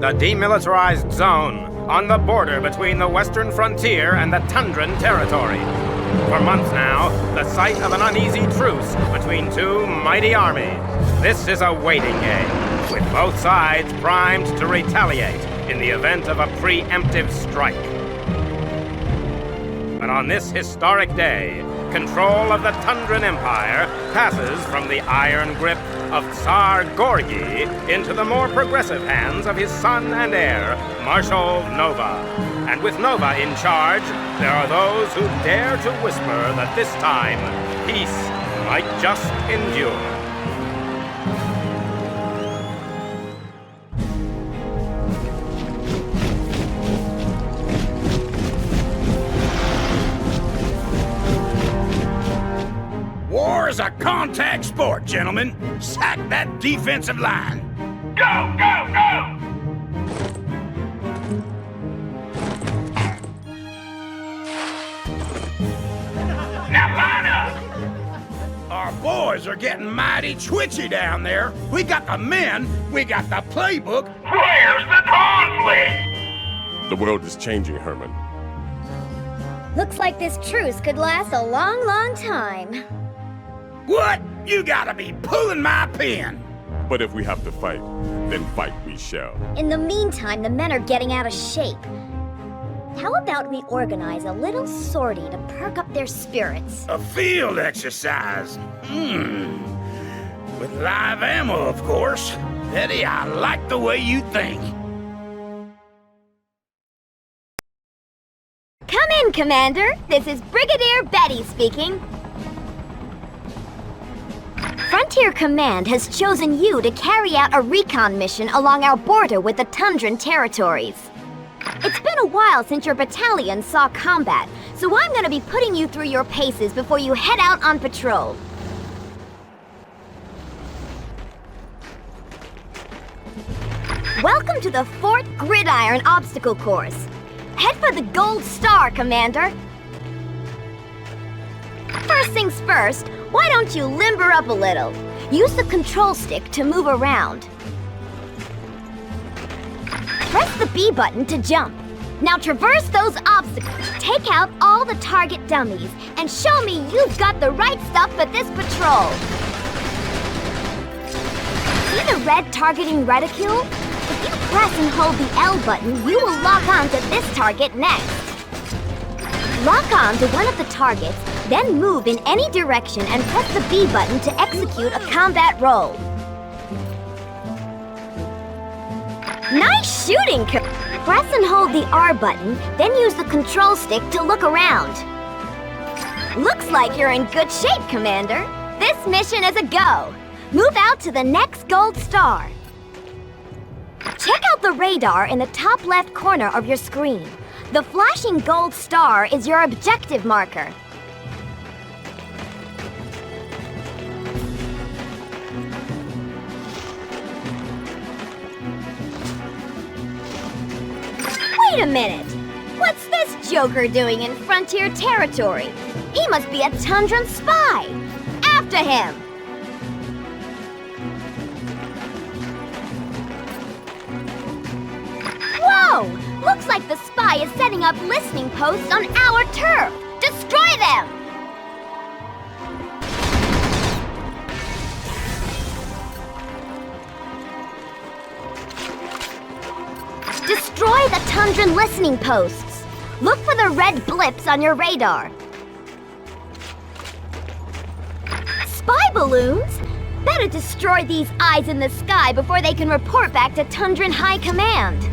the demilitarized zone on the border between the western frontier and the Tundran territory. For months now, the site of an uneasy truce between two mighty armies. This is a waiting game, with both sides primed to retaliate in the event of a preemptive strike. But on this historic day, control of the Tundran Empire passes from the iron grip of Tsar Gorgi into the more progressive hands of his son and heir, Marshal Nova. And with Nova in charge, there are those who dare to whisper that this time, peace might just endure. War is a contact sport, gentlemen. Sack that defensive line. Go, go, go! Now line up! Our boys are getting mighty twitchy down there. We got the men, we got the playbook. Where's the conflict? The world is changing, Herman. Looks like this truce could last a long, long time. What? You gotta be pulling my pin. But if we have to fight, then fight we shall. In the meantime, the men are getting out of shape. How about we organize a little sortie to perk up their spirits? A field exercise. With live ammo, of course. Eddie, I like the way you think. Come in, Commander. This is Brigadier Betty speaking. Frontier Command has chosen you to carry out a recon mission along our border with the Tundran territories. It's been a while since your battalion saw combat, so I'm gonna be putting you through your paces before you head out on patrol. Welcome to the Fort Gridiron Obstacle Course. Head for the Gold Star, Commander. First things first, why don't you limber up a little? Use the control stick to move around. Press the B button to jump. Now traverse those obstacles, take out all the target dummies, and show me you've got the right stuff for this patrol. See the red targeting reticule? If you press and hold the L button, you will lock on to this target next. Lock on to one of the targets, then move in any direction and press the B button to execute a combat roll. Nice shooting! Press and hold the R button, then use the control stick to look around. Looks like you're in good shape, Commander. This mission is a go. Move out to the next Gold Star. Check out the radar in the top left corner of your screen. The flashing gold star is your objective marker. Wait a minute! What's this joker doing in Frontier territory? He must be a Tundran spy! After him! Whoa! Looks like the spy is setting up listening posts on our turf! Destroy them! Destroy the Tundran listening posts! Look for the red blips on your radar. Spy balloons? Better destroy these eyes in the sky before they can report back to Tundran High Command.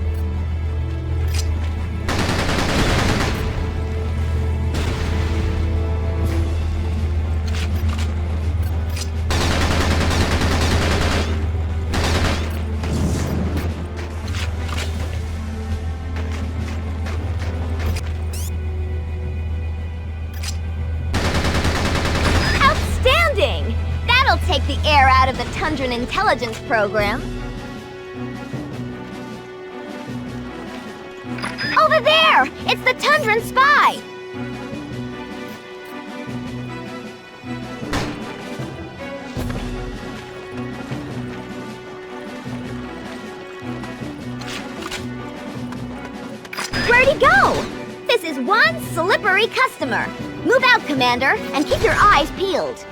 Take the air out of the Tundran intelligence program. Over there! It's the Tundran spy! you go! This is one slippery customer. Move out, Commander, and keep your eyes peeled.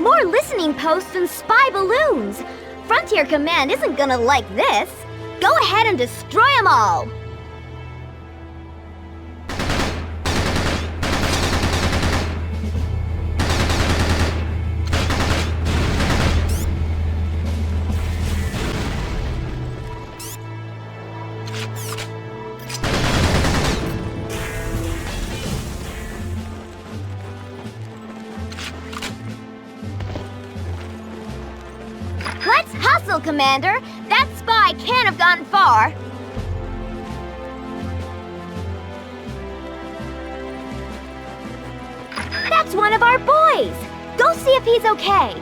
More listening posts and spy balloons. Frontier Command isn't gonna like this. Go ahead and destroy them all. Let's hustle, Commander! That spy can't have gone far. That's one of our boys! Go see if he's okay.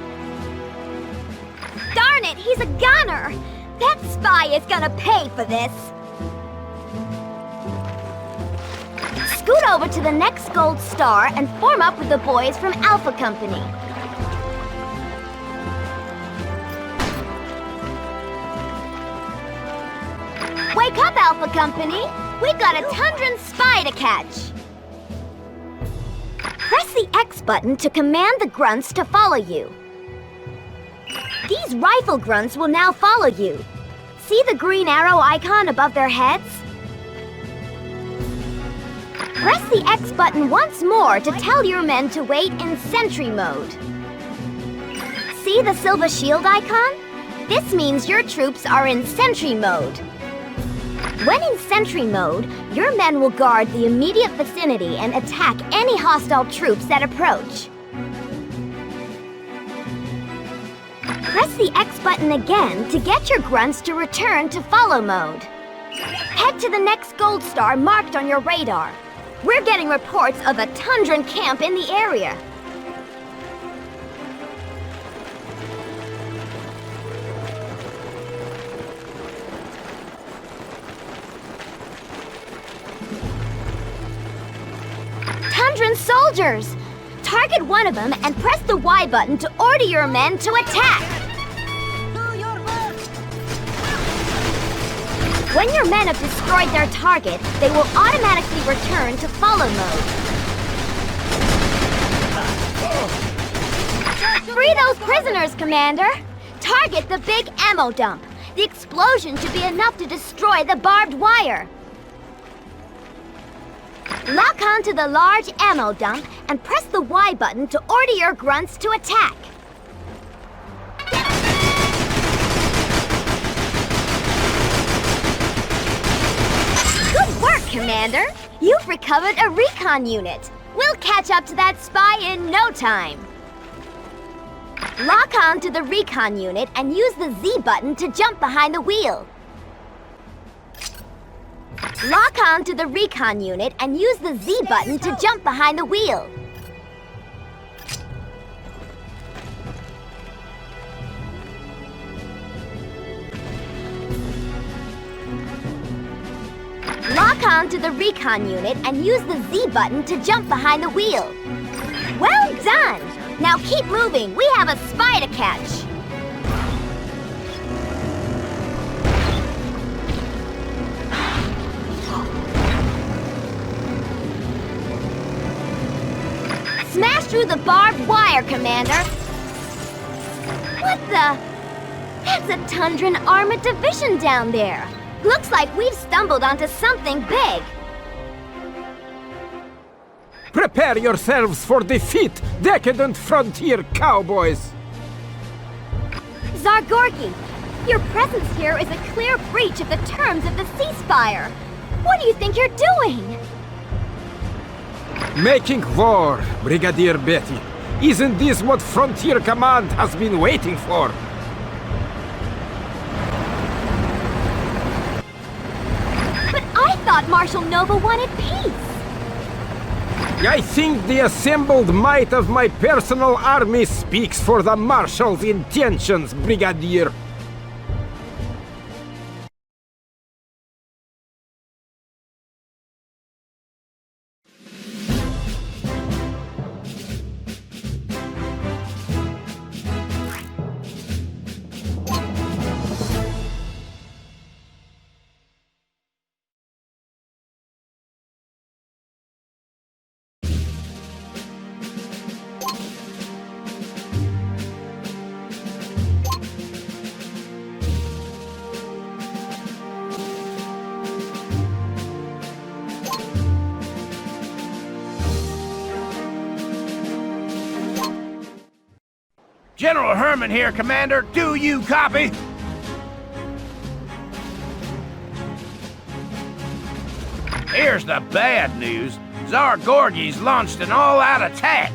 Darn it, he's a gunner! That spy is gonna pay for this. Scoot over to the next gold star and form up with the boys from Alpha Company. Wake up, Alpha Company! We've got a Tundran spy to catch! Press the X button to command the grunts to follow you. These rifle grunts will now follow you. See the green arrow icon above their heads? Press the X button once more to tell your men to wait in sentry mode. See the silver shield icon? This means your troops are in sentry mode. When in sentry mode, your men will guard the immediate vicinity and attack any hostile troops that approach. Press the X button again to get your grunts to return to follow mode. Head to the next gold star marked on your radar. We're getting reports of a Tundran camp in the area. Tundran soldiers! Target one of them and press the Y button to order your men to attack! When your men have destroyed their target, they will automatically return to follow mode. Free those prisoners, Commander! Target the big ammo dump. The explosion should be enough to destroy the barbed wire. Lock onto the large ammo dump and press the Y button to order your grunts to attack. Good work, Commander! You've recovered a recon unit. We'll catch up to that spy in no time. Lock on to the recon unit and use the Z button to jump behind the wheel. Lock on to the recon unit and use the Z button to jump behind the wheel. Lock on to the recon unit and use the Z button to jump behind the wheel. Well done! Now keep moving. We have a spy to catch. Smash through the barbed wire, Commander! What the? That's a Tundran Armored Division down there! Looks like we've stumbled onto something big! Prepare yourselves for defeat, decadent frontier cowboys! Zargorgi, your presence here is a clear breach of the terms of the ceasefire! What do you think you're doing? Making war, Brigadier Betty. Isn't this what Frontier Command has been waiting for? But I thought Marshal Nova wanted peace! I think the assembled might of my personal army speaks for the Marshal's intentions, Brigadier. General Herman here, Commander. Do you copy? Here's the bad news. Tsar Gorgy's launched an all-out attack.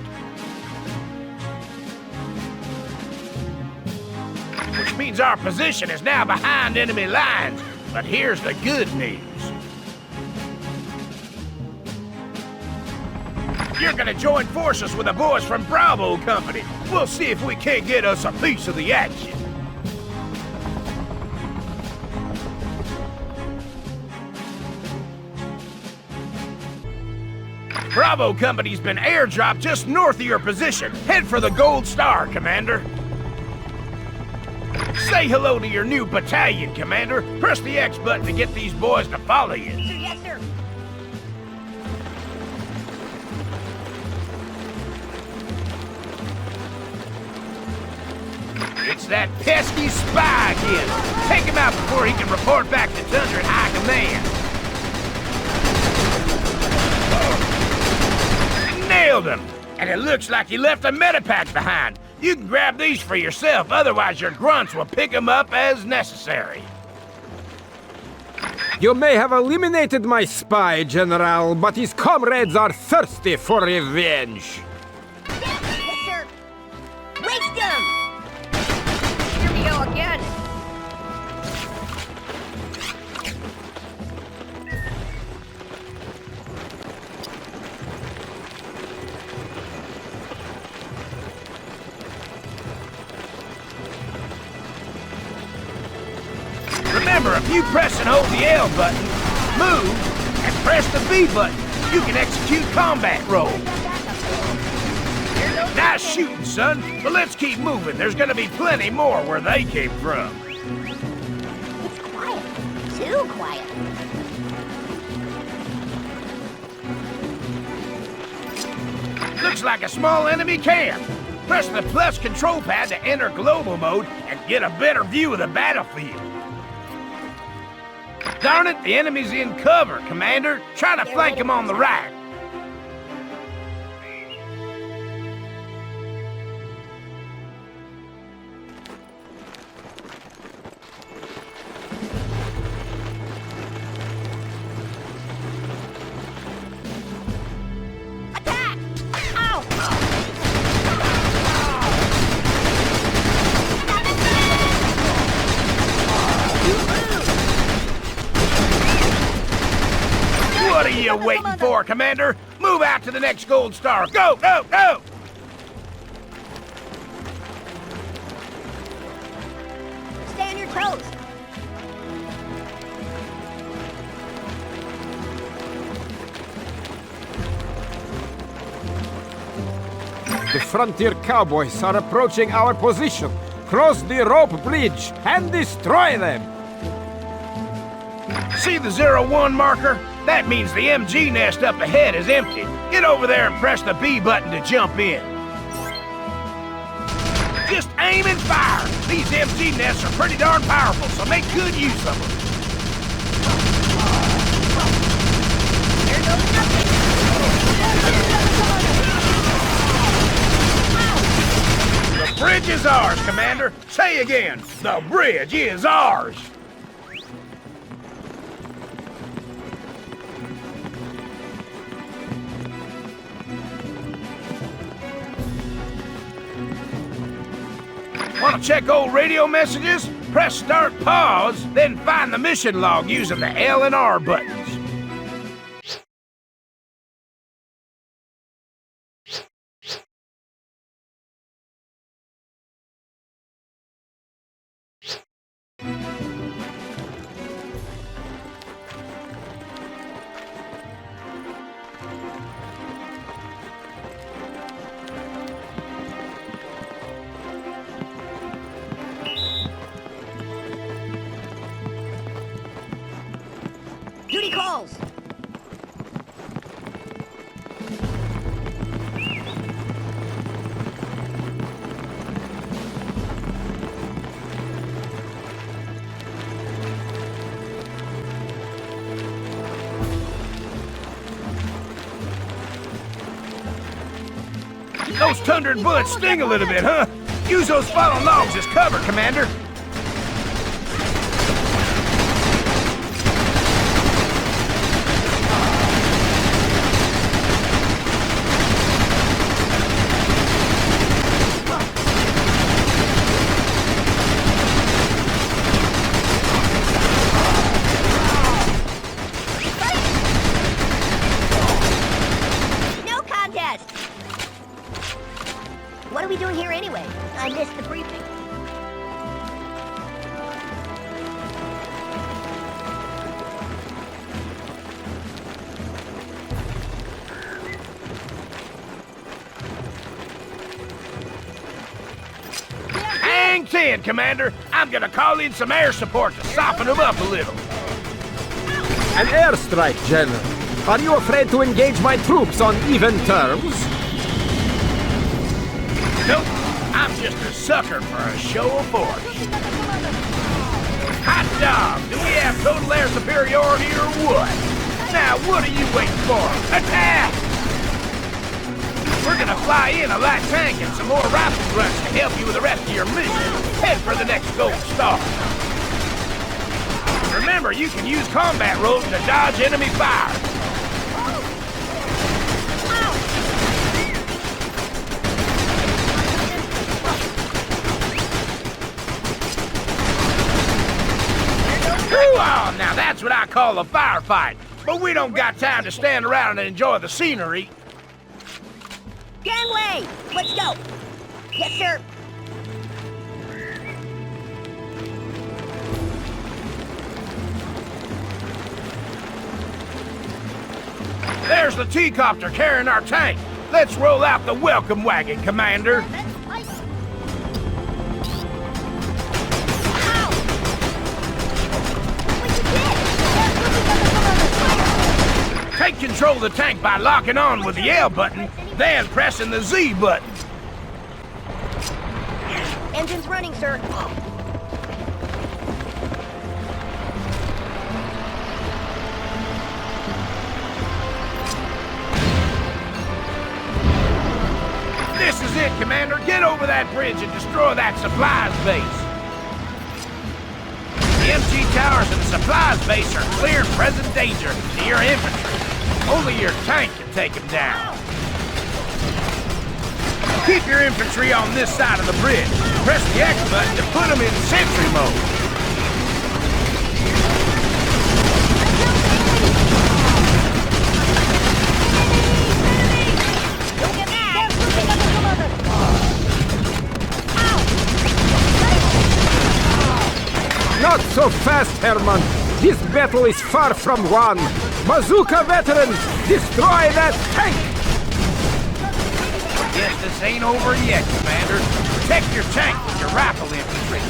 Which means our position is now behind enemy lines. But here's the good news. You're gonna join forces with the boys from Bravo Company. We'll see if we can't get us a piece of the action. Bravo Company's been airdropped just north of your position. Head for the Gold Star, Commander. Say hello to your new battalion, Commander. Press the X button to get these boys to follow you. Yes, sir. It's that pesky spy again. Take him out before he can report back to Tundra High Command. Nailed him! And it looks like he left a medipack behind. You can grab these for yourself, otherwise your grunts will pick them up as necessary. You may have eliminated my spy, General, but his comrades are thirsty for revenge. Yes, sir. Waste them! Here we go again. Remember, if you press and hold the L button, move, and press the B button, you can execute combat roll. Nice shooting, son, but let's keep moving. There's gonna be plenty more where they came from. It's quiet. Too quiet. Looks like a small enemy camp. Press the plus control pad to enter global mode and get a better view of the battlefield. Darn it, the enemy's in cover, Commander. Try to flank him on the right. Attack! Ow! What are you waiting for, Commander? Move out to the next Gold Star. Go, go, go! Stay on your toes. The frontier cowboys are approaching our position. Cross the rope bridge and destroy them. See the 01 marker? That means the MG nest up ahead is empty. Get over there and press the B button to jump in. Just aim and fire. These MG nests are pretty darn powerful, so make good use of them. There goes nothing. The bridge is ours, Commander. Say again, the bridge is ours. Want to check old radio messages? Press start pause, then find the mission log using the L and R buttons. Duty calls. Those Tundran bullets sting a little bit, huh? Use those fallen logs as cover, Commander. No contest! What are we doing here anyway? I missed the briefing. Hang 10, Commander. I'm gonna call in some air support to soften them up a little. An airstrike, General. Are you afraid to engage my troops on even terms? Nope. I'm just a sucker for a show of force. Hot dog! Do we have total air superiority or what? Now, what are you waiting for? Attack! We're gonna fly in a light tank and some more rifle grunts to help you with the rest of your mission. Head for the next gold star. Remember, you can use combat roles to dodge enemy fire. Oh, now that's what I call a firefight. But we don't got time to stand around and enjoy the scenery. Gangway! Let's go! Yes, sir! There's the T-copter carrying our tank. Let's roll out the welcome wagon, Commander. Take control of the tank by locking on with the L button, then pressing the Z button. Engine's running, sir. This is it, Commander. Get over that bridge and destroy that supplies base. The MG towers and the supplies base are clear and present danger to your infantry. Only your tank can take them down. Keep your infantry on this side of the bridge. Press the X button to put them in sentry mode. Not so fast, Herman. This battle is far from won. Bazooka veterans, destroy that tank! Guess this ain't over yet, Commander. Protect your tank with your rifle infantry.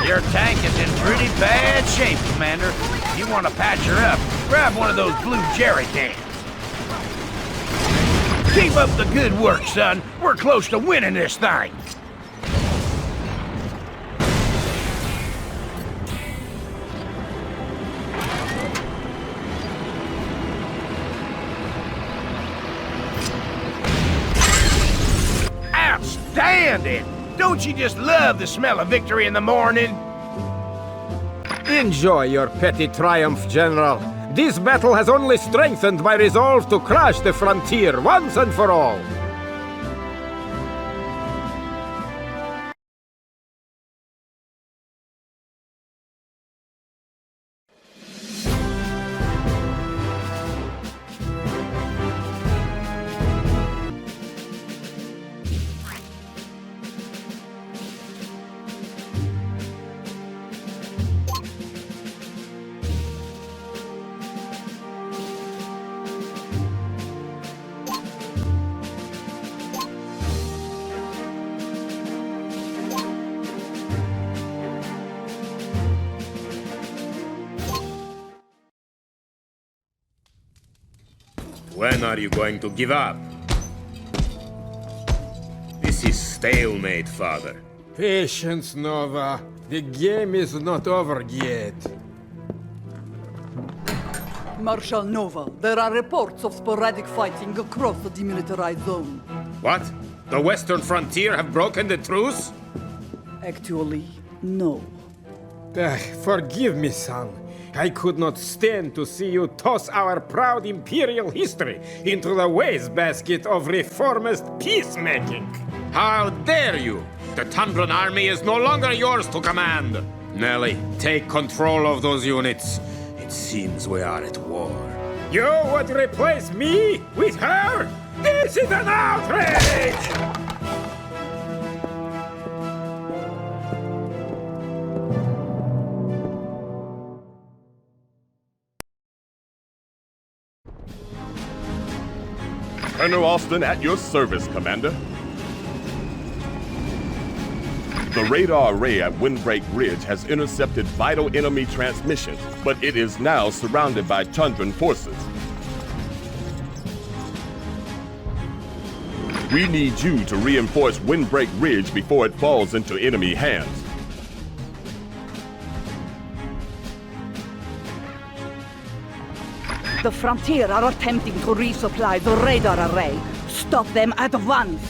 Your tank is in pretty bad shape, Commander. If you want to patch her up, grab one of those blue jerry cans. Keep up the good work, son. We're close to winning this thing. Outstanding! Don't you just love the smell of victory in the morning? Enjoy your petty triumph, General. This battle has only strengthened my resolve to crush the frontier once and for all. When are you going to give up? This is stalemate, Father. Patience, Nova. The game is not over yet. Marshal Nova, there are reports of sporadic fighting across the demilitarized zone. What? The Western Frontier have broken the truce? Actually, no. Forgive me, son. I could not stand to see you toss our proud imperial history into the wastebasket of reformist peacemaking. How dare you! The Tundran army is no longer yours to command! Nelly, take control of those units. It seems we are at war. You would replace me with her? This is an outrage! Colonel Austin at your service, Commander. The radar array at Windbreak Ridge has intercepted vital enemy transmissions, but it is now surrounded by Tundran forces. We need you to reinforce Windbreak Ridge before it falls into enemy hands. The Frontier are attempting to resupply the radar array. Stop them at once!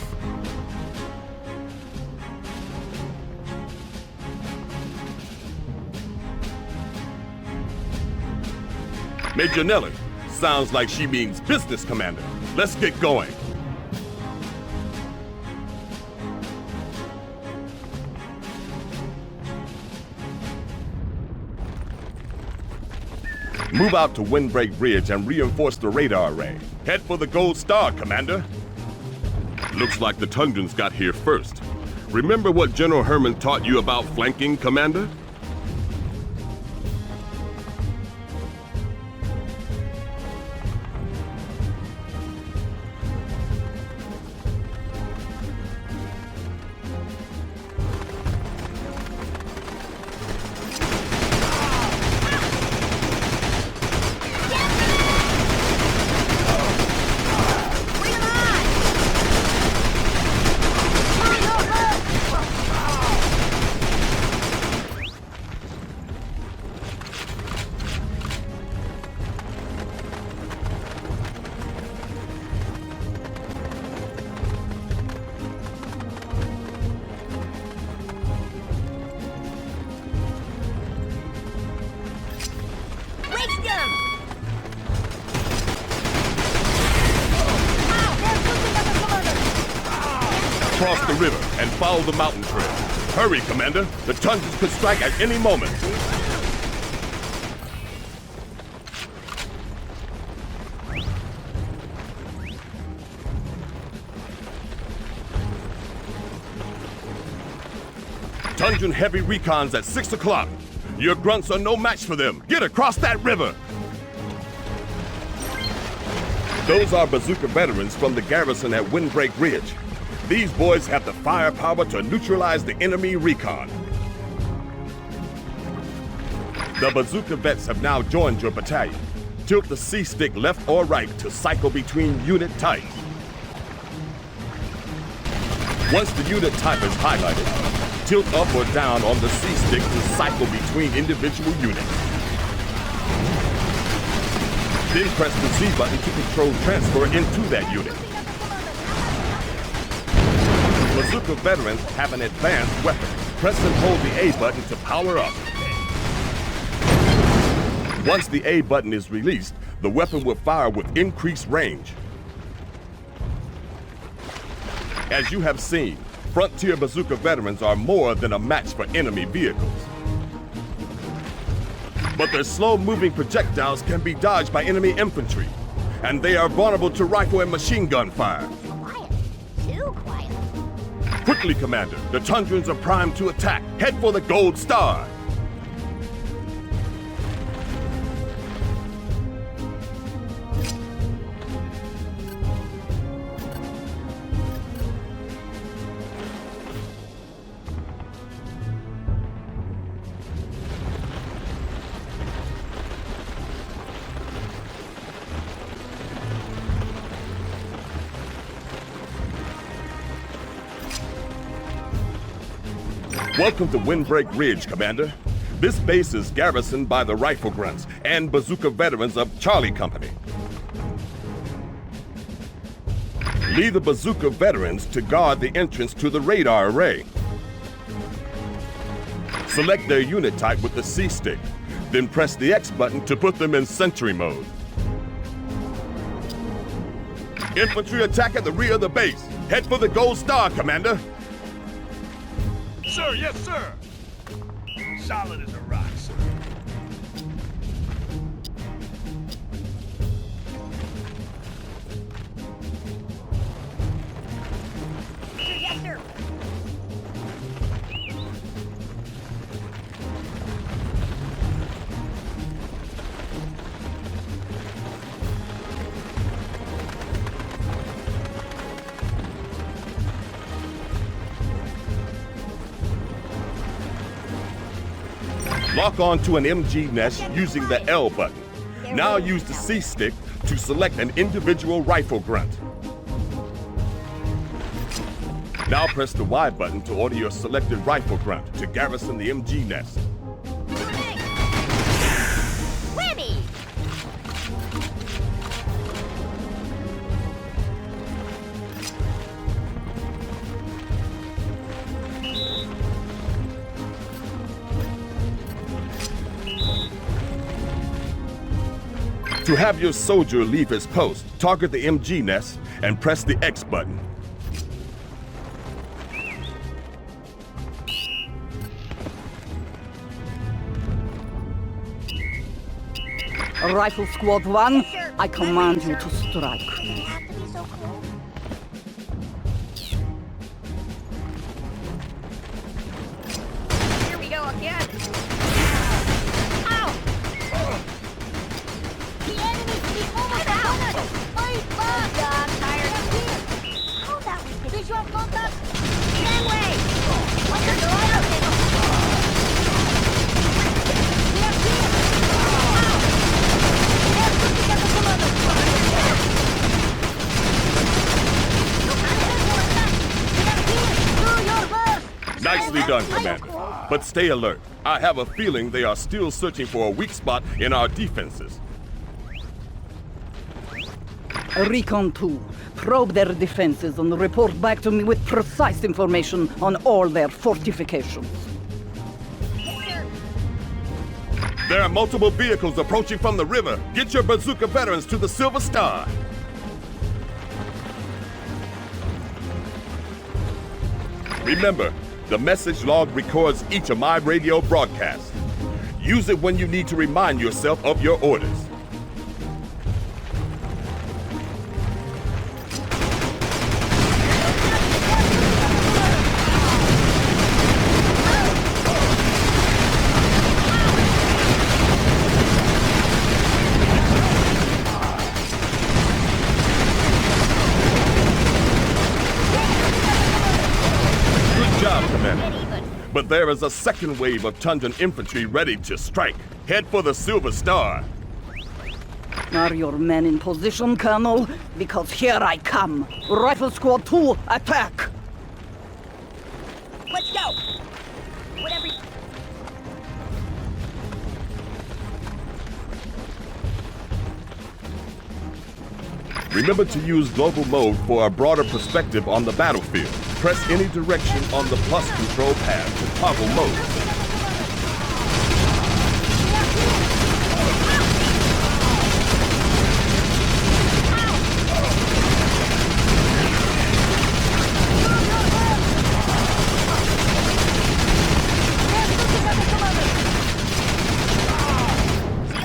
Major Nelly, sounds like she means business, Commander. Let's get going. Move out to Windbreak Ridge and reinforce the radar array. Head for the Gold Star, Commander. Looks like the Tundrans got here first. Remember what General Herman taught you about flanking, Commander? Cross the river and follow the mountain trail. Hurry, Commander. The Tundrans could strike at any moment. Tundran heavy recons at 6 o'clock. Your grunts are no match for them. Get across that river. Those are Bazooka veterans from the garrison at Windbreak Ridge. These boys have the firepower to neutralize the enemy recon. The Bazooka vets have now joined your battalion. Tilt the C-stick left or right to cycle between unit types. Once the unit type is highlighted, tilt up or down on the C-stick to cycle between individual units. Then press the Z button to control transfer into that unit. Bazooka veterans have an advanced weapon. Press and hold the A button to power up. Once the A button is released, the weapon will fire with increased range. As you have seen, Frontier Bazooka veterans are more than a match for enemy vehicles. But their slow-moving projectiles can be dodged by enemy infantry, and they are vulnerable to rifle and machine gun fire. Quickly, Commander. The Tundrans are primed to attack. Head for the Gold Star. Welcome to Windbreak Ridge, Commander. This base is garrisoned by the Rifle Grunts and Bazooka veterans of Charlie Company. Leave the Bazooka veterans to guard the entrance to the radar array. Select their unit type with the C-stick, then press the X button to put them in sentry mode. Infantry attack at the rear of the base. Head for the Gold Star, Commander. Sir, yes, sir. Solid as a rock, sir. Yes, sir. Lock onto an MG nest using the L button. Now use the C-stick to select an individual rifle grunt. Now press the Y button to order your selected rifle grunt to garrison the MG nest. Ready! To have your soldier leave his post, target the MG nest and press the X button. Rifle Squad 1, I command you to strike. Have to be so cool. Here we go again. Ow! The enemy's almost out. Wait, fuck! I'm tired of here. How that we get visual contact? That way. What's the door? We have here. Ow! Let's put together some other. Nicely done, Commander. But stay alert. I have a feeling they are still searching for a weak spot in our defenses. Recon 2, probe their defenses and report back to me with precise information on all their fortifications. There are multiple vehicles approaching from the river. Get your Bazooka veterans to the Silver Star. Remember, the message log records each of my radio broadcasts. Use it when you need to remind yourself of your orders. Good job, Commander. But there is a second wave of Tundran infantry ready to strike. Head for the Silver Star. Are your men in position, Colonel? Because here I come. Rifle Squad 2, attack! Let's go! Whatever. Remember to use global mode for a broader perspective on the battlefield. Press any direction on the plus control pad to toggle mode.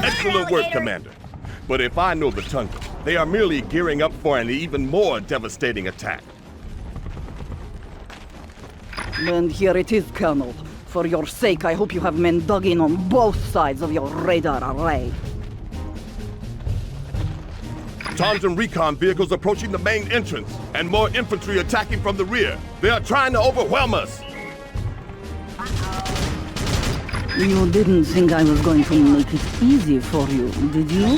Excellent work, Commander. But if I know the Tundra, they are merely gearing up for an even more devastating attack. And here it is, Colonel. For your sake, I hope you have men dug in on both sides of your radar array. Tundran recon vehicles approaching the main entrance, and more infantry attacking from the rear. They are trying to overwhelm us. You didn't think I was going to make it easy for you, did you?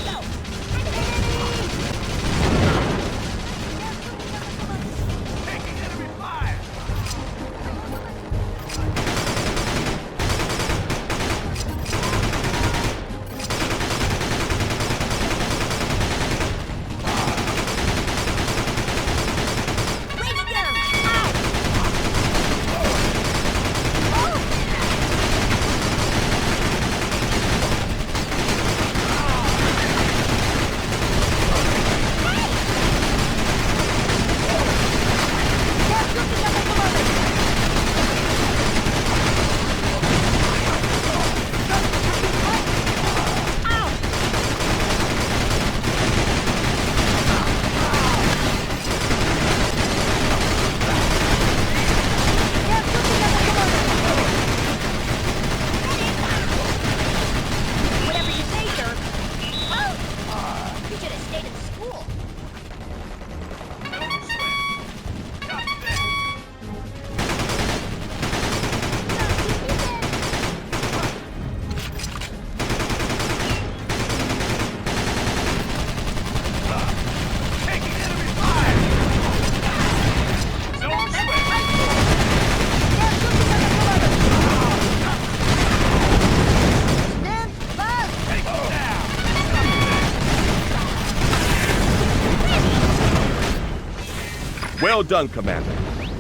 Well done, Commander.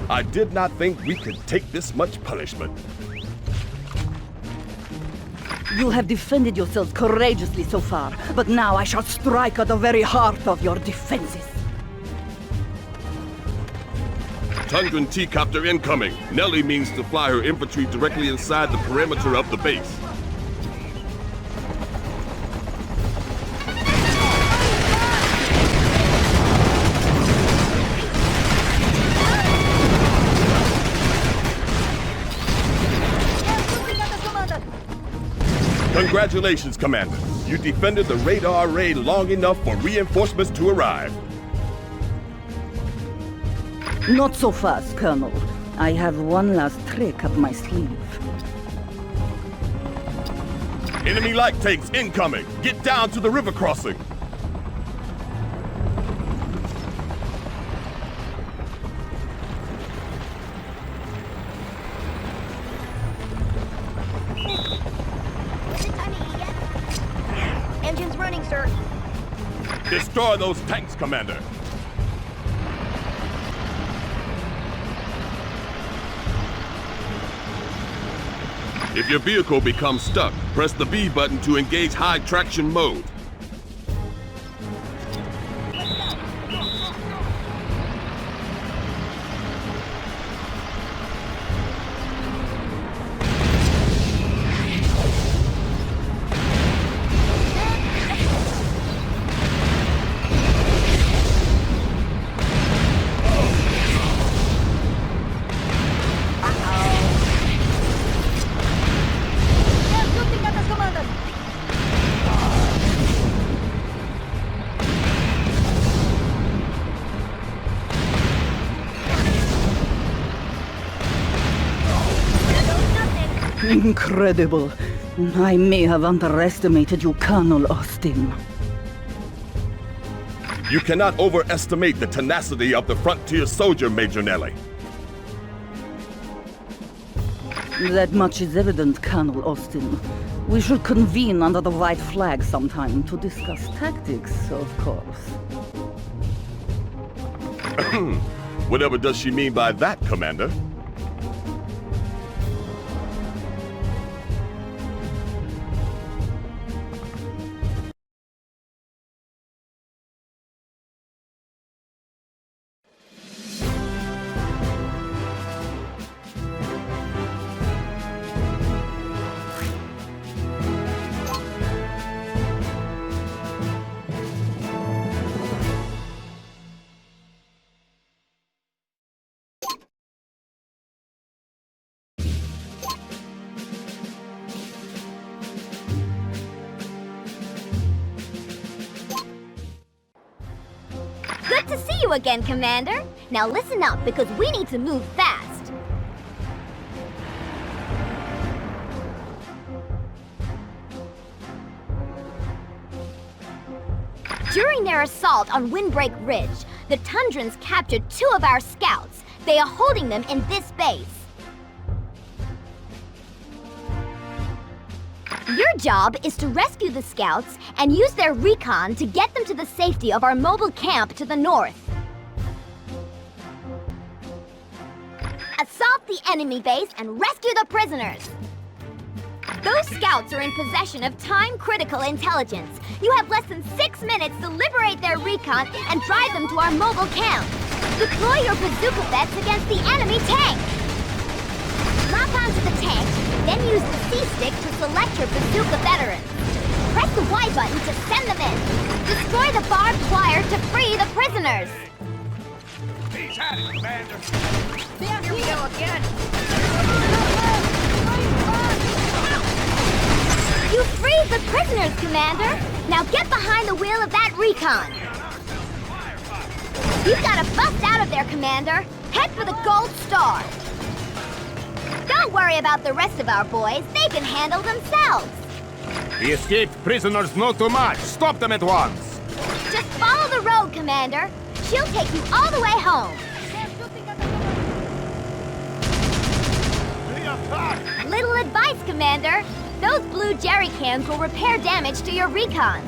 I did not think we could take this much punishment. You have defended yourselves courageously so far, but now I shall strike at the very heart of your defenses. Tundran T-Copter incoming. Nellie means to fly her infantry directly inside the perimeter of the base. Congratulations, Commander. You defended the radar array long enough for reinforcements to arrive. Not so fast, Colonel. I have one last trick up my sleeve. Enemy light tanks incoming. Get down to the river crossing. Engine's running, sir. Destroy those tanks, Commander. If your vehicle becomes stuck, press the B button to engage high traction mode. Incredible. I may have underestimated you, Colonel Austin. You cannot overestimate the tenacity of the frontier soldier, Major Nellie. That much is evident, Colonel Austin. We should convene under the white flag sometime to discuss tactics, of course. Whatever does she mean by that, Commander? Good to see you again, Commander. Now listen up, because we need to move fast. During their assault on Windbreak Ridge, the Tundrans captured 2 of our scouts. They are holding them in this base. Your job is to rescue the scouts and use their recon to get them to the safety of our mobile camp to the north. Assault the enemy base and rescue the prisoners. Those scouts are in possession of time-critical intelligence. You have less than 6 minutes to liberate their recon and drive them to our mobile camp. Deploy your bazooka bets against the enemy tank. Lock onto the tank, then use the C-stick to select your bazooka veterans. Press the Y button to send them in. Destroy the barbed wire to free the prisoners. He's had it, Commander. Here we go again. You freed the prisoners, Commander. Now get behind the wheel of that recon. You've got to bust out of there, Commander. Head for the Gold Star. Don't worry about the rest of our boys. They can handle themselves. The escaped prisoners know too much. Stop them at once. Just follow the road, Commander. She'll take you all the way home. Little advice, Commander. Those blue jerry cans will repair damage to your recon.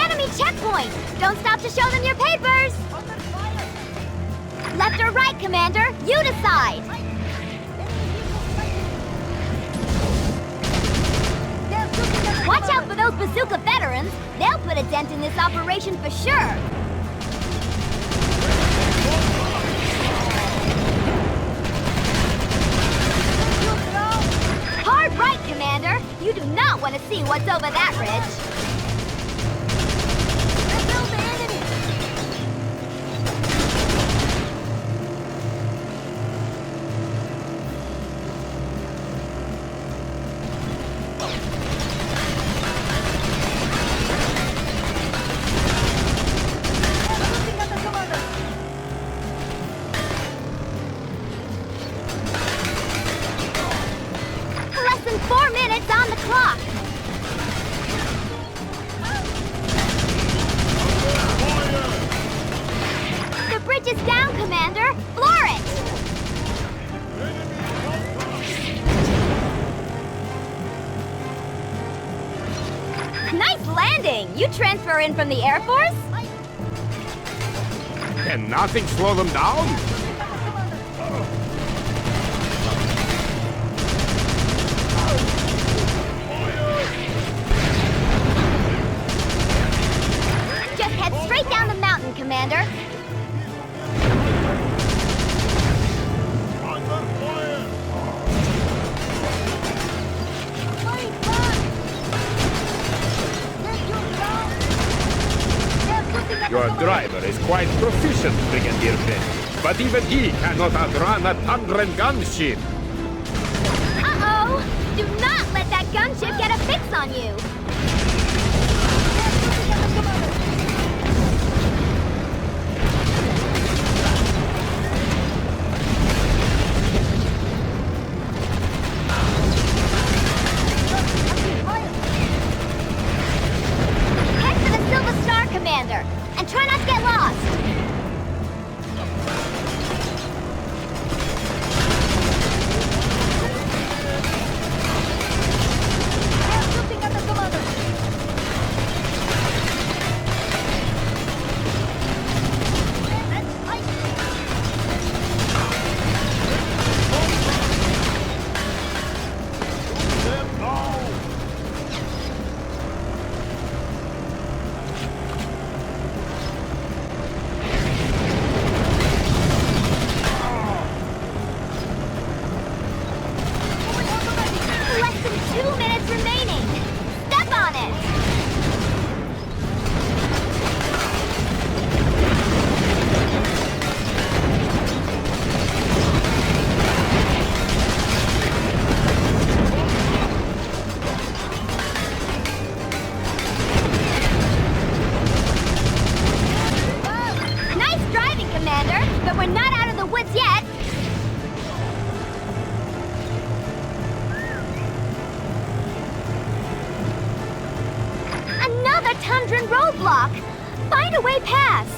Enemy checkpoint! Don't stop to show them your papers! Left or right, Commander? You decide! Watch out for those bazooka veterans! They'll put a dent in this operation for sure! Hard right, Commander! You do not want to see what's over that ridge! Less than 4 minutes on the clock! The bridge is down, Commander! Floor it! Nice landing! You transfer in from the Air Force? Can nothing slow them down? Just head straight down the mountain, Commander. Your driver is quite proficient, Brigadier Ben. But even he cannot outrun a Tundran gunship. Uh-oh! Do not let that gunship get a fix on you! Head for the Silver Star, Commander, and try not to get lost! Less than 2 minutes remaining! Step on it! Nice driving, Commander, but we're not out of the woods yet! Another Tundran roadblock! Find a way past!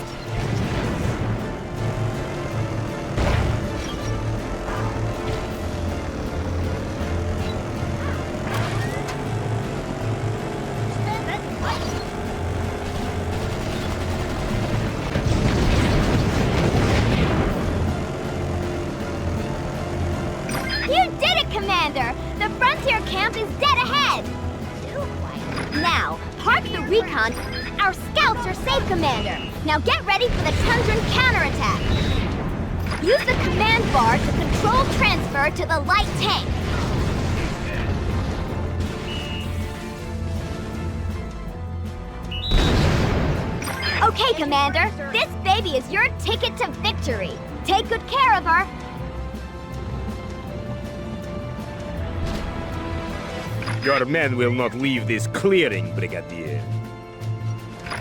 You did it, Commander! The frontier camp is dead ahead! Now, park the recon. Our scouts are safe, Commander. Now get ready for the Tundran counterattack. Use the command bar to control transfer to the light tank. Okay, Commander. This baby is your ticket to victory. Take good care of her. Your men will not leave this clearing, Brigadier.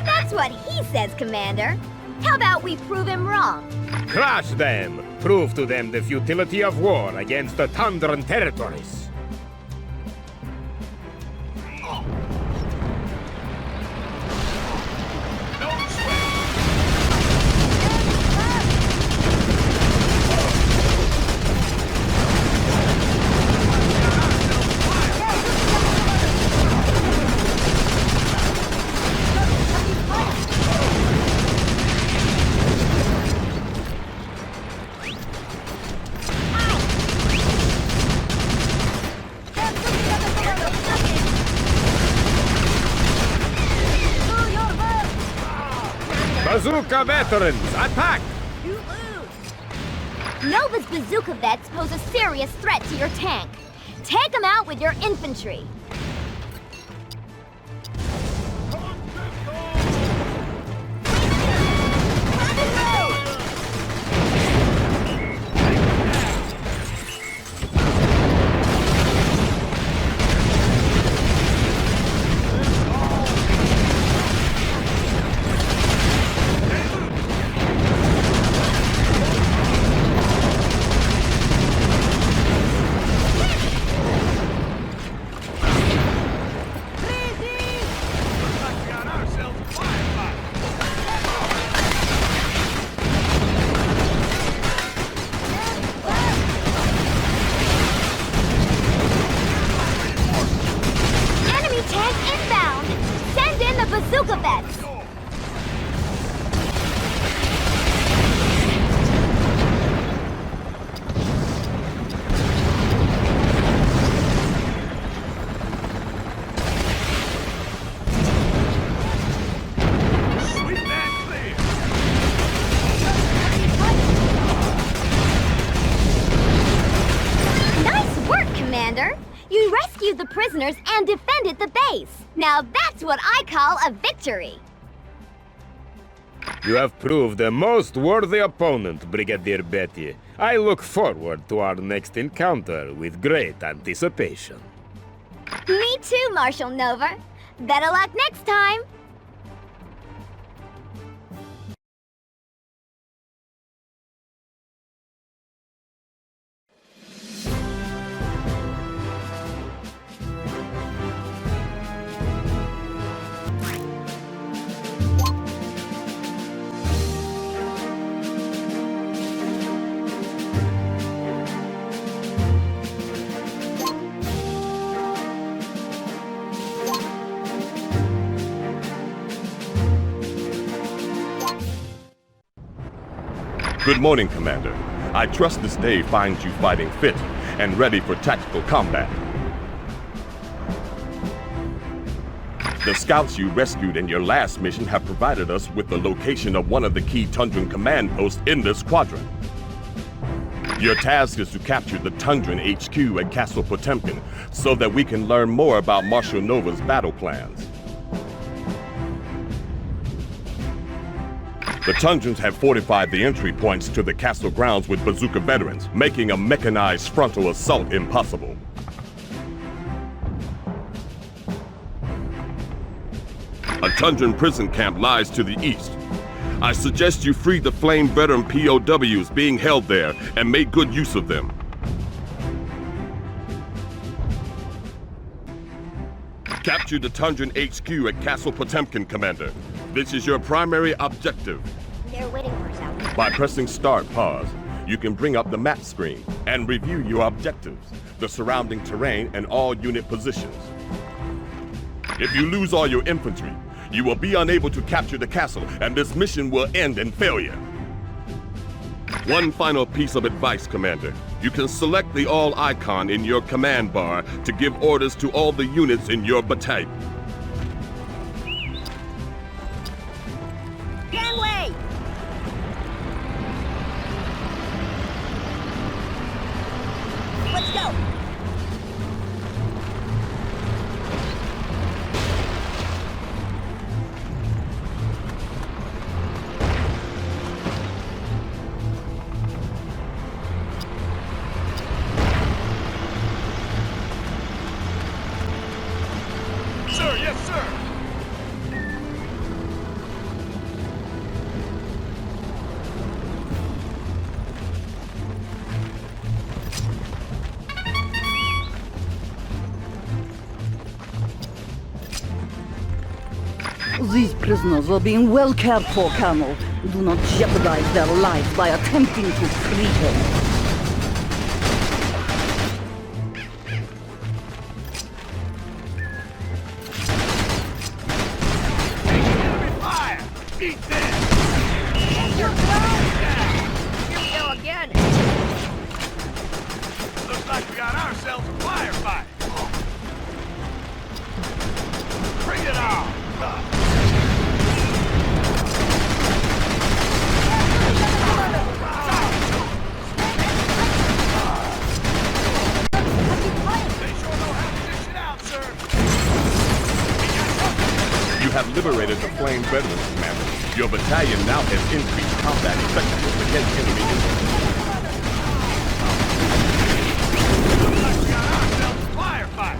That's what he says, Commander. How about we prove him wrong? Crush them! Prove to them the futility of war against the Tundran territories. Bazooka veterans, attack! You lose! Nova's bazooka vets pose a serious threat to your tank. Take them out with your infantry. Bazooka vets! Nice work, Commander! You rescued the prisoners and defended the base. Now that's what I call a victory. You have proved a most worthy opponent, Brigadier Betty. I look forward to our next encounter with great anticipation. Me too, Marshal Nova. Better luck next time. Good morning, Commander. I trust this day finds you fighting fit and ready for tactical combat. The scouts you rescued in your last mission have provided us with the location of one of the key Tundran command posts in this quadrant. Your task is to capture the Tundran HQ at Castle Potemkin so that we can learn more about Marshal Nova's battle plans. The Tundrans have fortified the entry points to the castle grounds with bazooka veterans, making a mechanized frontal assault impossible. A Tundran prison camp lies to the east. I suggest you free the Flame veteran POWs being held there and make good use of them. Capture the Tundran HQ at Castle Potemkin, Commander. This is your primary objective. They're waiting for us. By pressing Start Pause, you can bring up the map screen and review your objectives, the surrounding terrain, and all unit positions. If you lose all your infantry, you will be unable to capture the castle, and this mission will end in failure. One final piece of advice, Commander. You can select the all icon in your command bar to give orders to all the units in your battalion. Gangway! Let's go! Sir, yes, sir. These prisoners are being well cared for, Colonel. Do not jeopardize their lives by attempting to free them. Enemy fire! Eat this! You're close! Here we go again! Looks like we got ourselves a firefight. Bring it on! liberated the Flame Veterans, Commander. Your battalion now has increased combat effectiveness against enemy infantry. Firefight!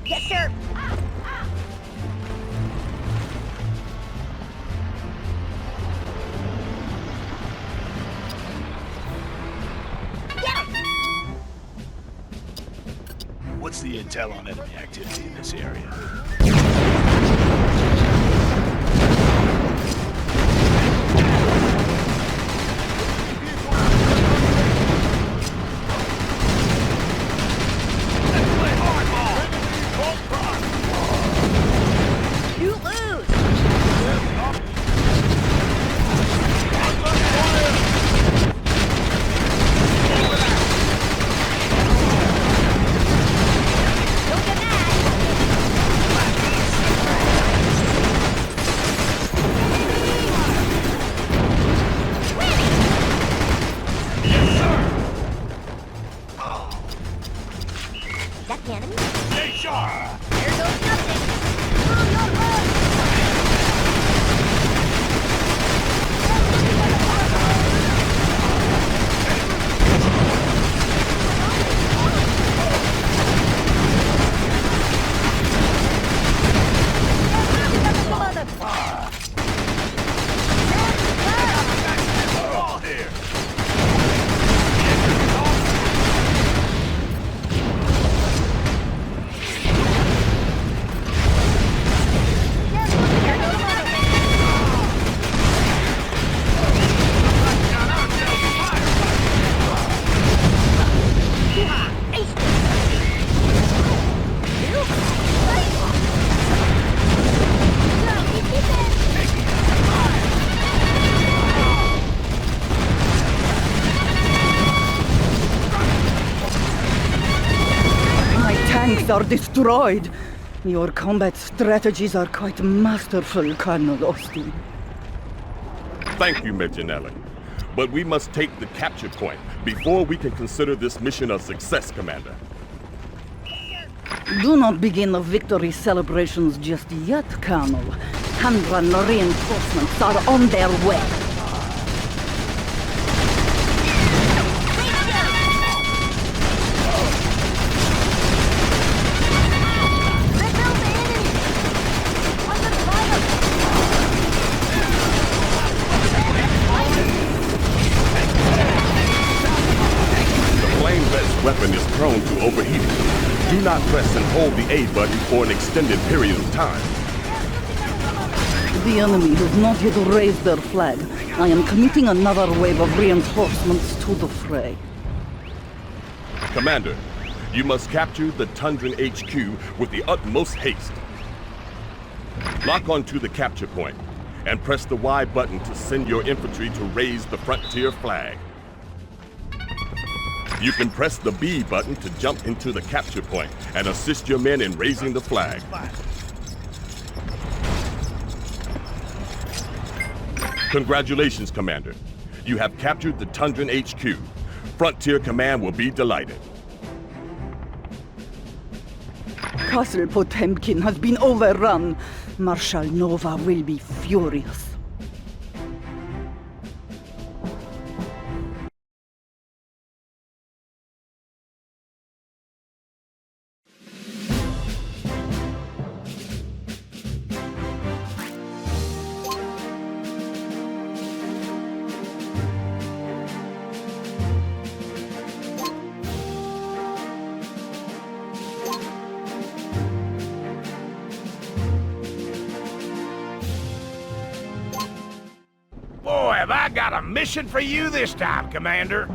Yes, sir. What's the intel on enemy activity in this area? You lose. Don't get mad. Is that the enemy? Stay sharp! There goes nothing. Move, move, move. We're all here! My tanks are destroyed. Your combat strategies are quite masterful, Colonel Austin. Thank you, Major Nelly. But we must take the capture point before we can consider this mission a success, Commander. Do not begin the victory celebrations just yet, Colonel. Handran reinforcements are on their way. The Flame Vet's weapon is prone to overheating. Do not press and hold the A button for an extended period of time. The enemy has not yet raised their flag. I am committing another wave of reinforcements to the fray. Commander, you must capture the Tundran HQ with the utmost haste. Lock onto the capture point and press the Y button to send your infantry to raise the frontier flag. You can press the B button to jump into the capture point and assist your men in raising the flag. Congratulations, Commander. You have captured the Tundran HQ. Frontier Command will be delighted. Castle Potemkin has been overrun. Marshal Nova will be furious. got a mission for you this time, Commander.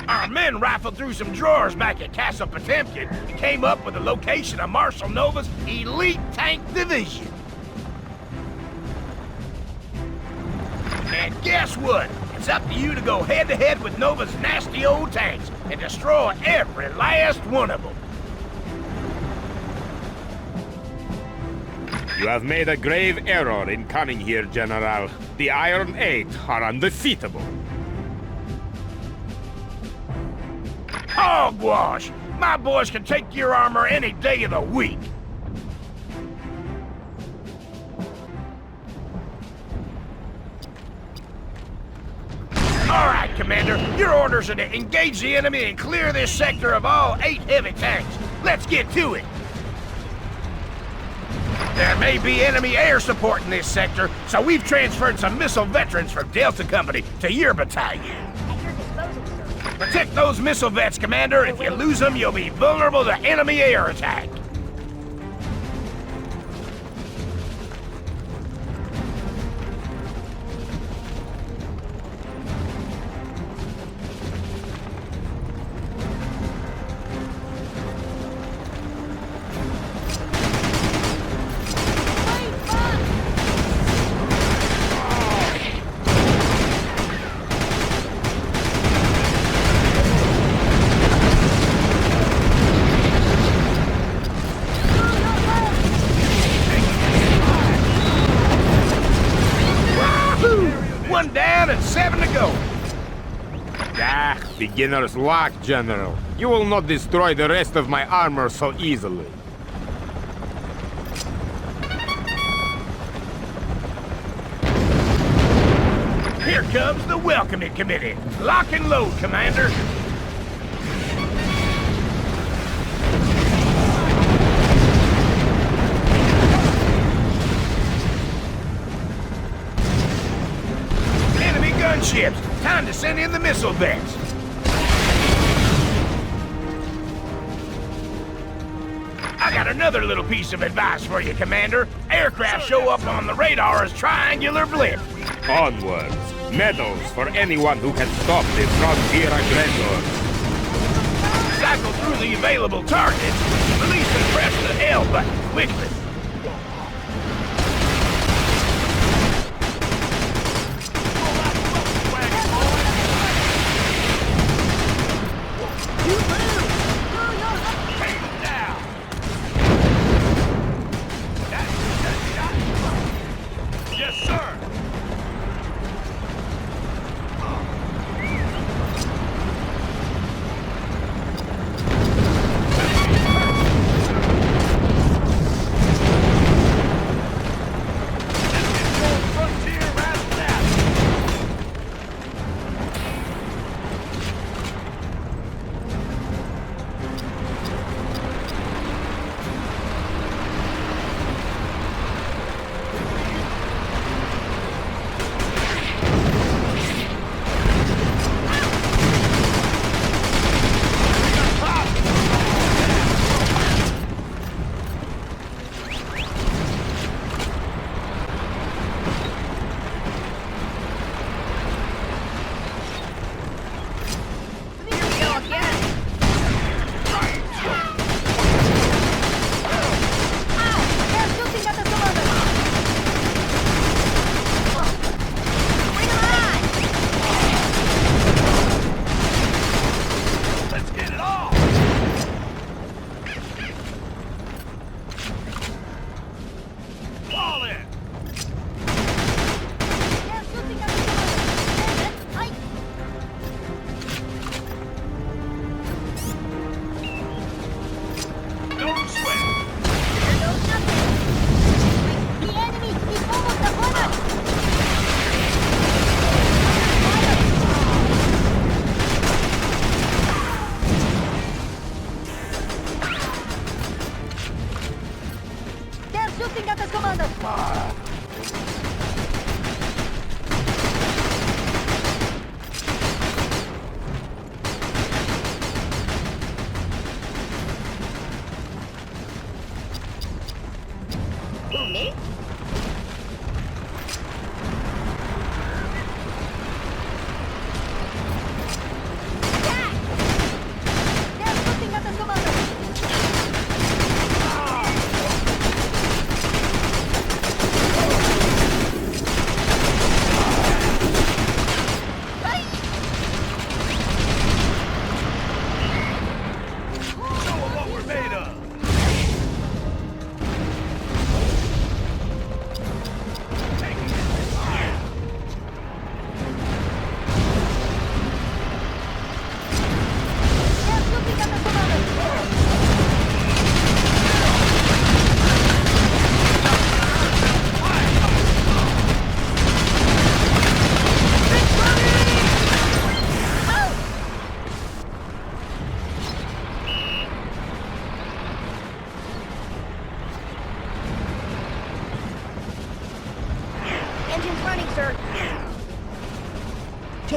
Our men rifled through some drawers back at Castle Potemkin and came up with the location of Marshal Nova's elite tank division. And guess what? It's up to you to go head-to-head with Nova's nasty old tanks and destroy every last one of them. You have made a grave error in coming here, General. The Iron Eight are undefeatable. Hogwash! My boys can take your armor any day of the week. All right, Commander. Your orders are to engage the enemy and clear this sector of all 8 heavy tanks. Let's get to it. There may be enemy air support in this sector, so we've transferred some missile veterans from Delta Company to your battalion. Protect those missile vets, Commander. If you lose them, you'll be vulnerable to enemy air attack. One down and 7 to go. Ah, beginner's luck, General. You will not destroy the rest of my armor so easily. Here comes the welcoming committee. Lock and load, Commander. Enemy gunships. Time to send in the missile vets. I got another little piece of advice for you, Commander. Aircraft show up on the radar as triangular blip. Onwards. Medals for anyone who can stop the frontier aggressor. Cycle through the available targets. Release and press the L button quickly. Yes, sir.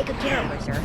take good care of her, sir.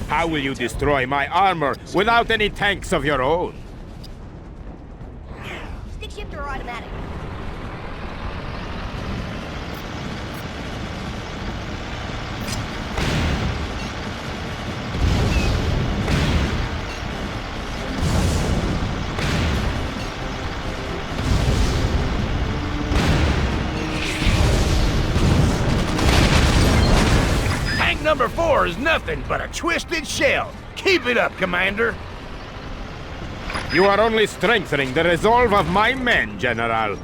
How will you destroy my armor without any tanks of your own? Stick shifter or automatic? Tank number 4 is nothing but a twisted shell. Keep it up, Commander. You are only strengthening the resolve of my men, General.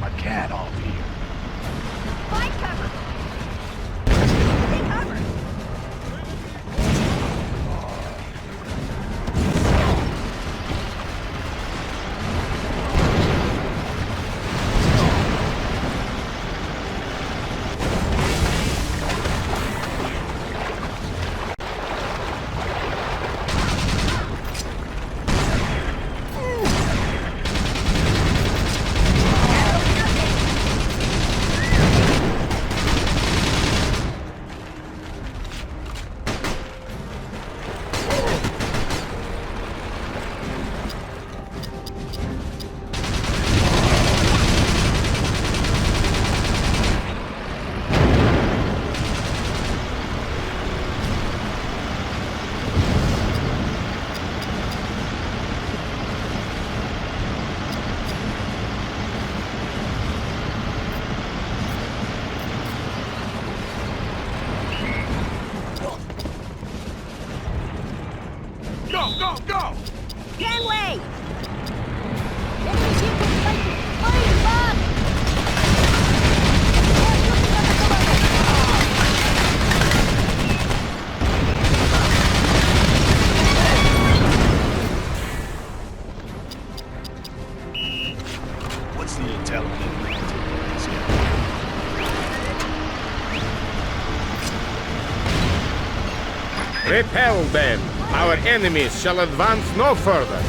My cat off here. Find cover! Take cover! see intelligent things. Repel them. Our enemies shall advance no further.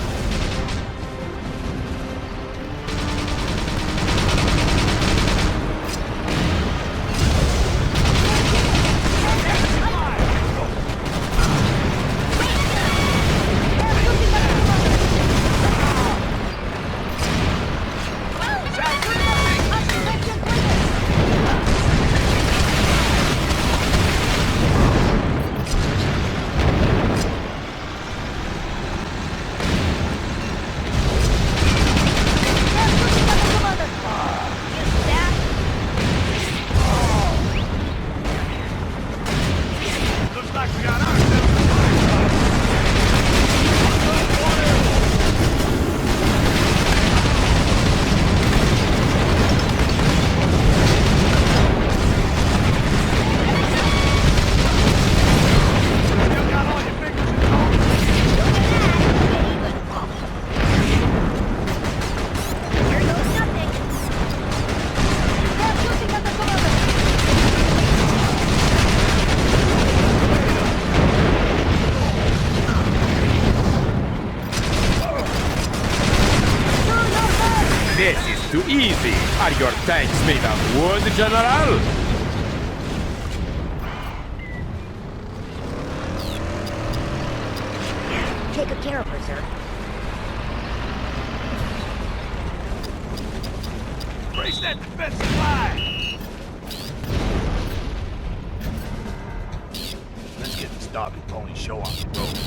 This is too easy. Are your tanks made of wood, General? Take good care of her, sir. Brace that defensive line! Let's get the Starving Pony show on the road.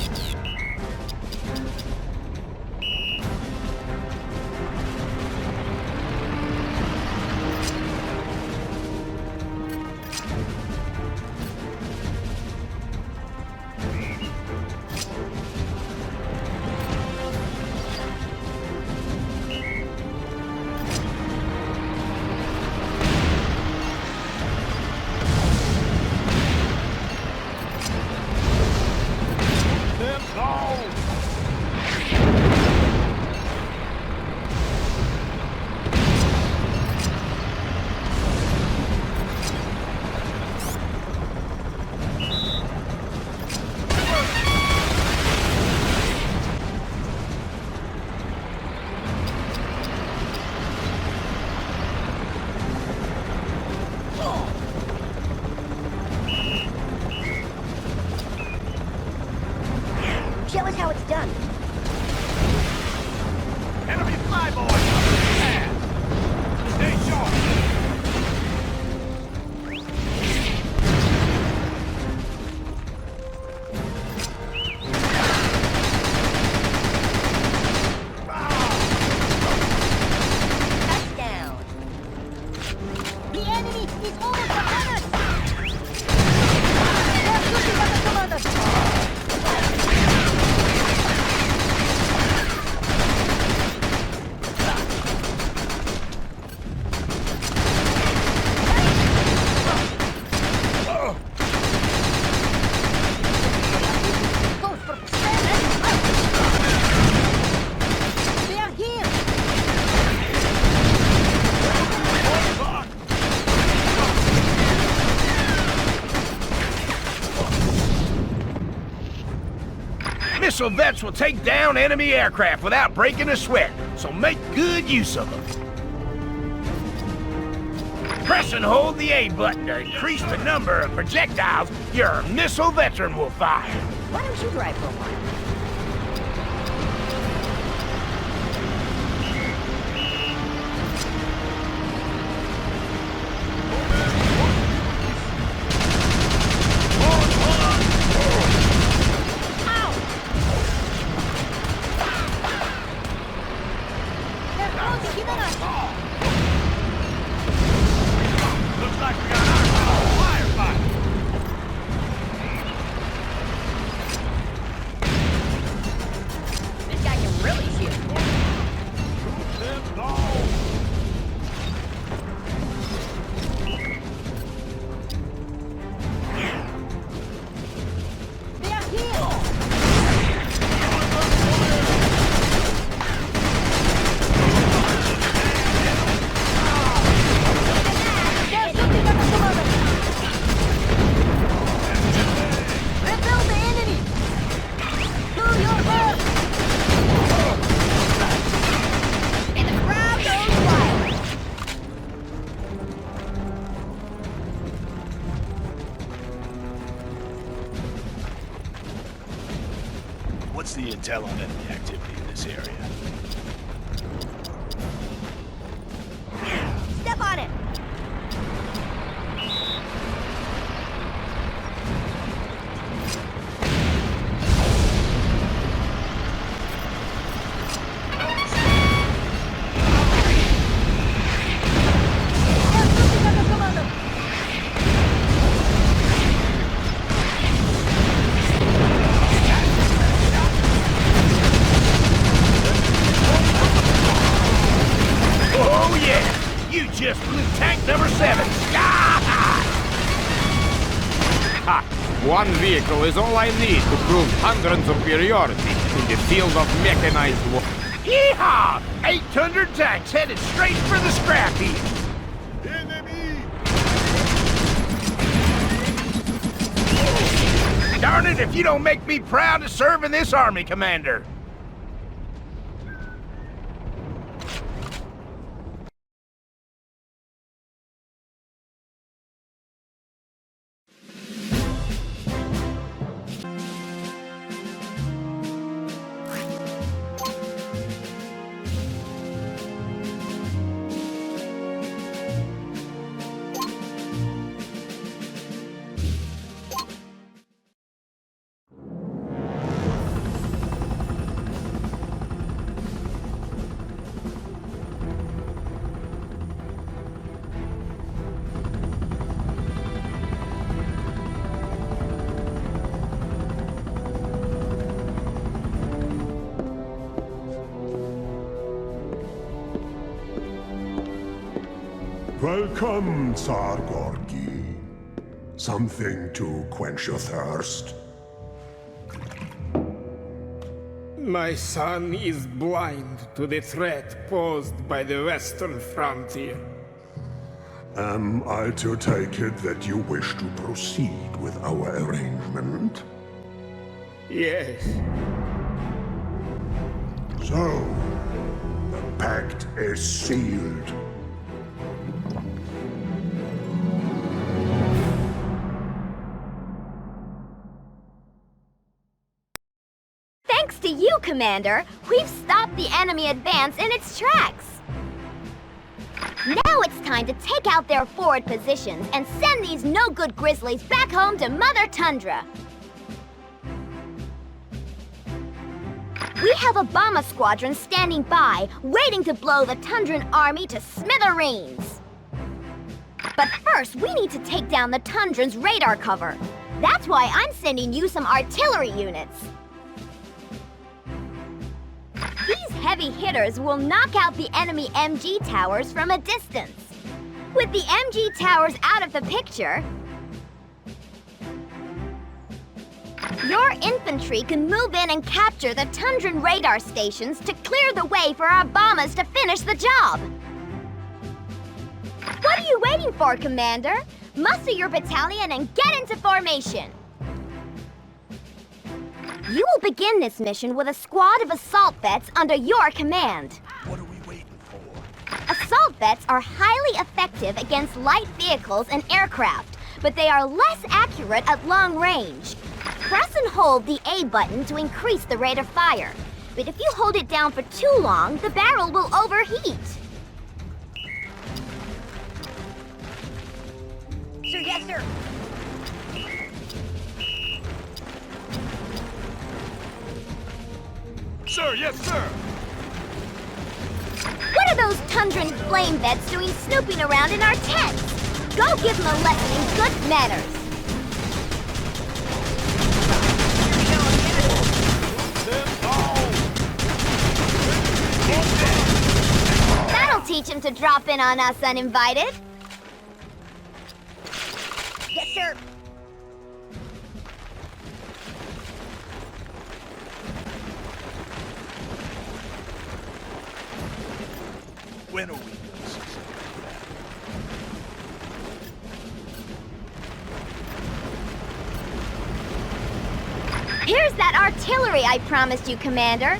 Show us how it's done. Enemy flyboy! Stay sharp! Touchdown. The enemy is almost upon us. They're shooting at the commander. Missile vets will take down enemy aircraft without breaking a sweat, so make good use of them. Press and hold the A button to increase the number of projectiles your missile veteran will fire. Why don't you drive for a while? Looks like we got our firefighter. This guy can really shoot. They are here! intel on enemy activity in this area. Step on it! Oh yeah! You just blew tank number 7 sky high! Ha! One vehicle is all I need to prove Tundran's superiority in the field of mechanized war. Yeehaw! 800 tanks headed straight for the scrap heap! Darn it if you don't make me proud to serve in this army, Commander! Welcome, Tsar Gorgi. Something to quench your thirst? My son is blind to the threat posed by the western frontier. Am I to take it that you wish to proceed with our arrangement? Yes. So, the pact is sealed. Thanks to you, Commander, we've stopped the enemy advance in its tracks. Now it's time to take out their forward positions and send these no-good grizzlies back home to Mother Tundra. We have a bomber squadron standing by, waiting to blow the Tundran army to smithereens. But first, we need to take down the Tundran's radar cover. That's why I'm sending you some artillery units. These heavy hitters will knock out the enemy MG towers from a distance. With the MG towers out of the picture, your infantry can move in and capture the Tundran radar stations to clear the way for our bombers to finish the job. What are you waiting for, Commander? Muster your battalion and get into formation. You will begin this mission with a squad of assault vets under your command. What are we waiting for? Assault vets are highly effective against light vehicles and aircraft, but they are less accurate at long range. Press and hold the A button to increase the rate of fire. But if you hold it down for too long, the barrel will overheat. Sir, yes, sir. Sir, yes, sir! What are those Tundran flame vets doing snooping around in our tents? Go give them a lesson in good manners. That'll teach him to drop in on us uninvited. Yes, sir. When are we gonna succeed? Here's that artillery I promised you, Commander.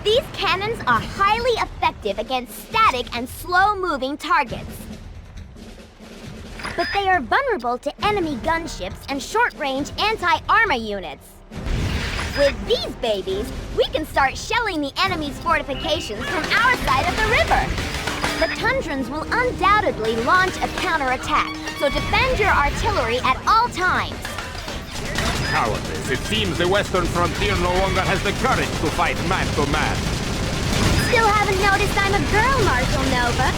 These cannons are highly effective against static and slow-moving targets. But they are vulnerable to enemy gunships and short-range anti-armor units. With these babies, we can start shelling the enemy's fortifications from our side of the river. The Tundrans will undoubtedly launch a counterattack, so defend your artillery at all times. Cowardice. It seems the western frontier no longer has the courage to fight man to man. Still haven't noticed I'm a girl, Marshal Nova.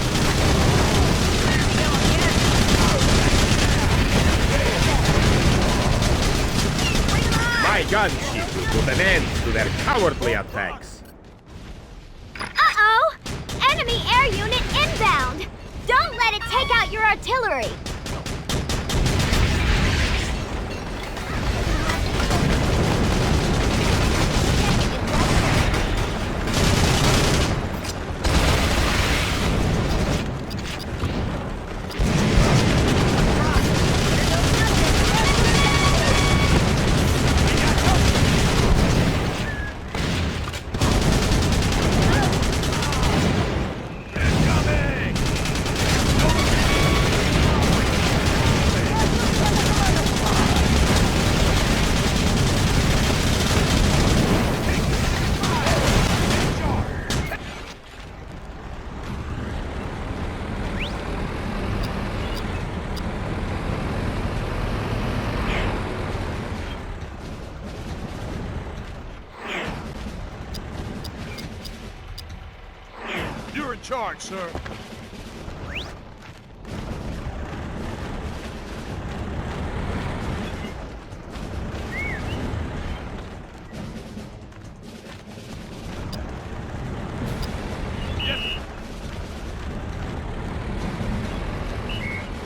My gunship will put an end to their cowardly attacks. Uh-oh! Enemy air unit inbound! Don't let it take out your artillery! You're in charge, sir.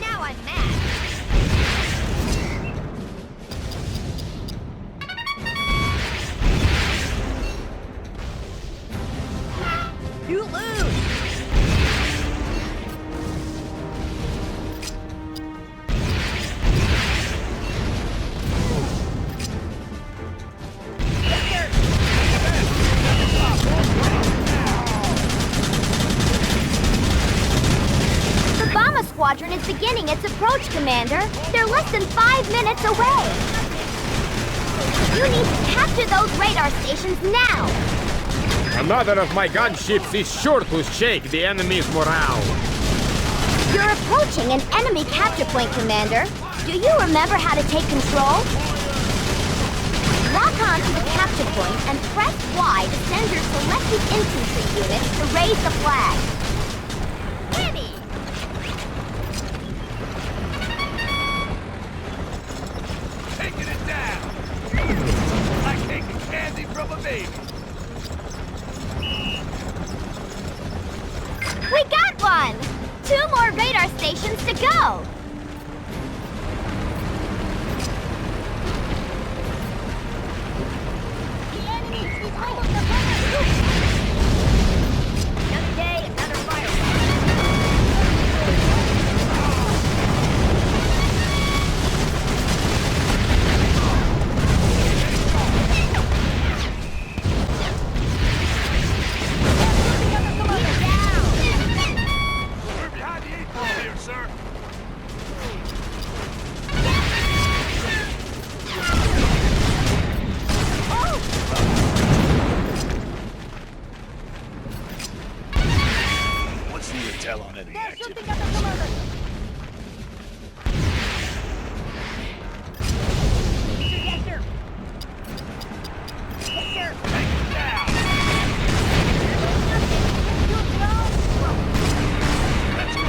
Now I'm mad. You lose! The Bomber Squadron is beginning its approach, Commander. They're less than 5 minutes away. You need to capture those radar stations now. Another of my gunships is sure to shake the enemy's morale. You're approaching an enemy capture point, Commander. Do you remember how to take control? Lock on to the capture point and press Y to send your selected infantry units to raise the flag. Ready! Taking it down! Like taking candy from a baby. We got one! 2 more radar stations to go! The enemy is almost upon us! Another day, another firefight. We're behind the 8 ball here, sir. What's the intel on enemy activity? Take it down! Let's go!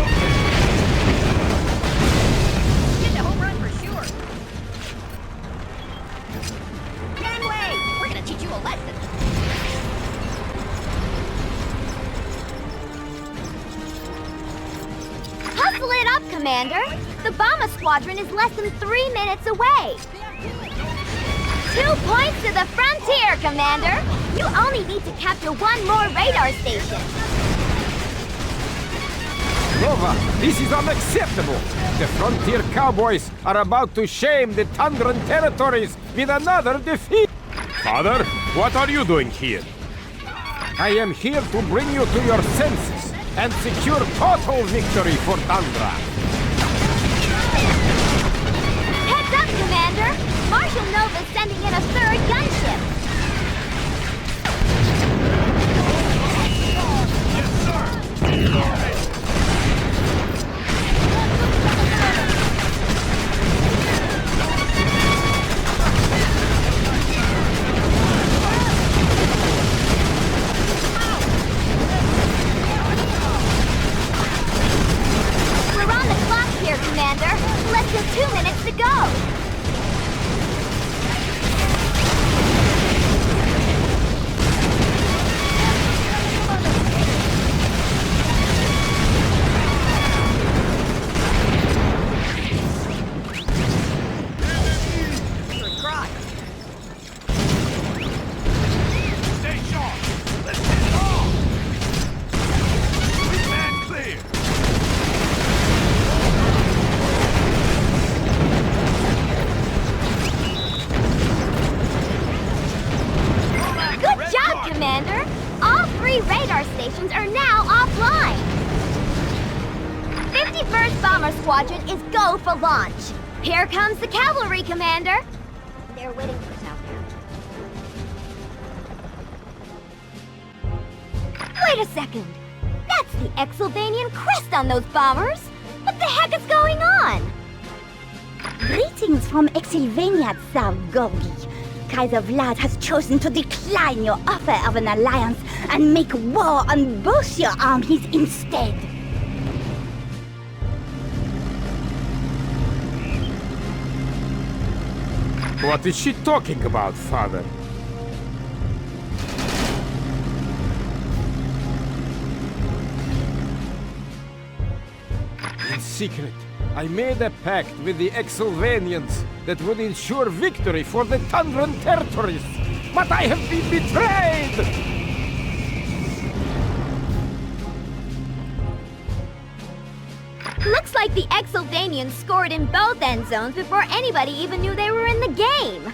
Get the home run for sure. Gangway! We're gonna teach you a lesson. Hustle it up, Commander! The Bomber Squadron is less than 3 minutes away! 2 points to the frontier, Commander! You only need to capture 1 more radar station! Nova, this is unacceptable! The Frontier Cowboys are about to shame the Tundran territories with another defeat! Father, what are you doing here? I am here to bring you to your senses and secure total victory for Tundra! Heads up, Commander! Marshal Nova's sending in a 3rd gunship! till 2 minutes to go. Stay sharp. Let's hit it all. Man clear. Good job, Commander! All 3 radar stations are now offline. 51st Bomber Squadron is go for launch. Here comes the cavalry, Commander. They're waiting for us out there. Wait a second. That's the Exylvanian crest on those bombers. What the heck is going on? Greetings from Exylvania, Tsar Gorgi. Kaiser Vlad has chosen to decline your offer of an alliance and make war on both your armies instead. What is she talking about, Father? In secret, I made a pact with the Exylvanians that would ensure victory for the Tundran territories. But I have been betrayed! Looks like the Exylvanians scored in both end zones before anybody even knew they were in the game.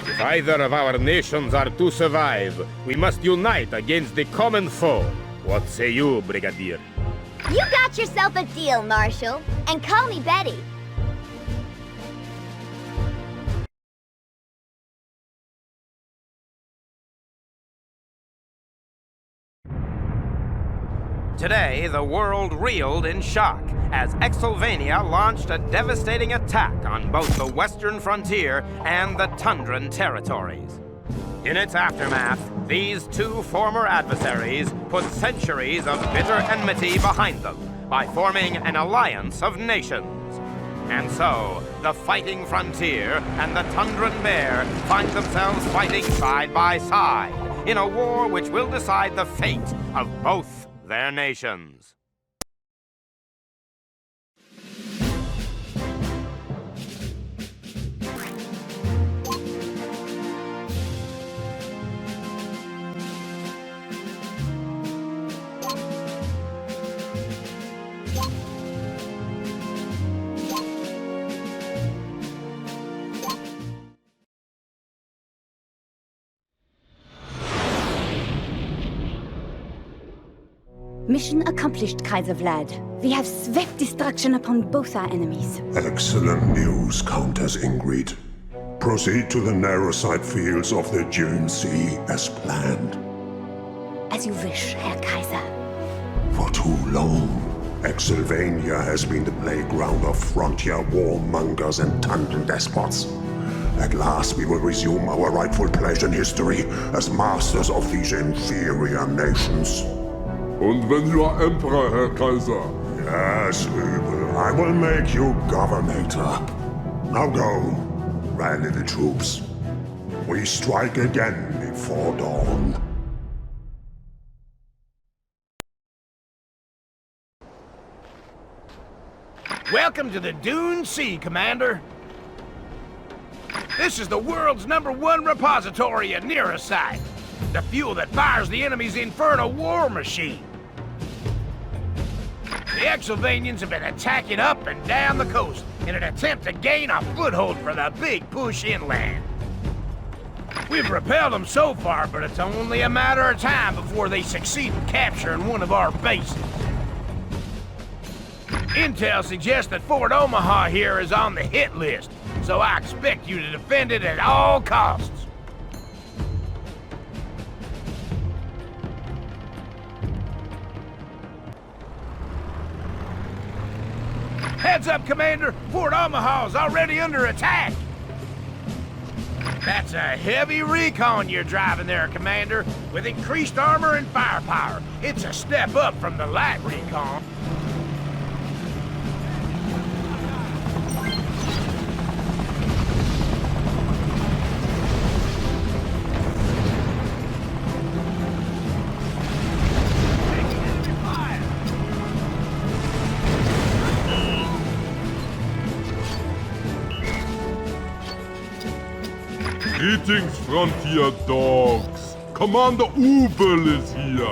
If either of our nations are to survive, we must unite against the common foe. What say you, Brigadier? You got yourself a deal, Marshal. And call me Betty. Today, the world reeled in shock as Exylvania launched a devastating attack on both the western frontier and the Tundran territories. In its aftermath, these 2 former adversaries put centuries of bitter enmity behind them by forming an alliance of nations. And so, the Fighting Frontier and the Tundran Bear find themselves fighting side by side in a war which will decide the fate of both their nations. Mission accomplished, Kaiser Vlad. We have swift destruction upon both our enemies. Excellent news, Countess Ingrid. Proceed to the narrow side fields of the June Sea as planned. As you wish, Herr Kaiser. For too long, Exylvania has been the playground of frontier warmongers and Tundran despots. At last we will resume our rightful place in history as masters of these inferior nations. Und wenn you are Emperor, Herr Kaiser? Yes, Übel. I will make you Governator. Now go, rally the troops. We strike again before dawn. Welcome to the Dune Sea, Commander. This is the world's #1 repository of Neurosite, the fuel that fires the enemy's infernal war machine. The Exylvanians have been attacking up and down the coast in an attempt to gain a foothold for the big push inland. We've repelled them so far, but it's only a matter of time before they succeed in capturing one of our bases. Intel suggests that Fort Omaha here is on the hit list, so I expect you to defend it at all costs. Heads up, Commander! Fort Omaha's already under attack! That's a heavy recon you're driving there, Commander, with increased armor and firepower. It's a step up from the light recon. Greetings, frontier dogs. Commander Ubel is here.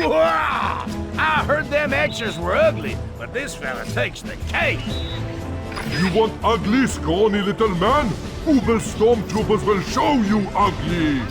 Wow! I heard them extras were ugly, but this fella takes the cake. You want ugly, scrawny little man? Ubel stormtroopers will show you ugly.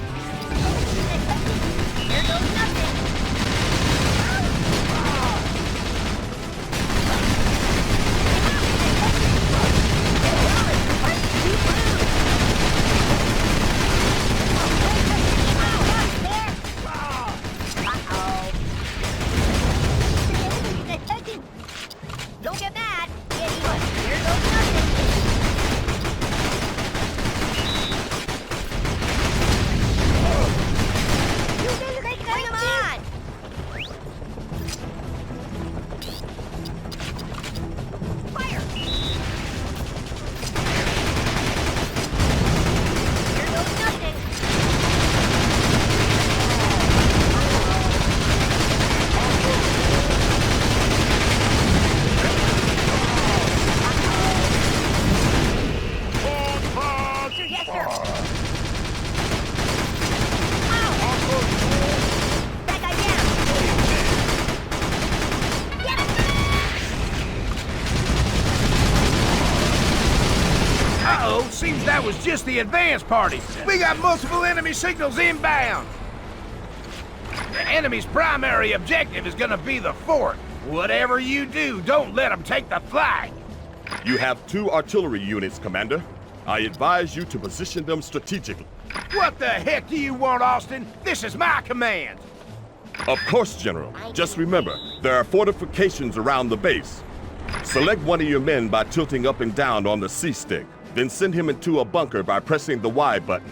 Don't get mad. Here goes nothing. Bring him on. Fire. Here goes nothing. Yes, sir. That guy down. Get him. Uh-oh, seems that was just the advance party. We got multiple enemy signals inbound. The enemy's primary objective is gonna be the fort. Whatever you do, don't let them take the flag. You have 2 artillery units, Commander. I advise you to position them strategically. What the heck do you want, Austin? This is my command. Of course, General. Just remember, there are fortifications around the base. Select one of your men by tilting up and down on the C-stick. Then send him into a bunker by pressing the Y button.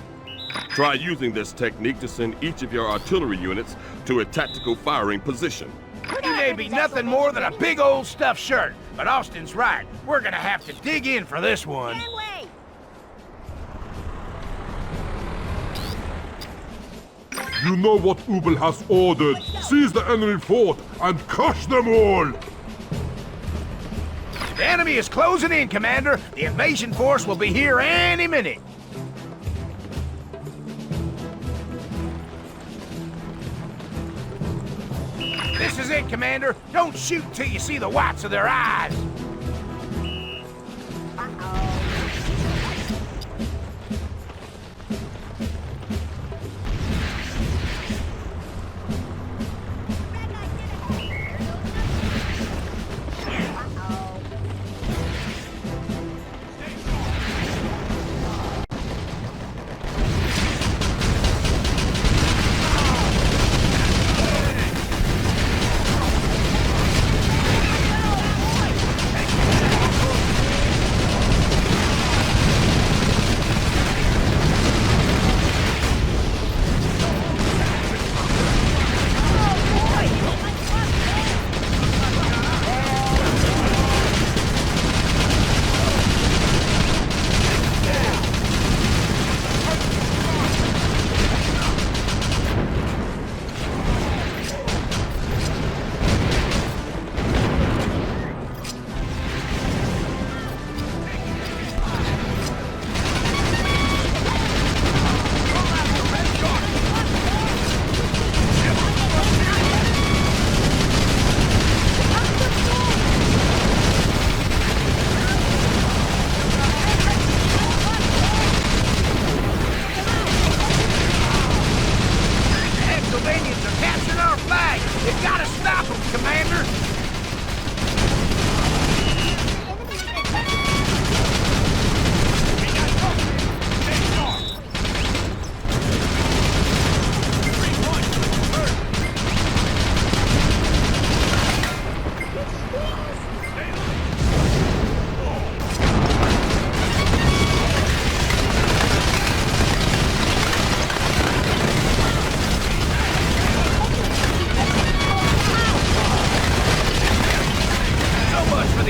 Try using this technique to send each of your artillery units to a tactical firing position. You may be nothing more than a big old stuffed shirt, but Austin's right. We're gonna have to dig in for this one. Get away. You know what Ubel has ordered. Seize the enemy fort and crush them all. The enemy is closing in, Commander. The invasion force will be here any minute. This is it, Commander. Don't shoot till you see the whites of their eyes.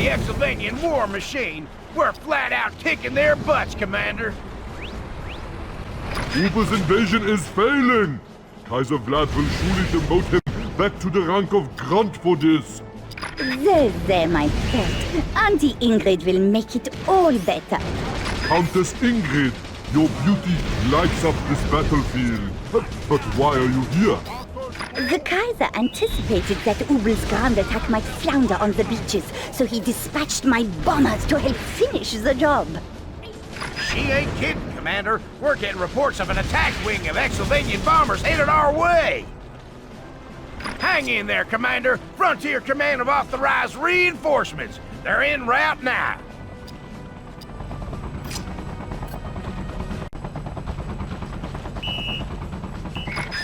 Exylvanian war machine. We're flat out kicking their butts, Commander. Ubel's invasion is failing. Kaiser Vlad will surely demote him back to the rank of grunt for this. There, my pet. Auntie Ingrid will make it all better. Countess Ingrid, your beauty lights up this battlefield. But why are you here? The Kaiser anticipated that Ubel's ground attack might flounder on the beaches, so he dispatched my bombers to help finish the job. She ain't kidding, Commander. We're getting reports of an attack wing of Exylvanian bombers headed our way. Hang in there, Commander. Frontier Command have authorized reinforcements. They're en route now.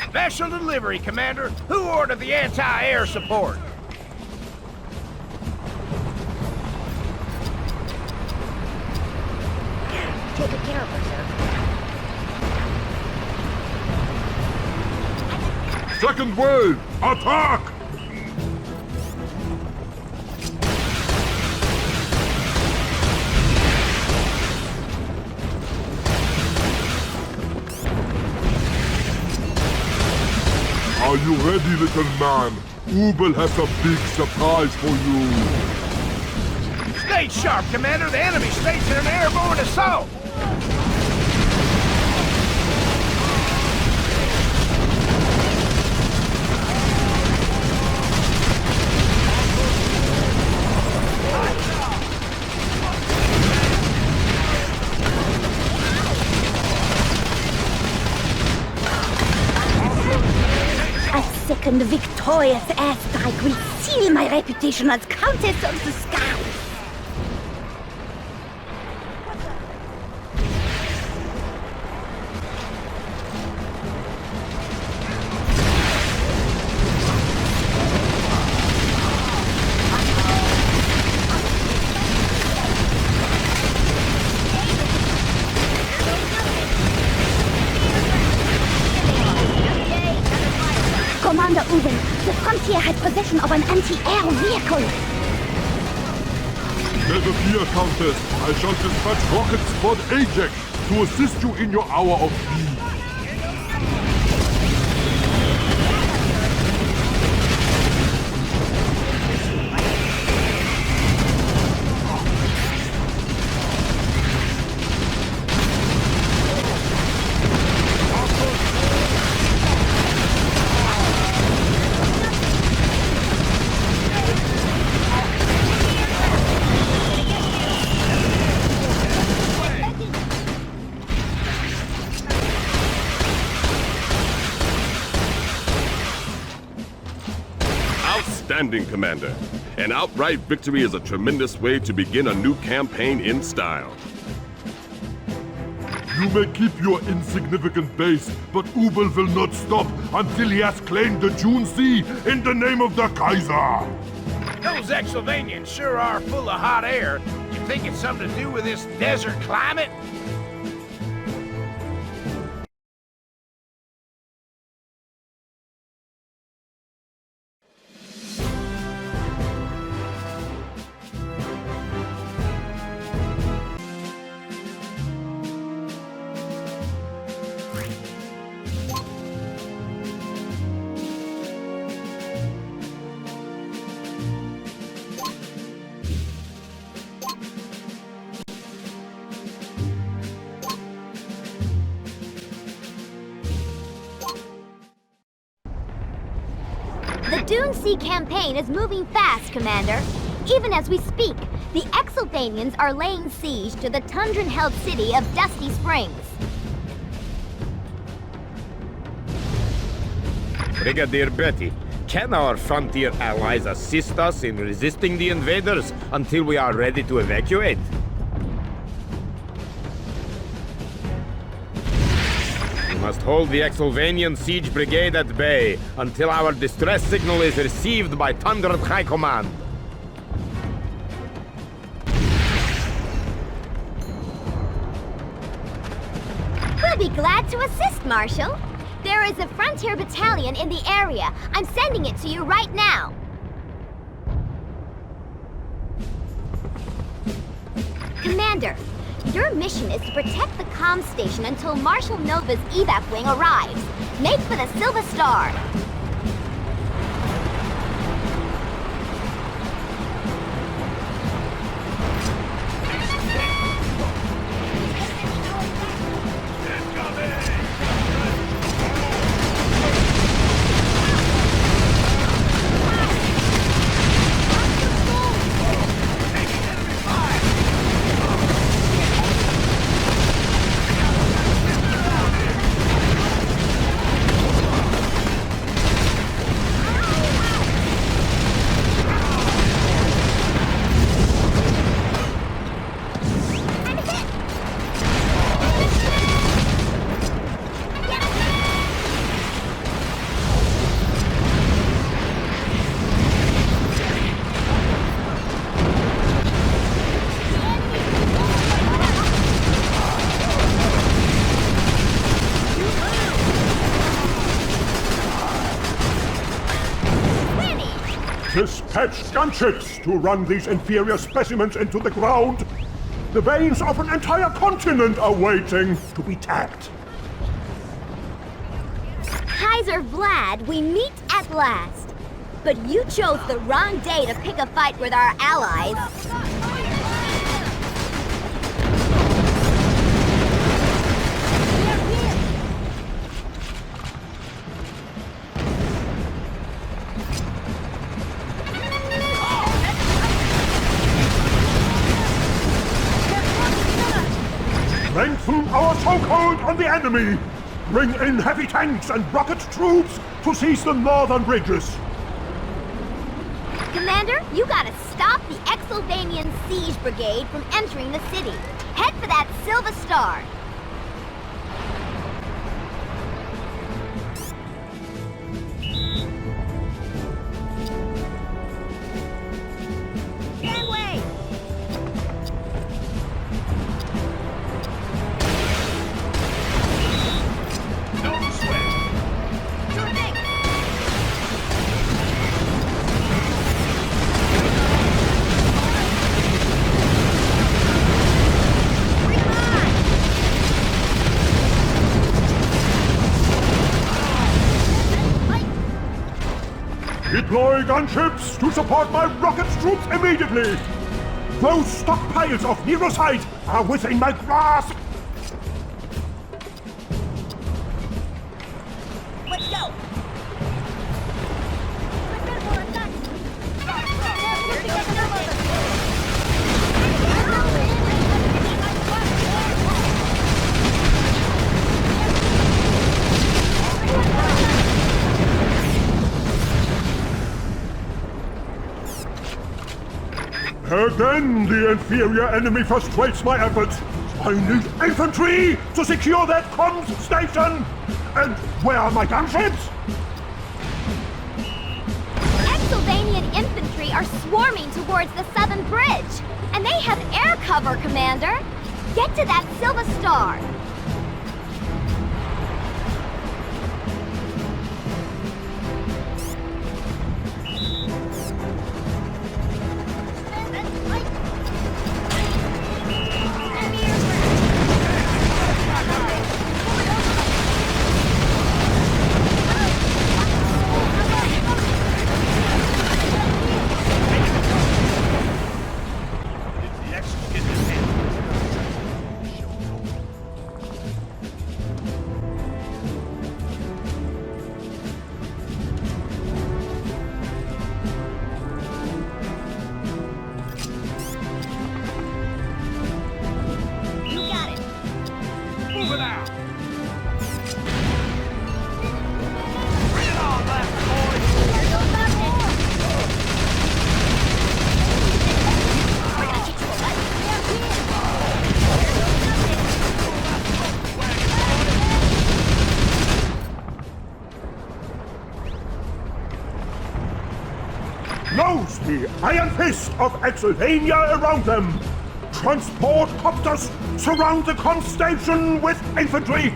Special delivery, Commander. Who ordered the anti-air support? Take good care of her, sir. Second wave, attack! Are you ready, little man? Ubel has a big surprise for you. Stay sharp, Commander. The enemy staging an airborne assault. Second victorious airstrike will seal my reputation as Countess of the Sky. Commander Ubel, the Frontier has possession of an anti-air vehicle. Never fear, Countess. I shall dispatch Rocket Squad Ajax to assist you in your hour of need. Outstanding, Commander. An outright victory is a tremendous way to begin a new campaign in style. You may keep your insignificant base, but Ubel will not stop until he has claimed the June Sea in the name of the Kaiser! Those Exylvanians sure are full of hot air. You think it's something to do with this desert climate? The Dune Sea campaign is moving fast, Commander. Even as we speak, the Exylvanians are laying siege to the Tundran-held city of Dusty Springs. Brigadier Betty, can our frontier allies assist us in resisting the invaders until we are ready to evacuate? We must hold the Exylvanian siege brigade at bay until our distress signal is received by Tundran High Command. We'll be glad to assist, Marshal. There is a frontier battalion in the area. I'm sending it to you right now. Commander, your mission is to protect the comm station until Marshal Nova's evac wing arrives. Make for the Silver Star. Dispatch gunships to run these inferior specimens into the ground. The veins of an entire continent are waiting to be tapped. Kaiser Vlad, we meet at last. But you chose the wrong day to pick a fight with our allies. Lengthen our chokehold on the enemy! Bring in heavy tanks and rocket troops to seize the northern bridges! Commander, you gotta stop the Exylvanian Siege Brigade from entering the city. Head for that Silver Star. Gangway! Don't sweat. Sure thing. Deploy gunships to support my rocket troops immediately! Those stockpiles of Neurosite are within my grasp! Let's go. Again, the inferior enemy frustrates my efforts. I need infantry to secure that comms station! And where are my gunships? Exylvanian infantry are swarming towards the southern bridge. And they have air cover, Commander. Get to that Silver Star. Close the iron fist of Exylvania around them! Transport copters surround the comm station with infantry!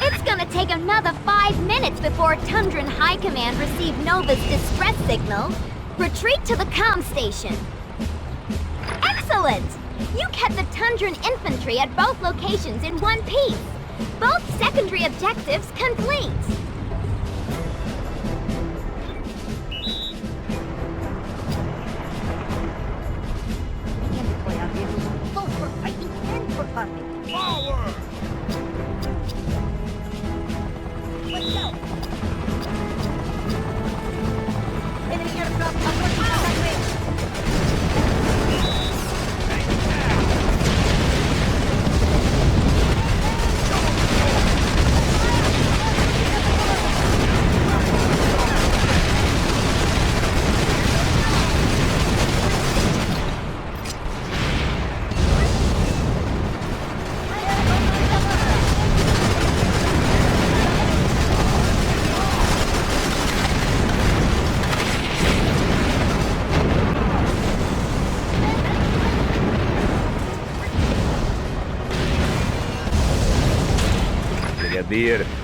It's gonna take another 5 minutes before Tundran High Command receive Nova's distress signal. Retreat to the comm station. Excellent! You kept the Tundran infantry at both locations in one piece. Both secondary objectives complete. Forward! Let's go! Enemy aircraft approaching attack range. Take it down!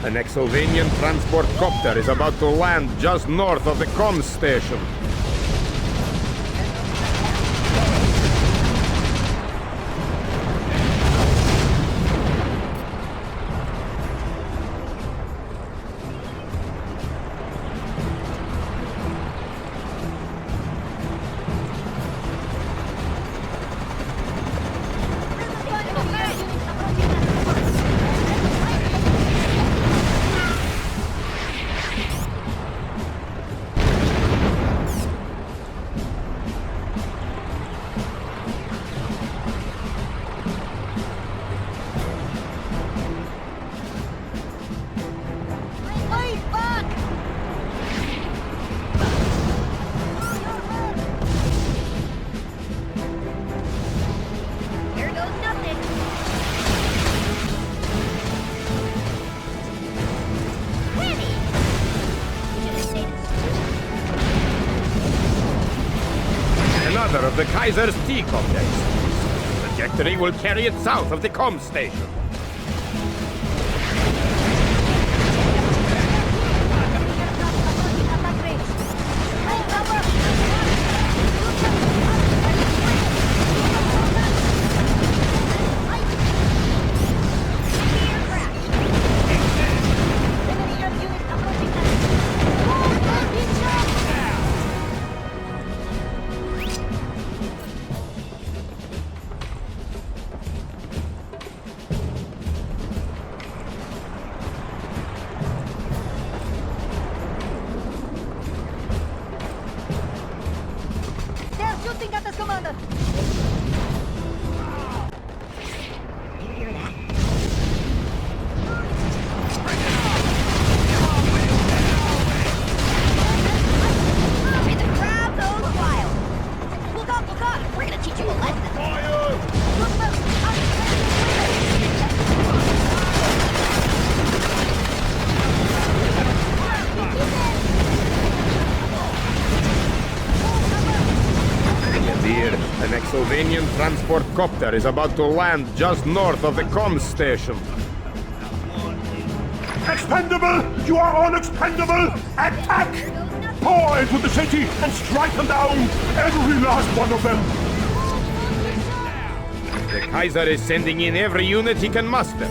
An Exovanian transport copter is about to land just north of the comms station. Another of the Kaiser's T-copters. The trajectory will carry it south of the comm station. An Exovanian transport copter is about to land just north of the comms station. Expendable! You are unexpendable! Attack! Pour into the city and strike them down! Every last one of them! The Kaiser is sending in every unit he can muster.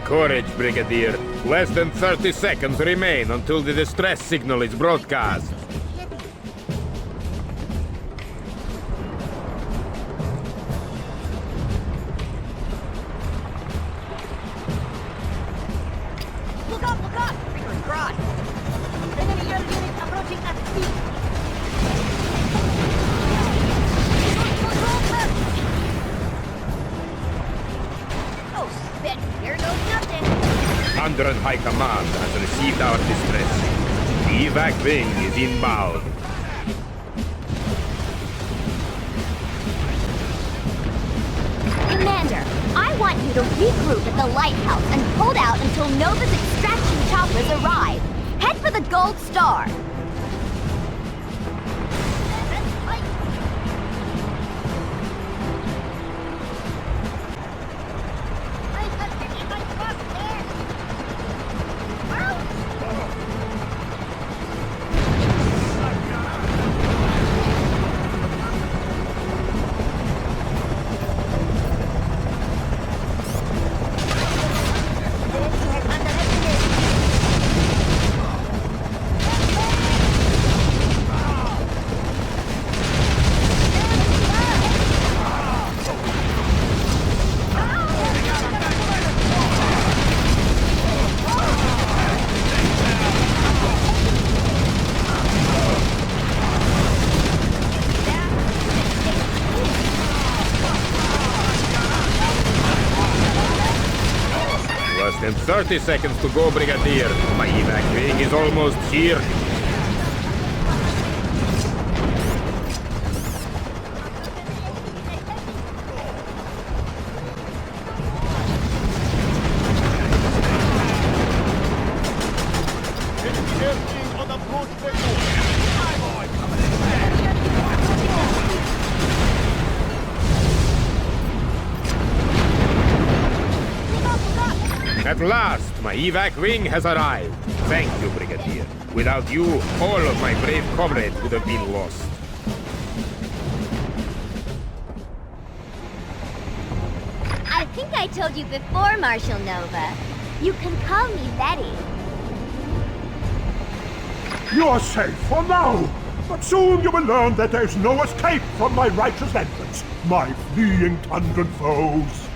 Courage, Brigadier. Less than 30 seconds remain until the distress signal is broadcast. Look up! Reaper's garage! Enemy unit approaching at speed! Oh, spit! Here goes nothing! 100 High Command has received our distress. The evac wing is inbound. Commander, I want you to regroup at the lighthouse and hold out until Nova's extraction choppers arrive. Head for the Gold Star. 30 seconds to go, Brigadier. My evac wing is almost here. At last, my evac wing has arrived. Thank you, Brigadier. Without you, all of my brave comrades would have been lost. I think I told you before, Marshal Nova. You can call me Betty. You're safe for now, but soon you will learn that there's no escape from my righteous vengeance, my fleeing Tundran foes.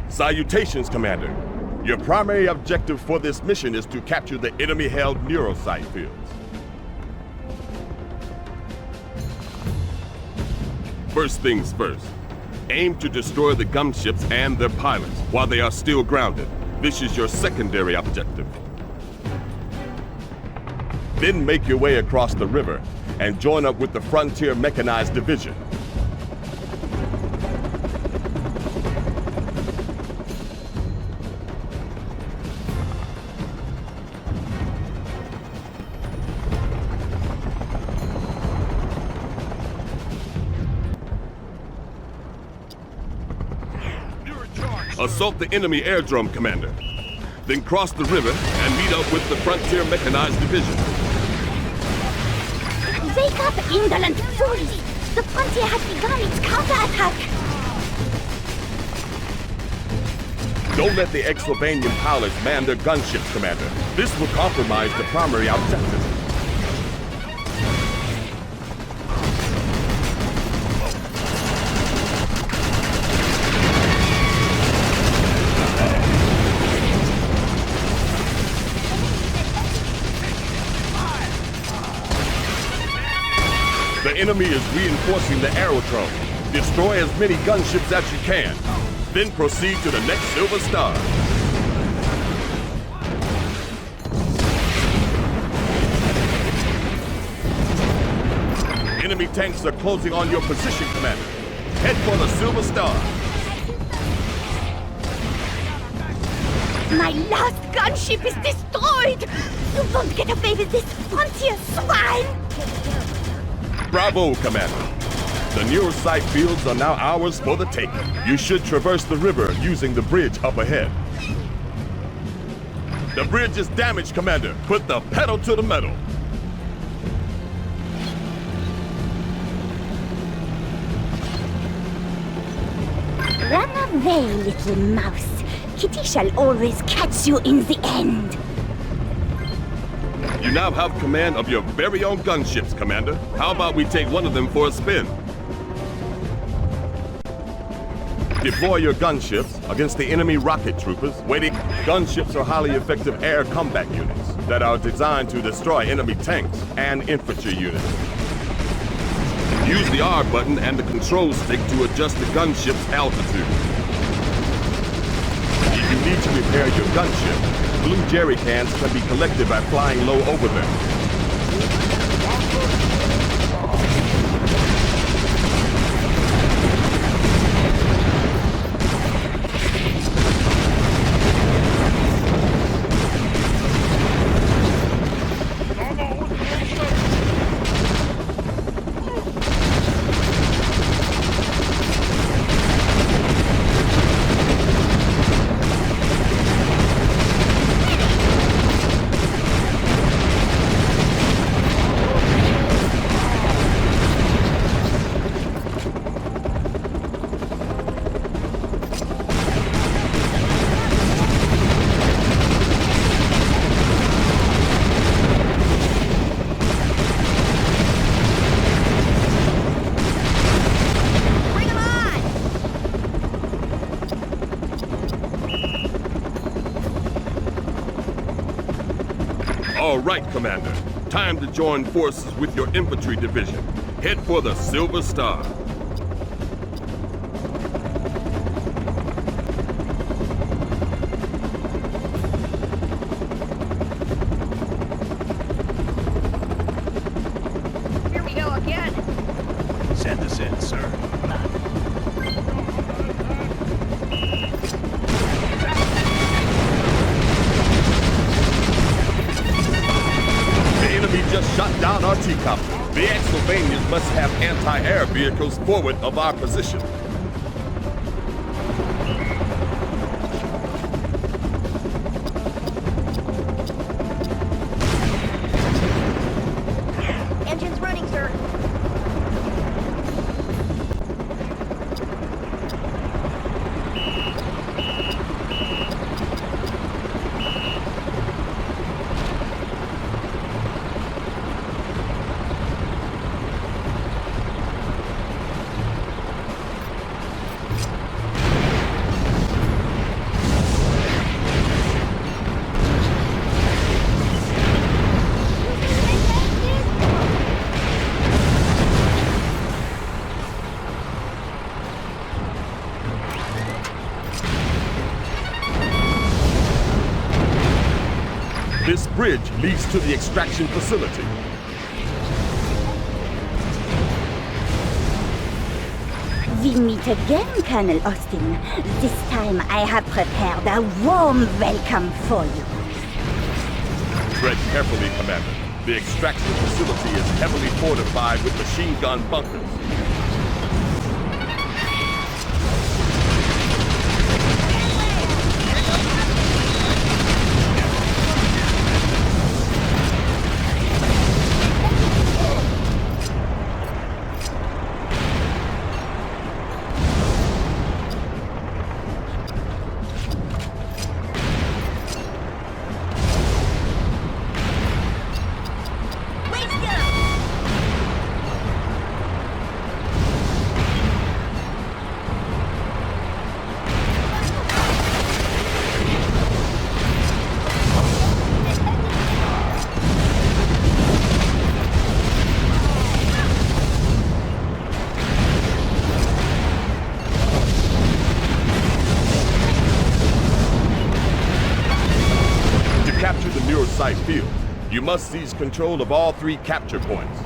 Salutations, Commander. Your primary objective for this mission is to capture the enemy-held neurosite fields. First things first. Aim to destroy the gunships and their pilots while they are still grounded. This is your secondary objective. Then make your way across the river and join up with the Frontier Mechanized Division. Assault the enemy airdrome, Commander. Then cross the river and meet up with the Frontier Mechanized Division. Wake up, indolent fools! The Frontier has begun its counterattack! Don't let the Exylvanian pilots man their gunships, Commander. This will compromise the primary objective. The enemy is reinforcing the aerodrome. Destroy as many gunships as you can. Then proceed to the next Silver Star. Enemy tanks are closing on your position, Commander. Head for the Silver Star. My last gunship is destroyed! You won't get away with this, Frontier swine! Bravo, Commander. The neurosite fields are now ours for the taking. You should traverse the river using the bridge up ahead. The bridge is damaged, Commander. Put the pedal to the metal. Run away, little mouse. Kitty shall always catch you in the end. You now have command of your very own gunships, Commander. How about we take one of them for a spin? Deploy your gunships against the enemy rocket troopers. Waiting, gunships are highly effective air combat units that are designed to destroy enemy tanks and infantry units. Use the R button and the control stick to adjust the gunship's altitude. If you need to repair your gunship, blue jerry cans can be collected by flying low over them. All right, Commander. Time to join forces with your infantry division. Head for the Silver Star. Here we go again. Send us in, sir. The enemy just shot down our T-copter. The Exylvanians must have anti-air vehicles forward of our position. Engine's running, sir. This bridge leads to the extraction facility. We meet again, Colonel Austin. This time I have prepared a warm welcome for you. Tread carefully, Commander. The extraction facility is heavily fortified with machine gun bunkers. Capture the Neurosite field. You must seize control of all 3 capture points.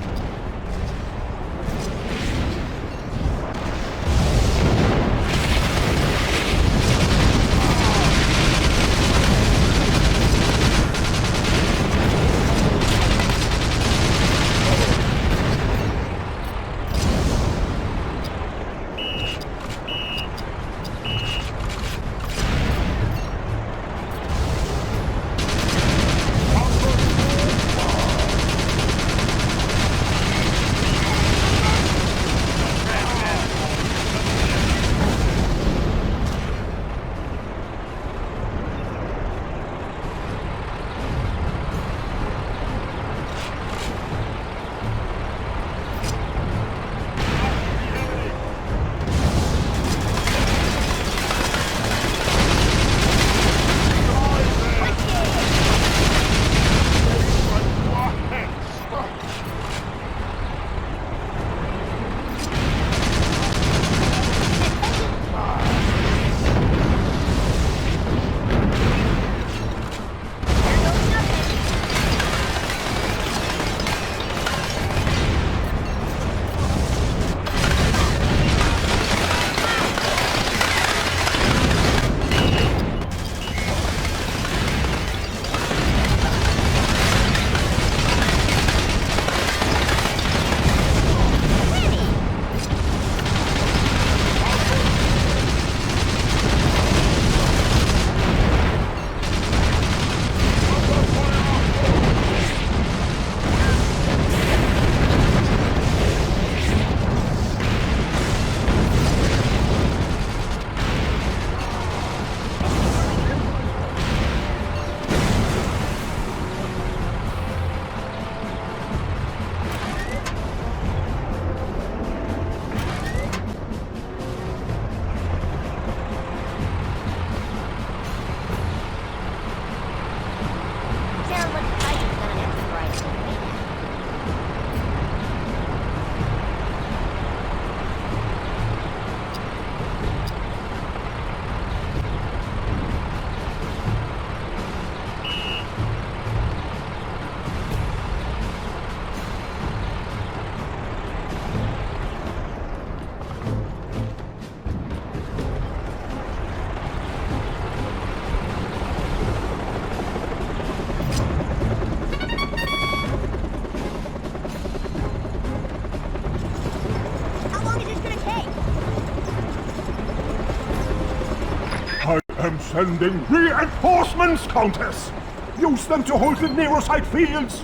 sending reinforcements, Countess! Use them to hold the Nerocyte fields!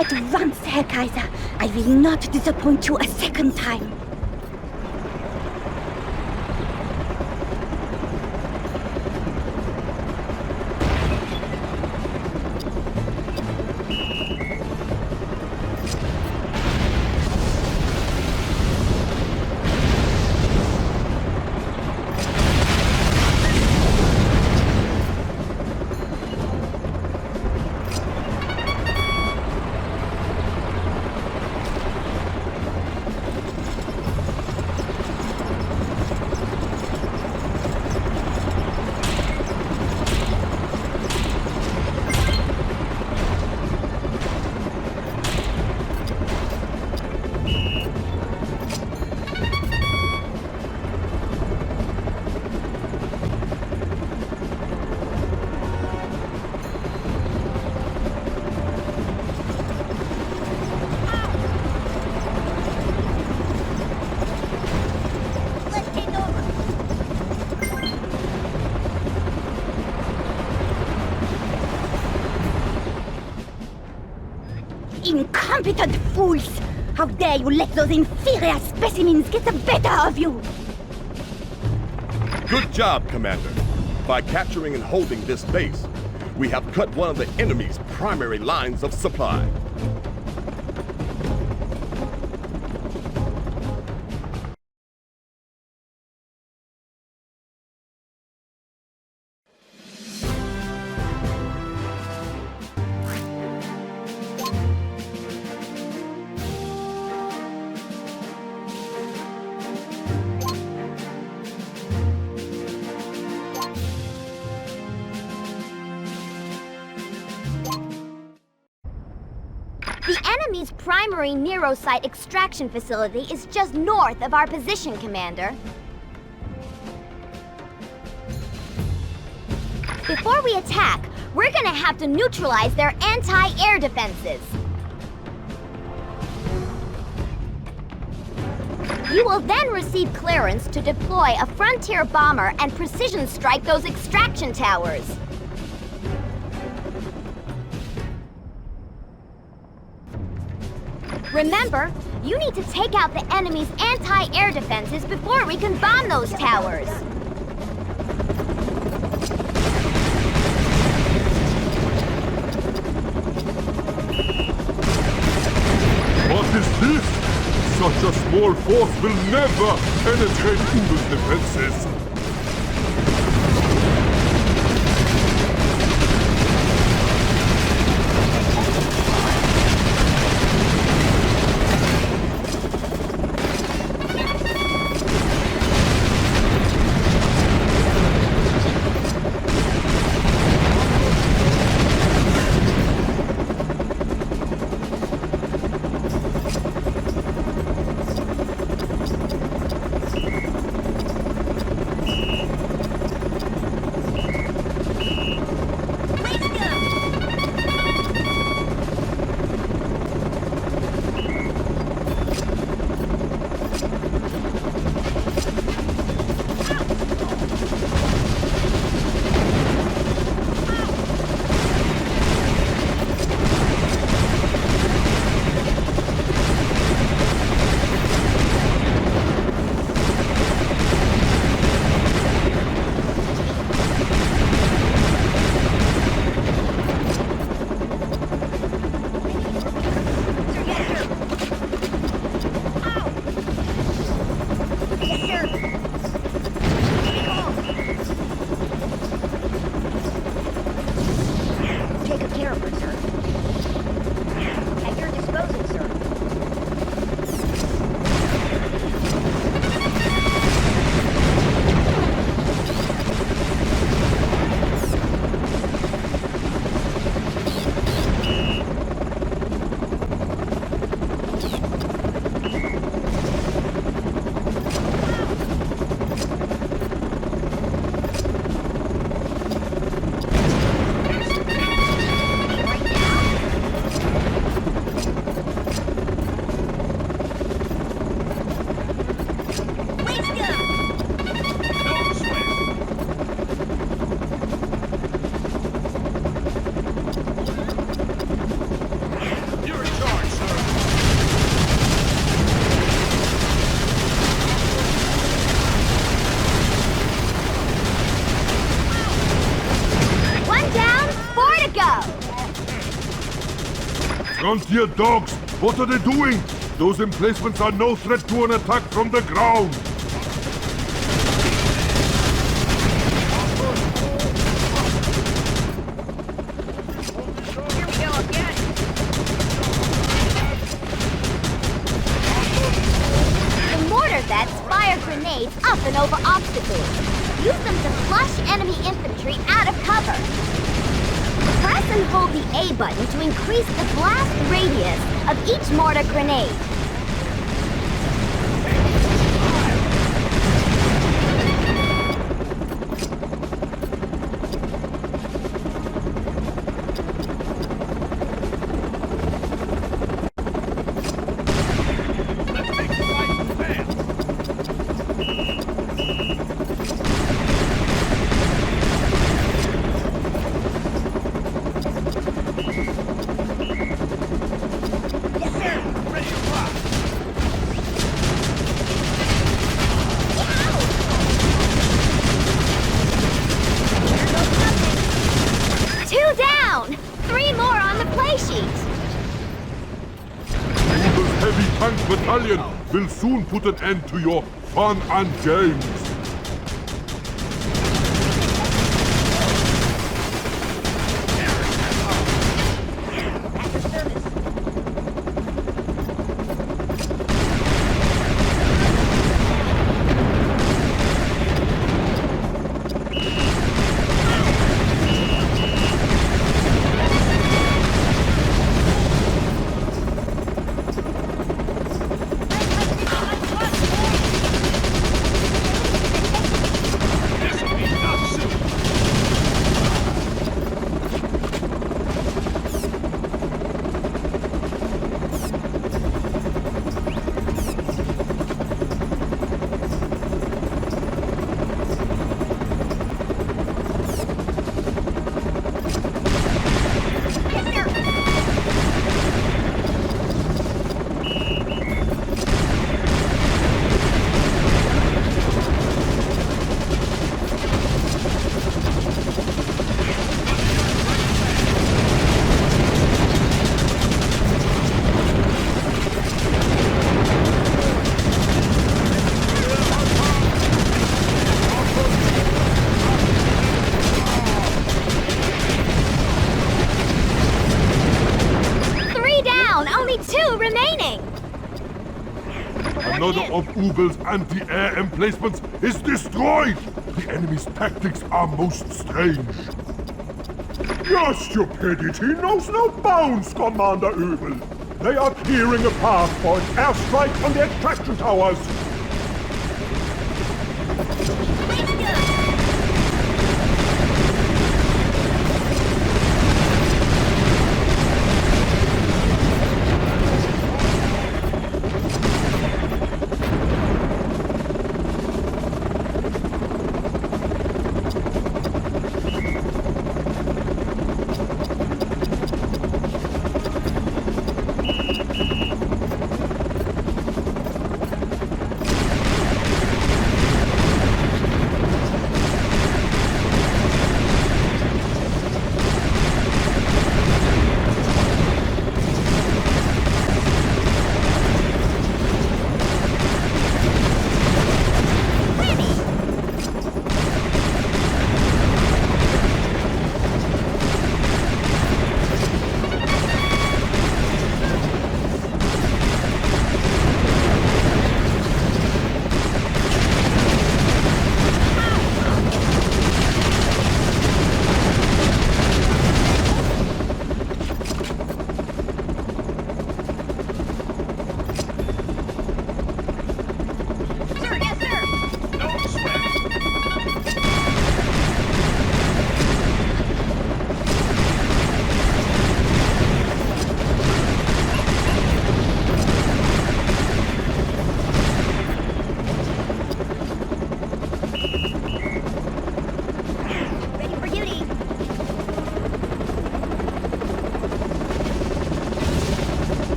Advance, Herr Kaiser. I will not disappoint you a second time. Incompetent fools! How dare you let those inferior specimens get the better of you! Good job, Commander. By capturing and holding this base, we have cut one of the enemy's primary lines of supply. The enemy's primary Nerocyte extraction facility is just north of our position, Commander. Before we attack, we're gonna have to neutralize their anti-air defenses. You will then receive clearance to deploy a frontier bomber and precision strike those extraction towers. Remember, you need to take out the enemy's anti-air defenses before we can bomb those towers. What is this? Such a small force will never penetrate Uber's defenses. Frontier dogs! What are they doing? Those emplacements are no threat to an attack from the ground! Here we go again! The mortar vets fire grenades up and over obstacles. Use them to flush enemy infantry out of cover. Press and hold the A button to increase the blast radius of each mortar grenade. Uber's heavy tank battalion will soon put an end to your fun and games. Another of Ubel's anti-air emplacements is destroyed! The enemy's tactics are most strange. Your stupidity knows no bounds, Commander Ubel. They are clearing a path for an airstrike on the extraction towers.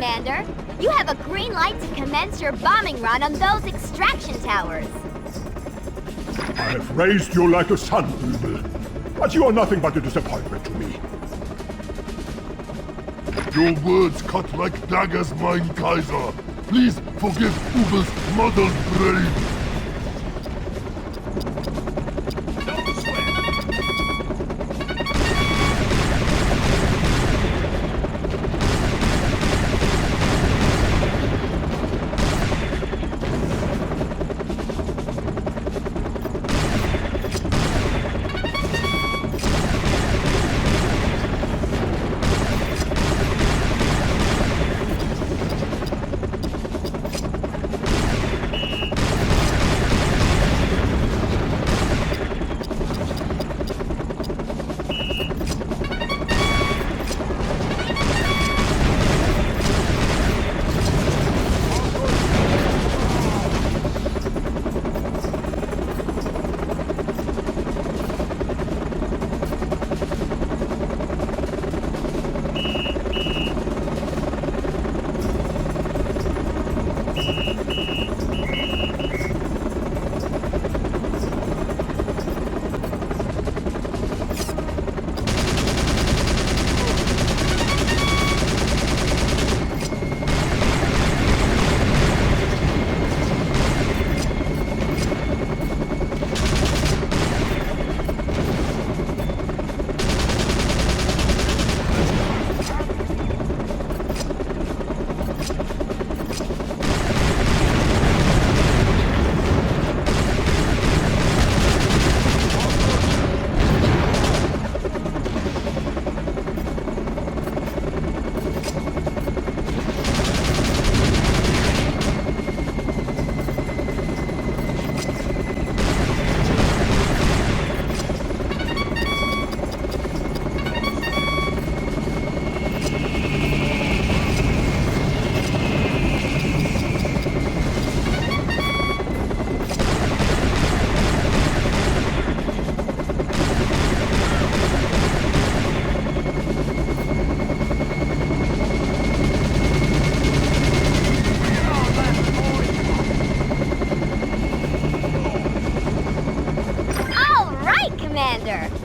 Commander. You have a green light to commence your bombing run on those extraction towers. I have raised you like a son, Ubel. But you are nothing but a disappointment to me. Your words cut like daggers, mein Kaiser. Please forgive Ubel's muddled brain.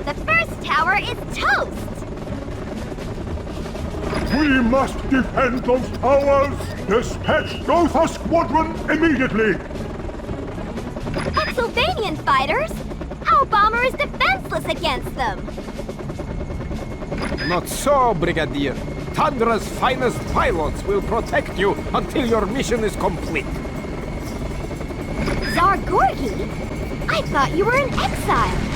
The first tower is toast! We must defend those towers! Dispatch Gotha Squadron immediately! Exylvanian fighters? Our bomber is defenseless against them! Not so, Brigadier. Tundra's finest pilots will protect you until your mission is complete. Tsar Gorgi? I thought you were in exile.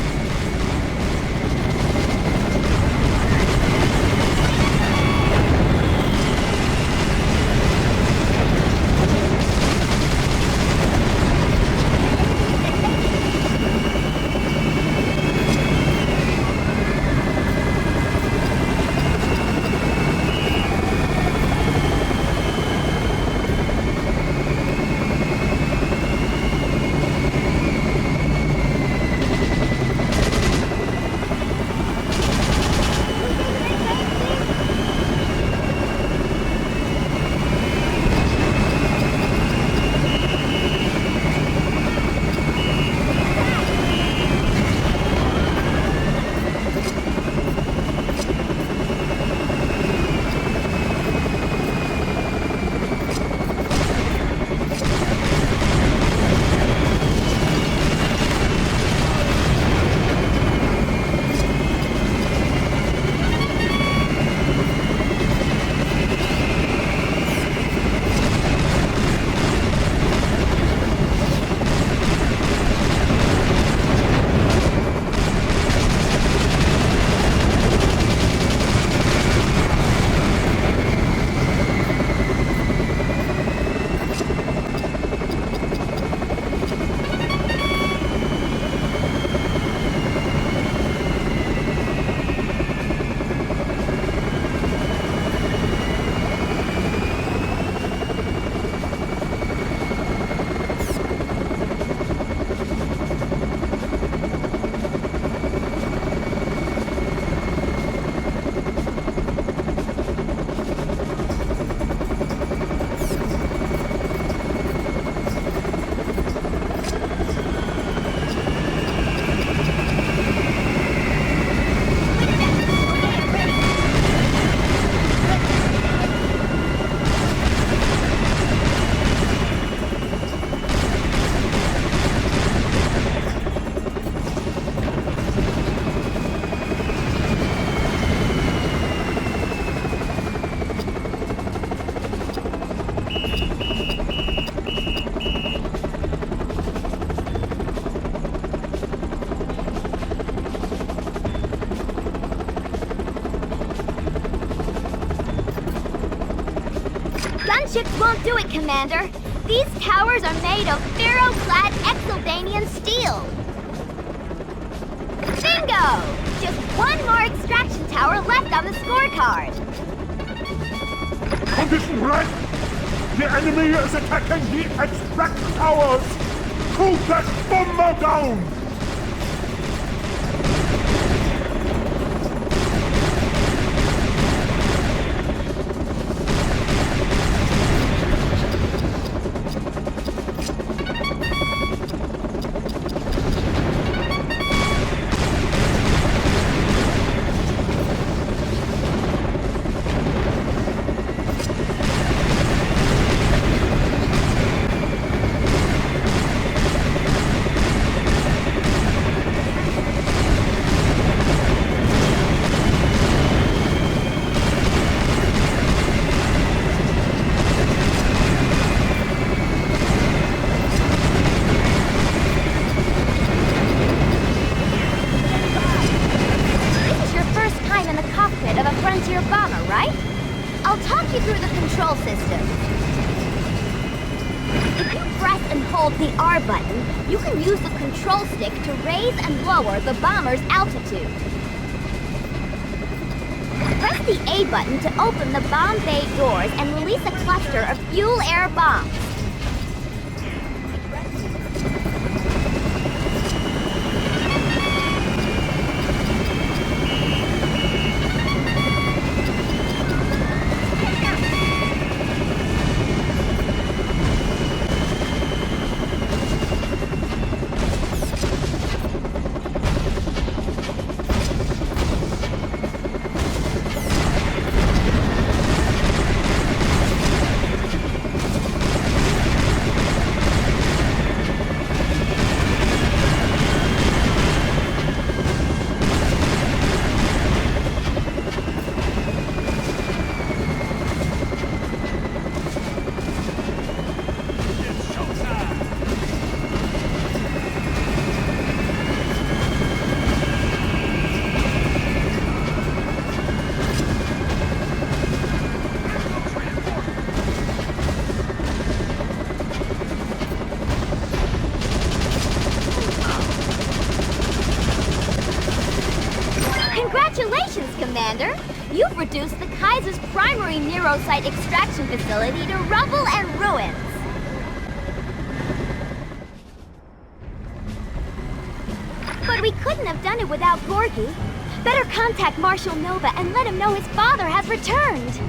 Gunships won't do it, Commander. These towers are made of ferro-clad Exylvanian steel. Bingo! Just one more extraction tower left on the scorecard. Condition red! The enemy is attacking the extract towers! Shoot that bomber down! The R button, you can use the control stick to raise and lower the bomber's altitude. Press the A button to open the bomb bay doors and release a cluster of fuel-air bombs. Congratulations, Commander! You've reduced the Kaiser's primary Neurosite extraction facility to rubble and ruins. But we couldn't have done it without Gorgi. Better contact Marshal Nova and let him know his father has returned.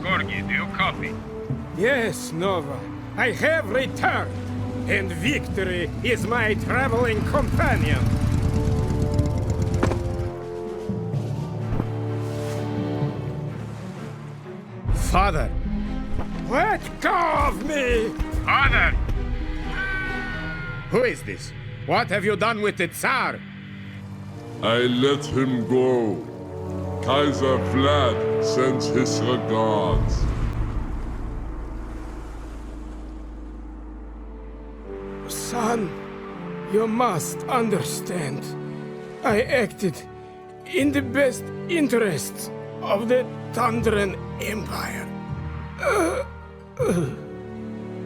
Gorgi, do you copy? Yes, Nova. I have returned, and victory is my traveling companion. Father! Let go of me! Father! Who is this? What have you done with the Tsar? I let him go. Kaiser Vlad sends his regards. Son, you must understand. I acted in the best interests of the Tundran Empire.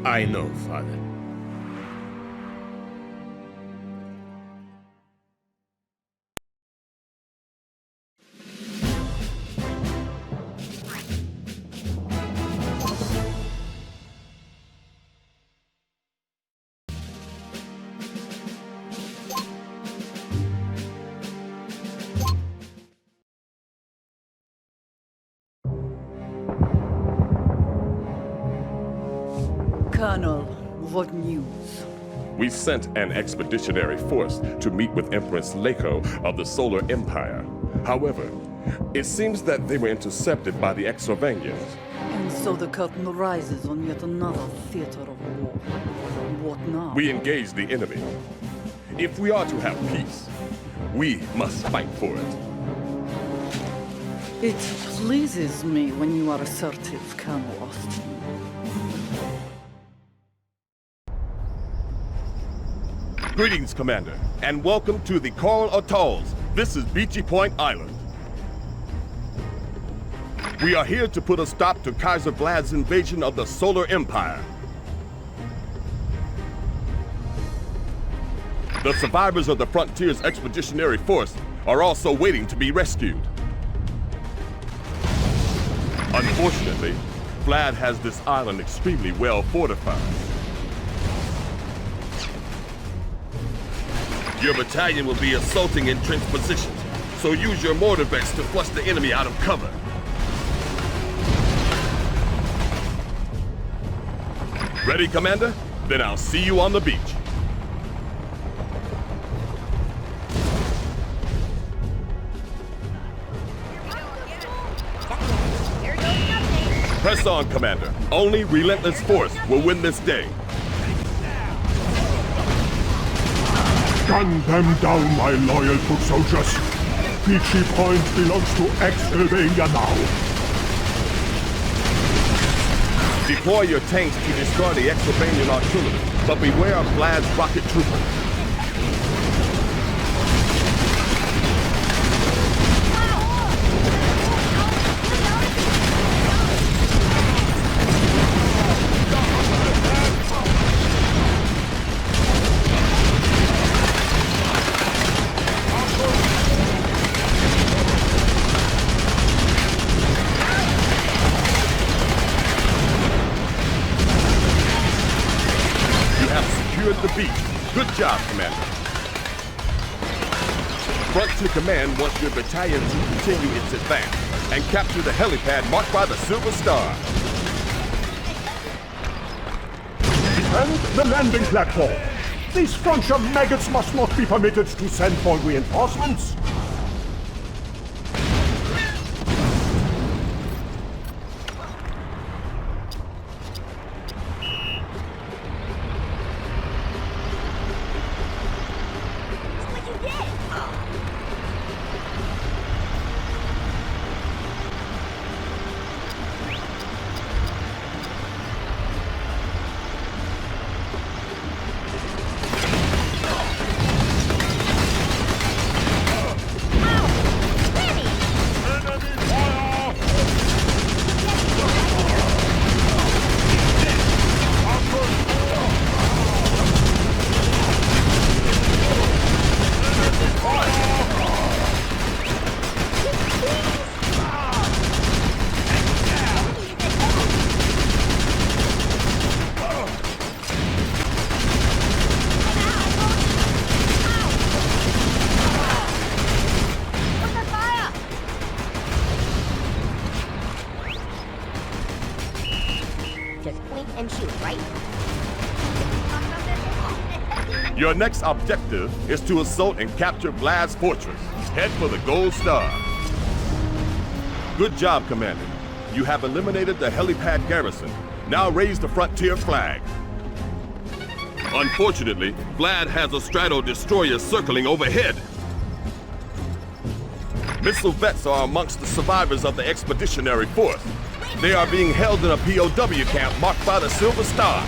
I know, Father. Colonel, what news? We sent an expeditionary force to meet with Empress Leiko of the Solar Empire. However, it seems that they were intercepted by the Exylvanians. And so the curtain rises on yet another theater of war. What now? We engage the enemy. If we are to have peace, we must fight for it. It pleases me when you are assertive, Colonel Austin. Greetings, Commander, and welcome to the Coral Atolls. This is Beachy Point Island. We are here to put a stop to Kaiser Vlad's invasion of the Solar Empire. The survivors of the Frontier's Expeditionary Force are also waiting to be rescued. Unfortunately, Vlad has this island extremely well fortified. Your battalion will be assaulting entrenched positions, so use your mortar vents to flush the enemy out of cover. Ready, Commander? Then I'll see you on the beach. Press on, Commander. Only relentless force will win this day. Gun them down, my loyal foot soldiers. Beachy Point belongs to Exylvania now. Deploy your tanks to destroy the Exylvanian artillery, but beware of Vlad's rocket troopers. The beach. Good job, Commander. Frontier Command wants your battalion to continue its advance and capture the helipad marked by the Silver Star. Defend the landing platform. These Frontier maggots must not be permitted to send for reinforcements. Your next objective is to assault and capture Vlad's fortress. Head for the Gold Star. Good job, Commander. You have eliminated the helipad garrison. Now raise the Frontier flag. Unfortunately, Vlad has a Strato destroyer circling overhead. Missile vets are amongst the survivors of the Expeditionary Force. They are being held in a POW camp marked by the Silver Star.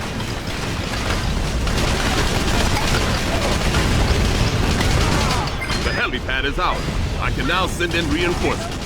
The helipad is out. I can now send in reinforcements.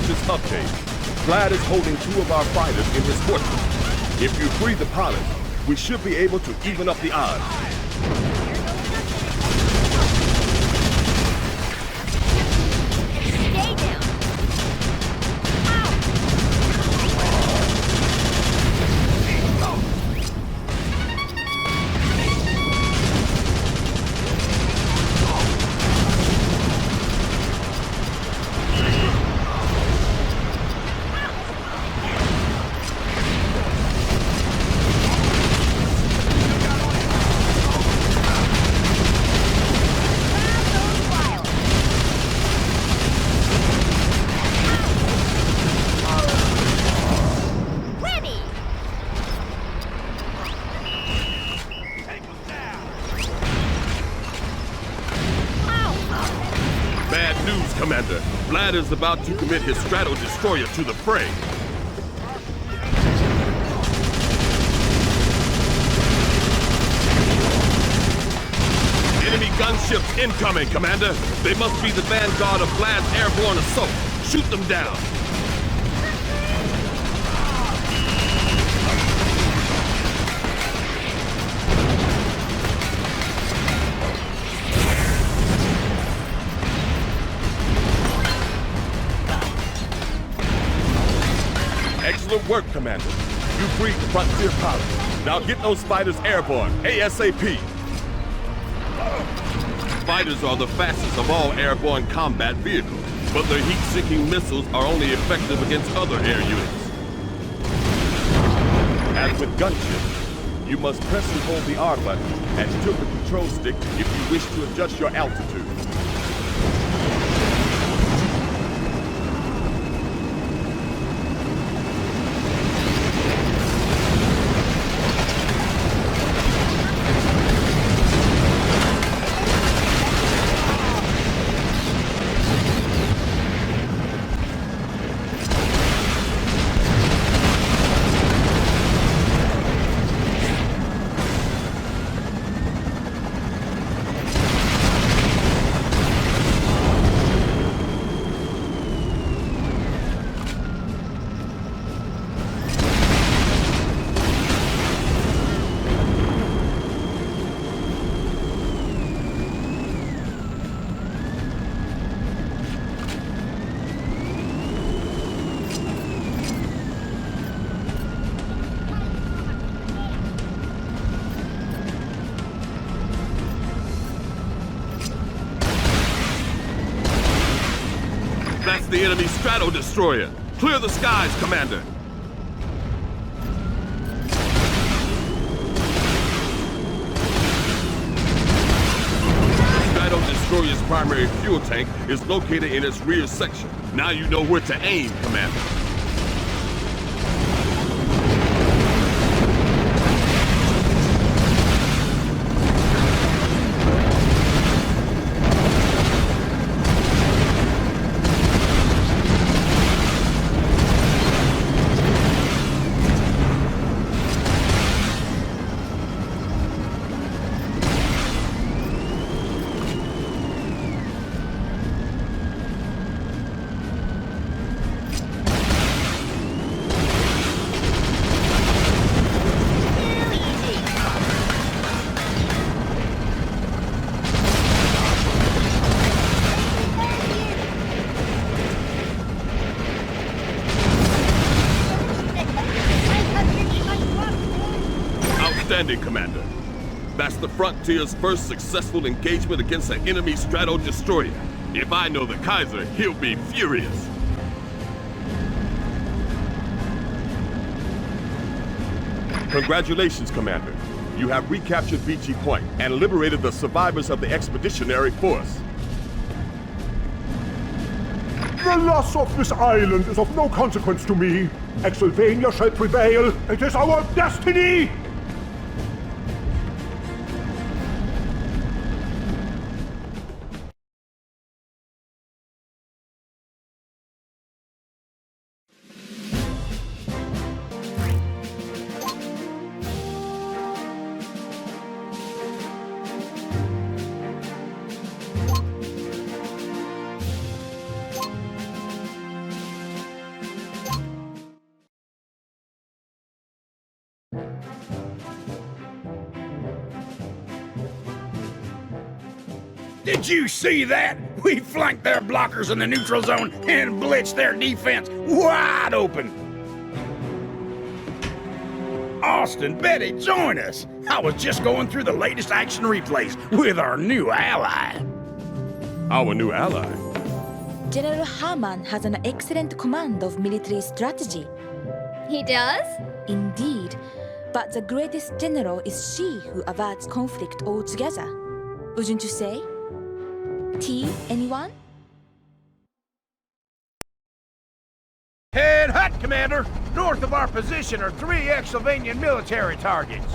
Intelligence update. Vlad is holding 2 of our fighters in his fortress. If you free the pilot, we should be able to even up the odds. Stay down. Bad news, Commander. Vlad is about to commit his Strato-Destroyer to the fray. Enemy gunships incoming, Commander. They must be the vanguard of Vlad's airborne assault. Shoot them down. Excellent work, Commander. You freed the frontier pilot. Now get those fighters airborne, ASAP. Fighters are the fastest of all airborne combat vehicles, but their heat-seeking missiles are only effective against other air units. As with gunships, you must press and hold the R button and tilt the control stick if you wish to adjust your altitude. That's the enemy Strato-Destroyer. Clear the skies, Commander. Strato-Destroyer's primary fuel tank is located in its rear section. Now you know where to aim, Commander. Outstanding, Commander. That's the Frontier's first successful engagement against an enemy Strato-Destroyer. If I know the Kaiser, he'll be furious. Congratulations, Commander. You have recaptured Beachy Point and liberated the survivors of the Expeditionary Force. The loss of this island is of no consequence to me. Exylvania shall prevail. It is our destiny! Did you see that? We flanked their blockers in the neutral zone and blitzed their defense wide open. Austin, Betty, join us. I was just going through the latest action replays with our new ally. Our new ally? General Hermann has an excellent command of military strategy. He does? Indeed. But the greatest general is she who averts conflict altogether. Wouldn't you say? Tea, anyone? Head hut, Commander! North of our position are 3 Exylvanian military targets.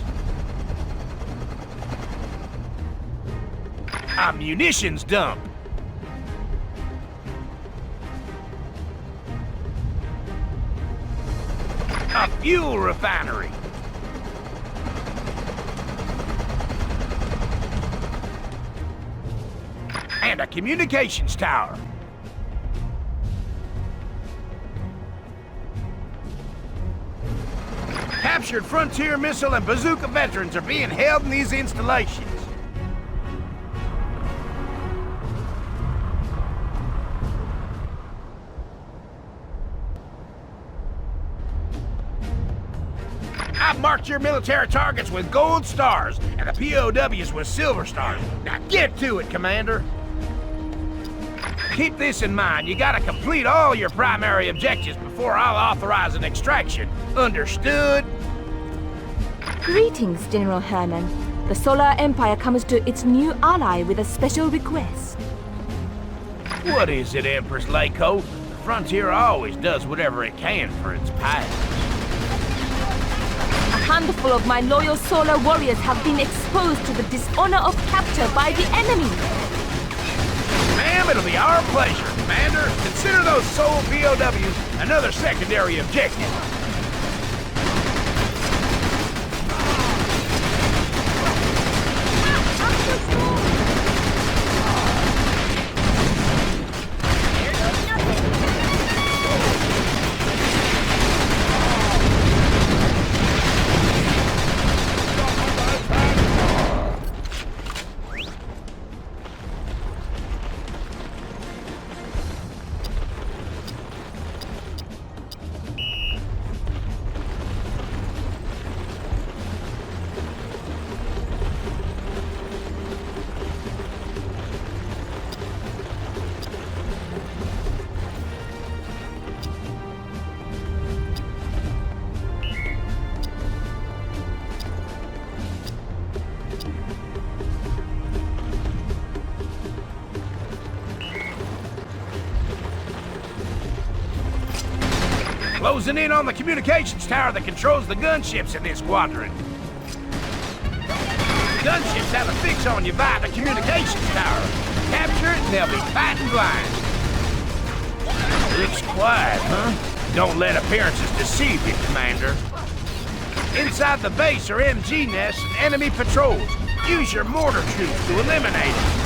A munitions dump. A fuel refinery. And a communications tower. Captured Frontier missile and bazooka veterans are being held in these installations. I've marked your military targets with gold stars and the POWs with silver stars. Now get to it, Commander. Keep this in mind. You gotta complete all your primary objectives before I'll authorize an extraction. Understood? Greetings, General Hermann. The Solar Empire comes to its new ally with a special request. What is it, Empress Leiko? The Frontier always does whatever it can for its pilots. A handful of my loyal Solar warriors have been exposed to the dishonor of capture by the enemy. Ma'am, it'll be our pleasure, Commander. Consider those Sol POWs another secondary objective. Closing in on the communications tower that controls the gunships in this quadrant. Gunships have a fix on you via the communications tower. Capture it and they'll be fighting blind. Looks quiet, huh? Don't let appearances deceive you, Commander. Inside the base are MG nests and enemy patrols. Use your mortar troops to eliminate them.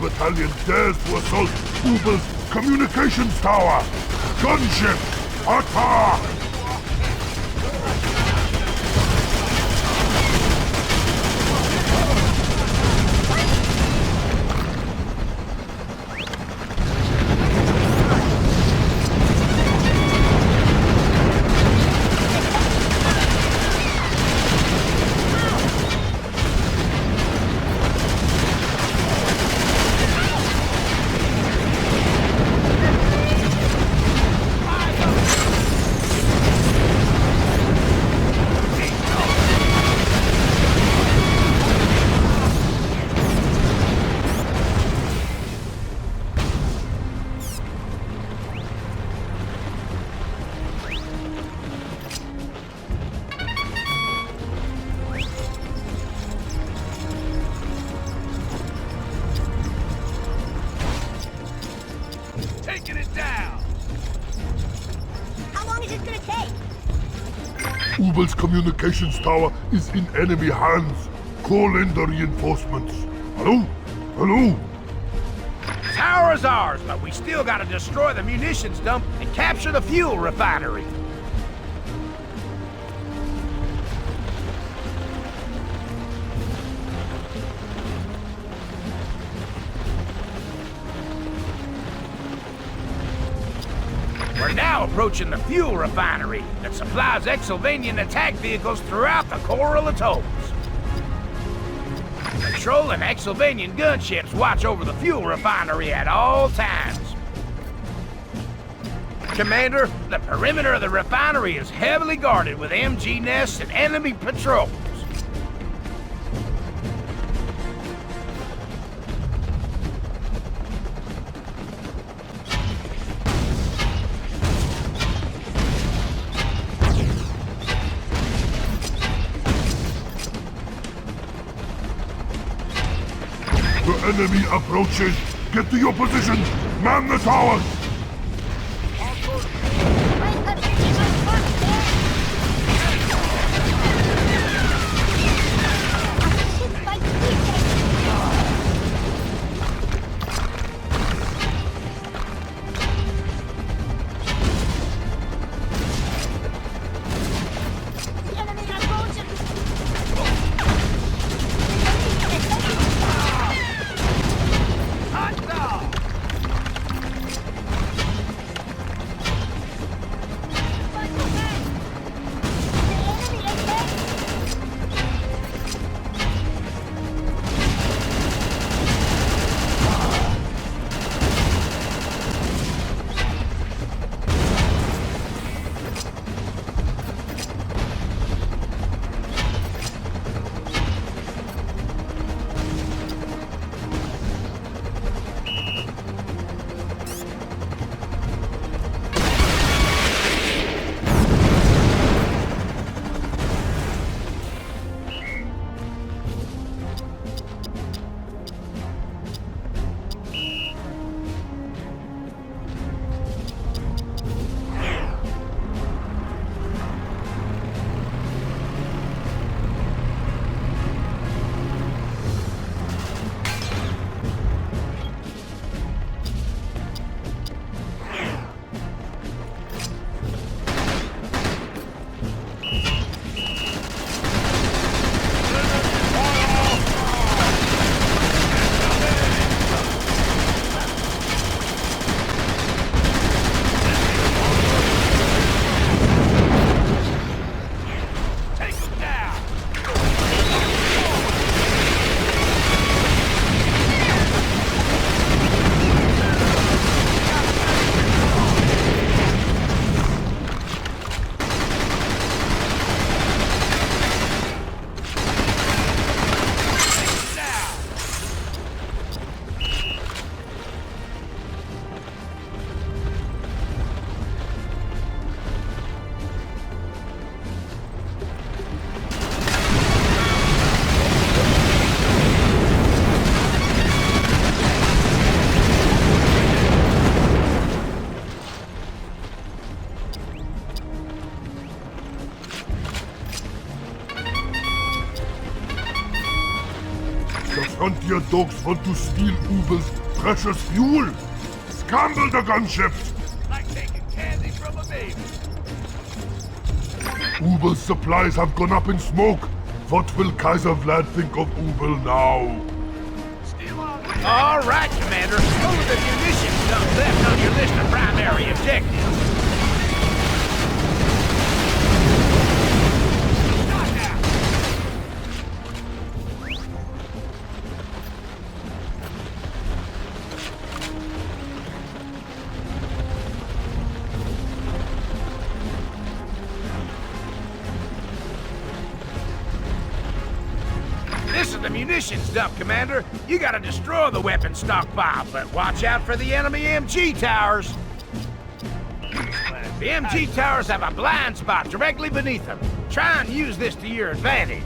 Battalion dares to assault Ubel's communications tower! Gunship, attack! Ubel's communications tower is in enemy hands. Call in the reinforcements. Hello? Hello? Tower is ours, but we still gotta destroy the munitions dump and capture the fuel refinery. We're now approaching the fuel refinery that supplies Exylvanian attack vehicles throughout the Coral Atolls. Patrol and Exylvanian gunships watch over the fuel refinery at all times. Commander, the perimeter of the refinery is heavily guarded with MG nests and enemy patrols. The enemy approaches. Get to your positions. Man the towers. Frontier dogs want to steal Ubel's precious fuel. Scramble the gunships! Like taking candy from a baby. Ubel's supplies have gone up in smoke. What will Kaiser Vlad think of Ubel now? All right, Commander. Those are the munitions dump left on your list of primary objectives. This is the munitions dump, Commander. You gotta destroy the weapon stockpile, but watch out for the enemy MG towers. The MG towers have a blind spot directly beneath them. Try and use this to your advantage.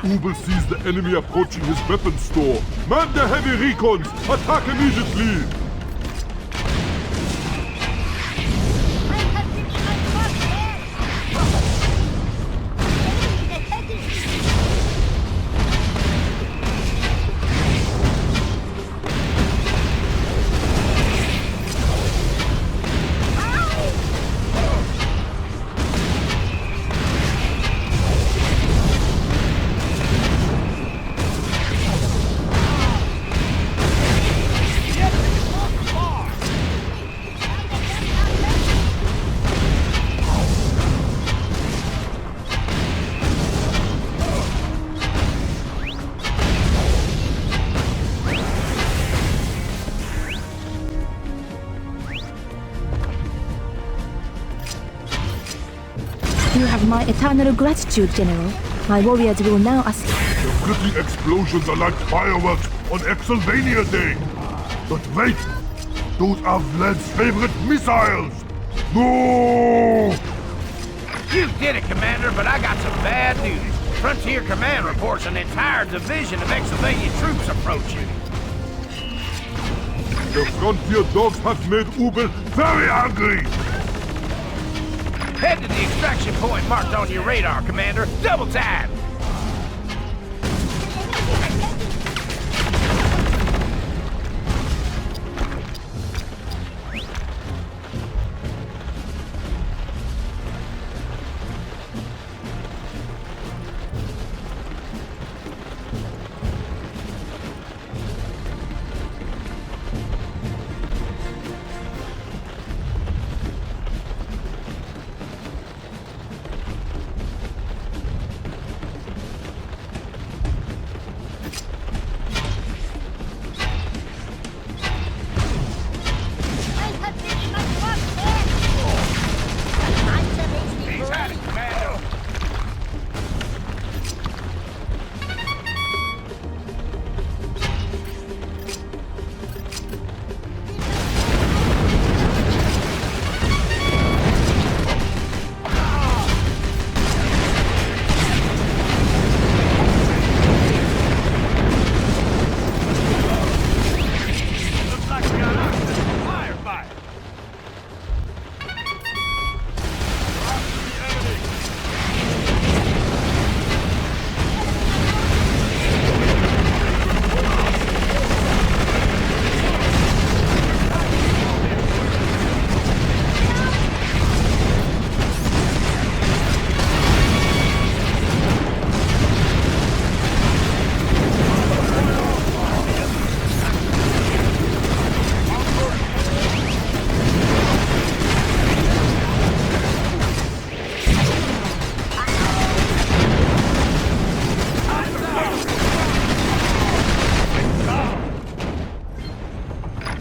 Ubel sees the enemy approaching his weapons store. Man the heavy recons! Attack immediately! You have my eternal gratitude, General. My warriors will now assist. The pretty explosions are like fireworks on Exylvania Day. But wait! Those are Vlad's favorite missiles! No! You did it, Commander, but I got some bad news. Frontier Command reports an entire division of Exylvania troops approaching. The Frontier dogs have made Ubel very angry! Head to the extraction point marked on your radar, Commander. Double time!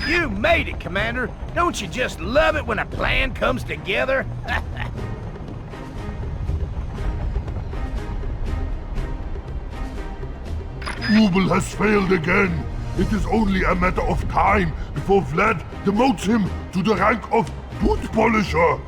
You made it, Commander. Don't you just love it when a plan comes together? Ubel has failed again. It is only a matter of time before Vlad demotes him to the rank of boot polisher.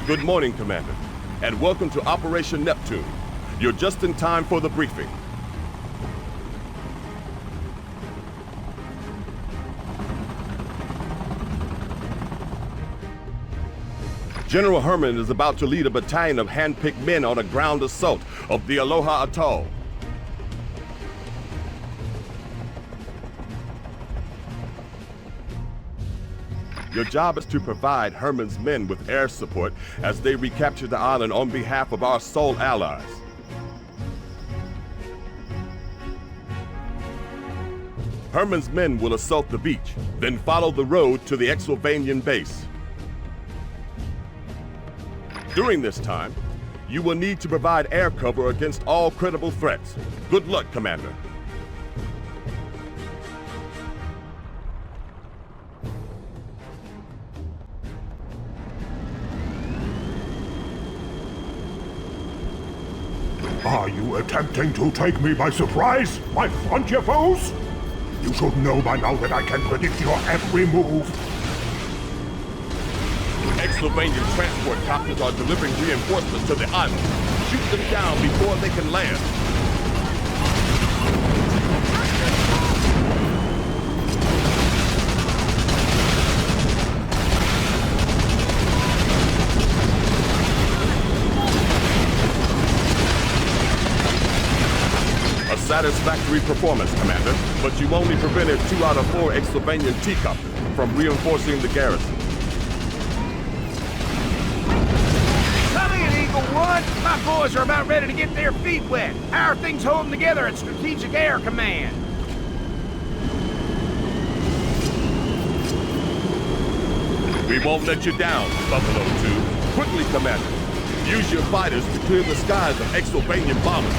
Good morning, Commander, and welcome to Operation Neptune. You're just in time for the briefing. General Hermann is about to lead a battalion of hand-picked men on a ground assault of the Aloha Atoll. Your job is to provide Hermann's men with air support as they recapture the island on behalf of our sole allies. Hermann's men will assault the beach, then follow the road to the Exylvanian base. During this time, You will need to provide air cover against all credible threats. Good luck, Commander. Are you attempting to take me by surprise, my frontier foes? You should know by now that I can predict your every move. Exylvanian transport copters are delivering reinforcements to the island. Shoot them down before they can land. A satisfactory performance, Commander, but you only prevented 2 out of 4 Exylvanian T-copters from reinforcing the garrison. Eagle 1, my boys are about ready to get their feet wet. How are things holding together at Strategic Air Command? We won't let you down, Buffalo 2. Quickly, Commander. Use your fighters to clear the skies of Exylvanian bombers.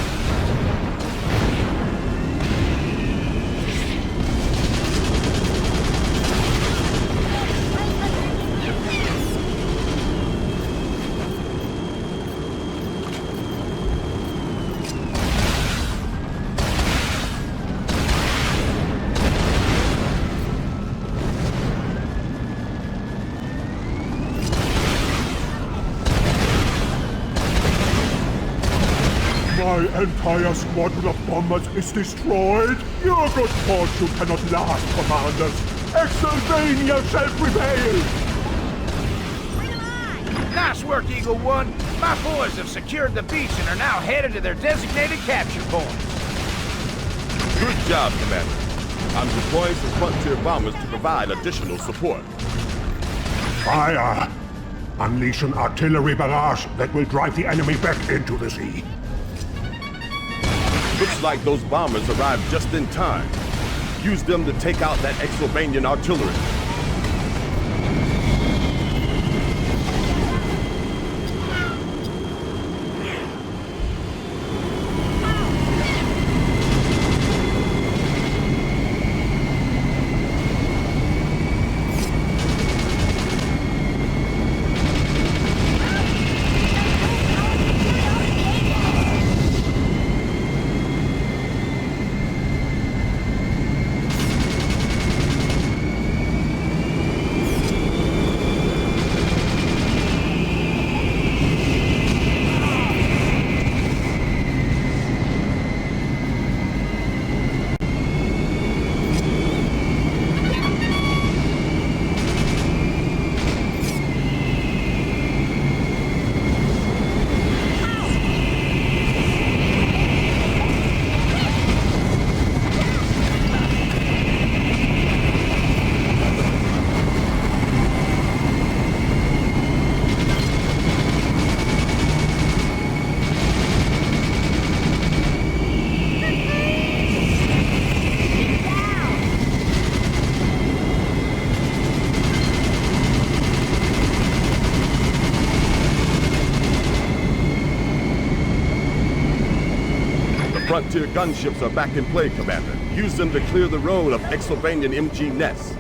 My entire squadron of bombers is destroyed. Your good fortune cannot last, Commanders. Exylvania shall prevail! Nice work, Eagle 1. My boys have secured the beach and are now headed to their designated capture points. Good job, Commander. I'm deploying some frontier bombers to provide additional support. Fire! Unleash an artillery barrage that will drive the enemy back into the sea. Looks like those bombers arrived just in time. Use them to take out that Exylvanian artillery. Frontier gunships are back in play, Commander. Use them to clear the road of Exylvanian MG nests.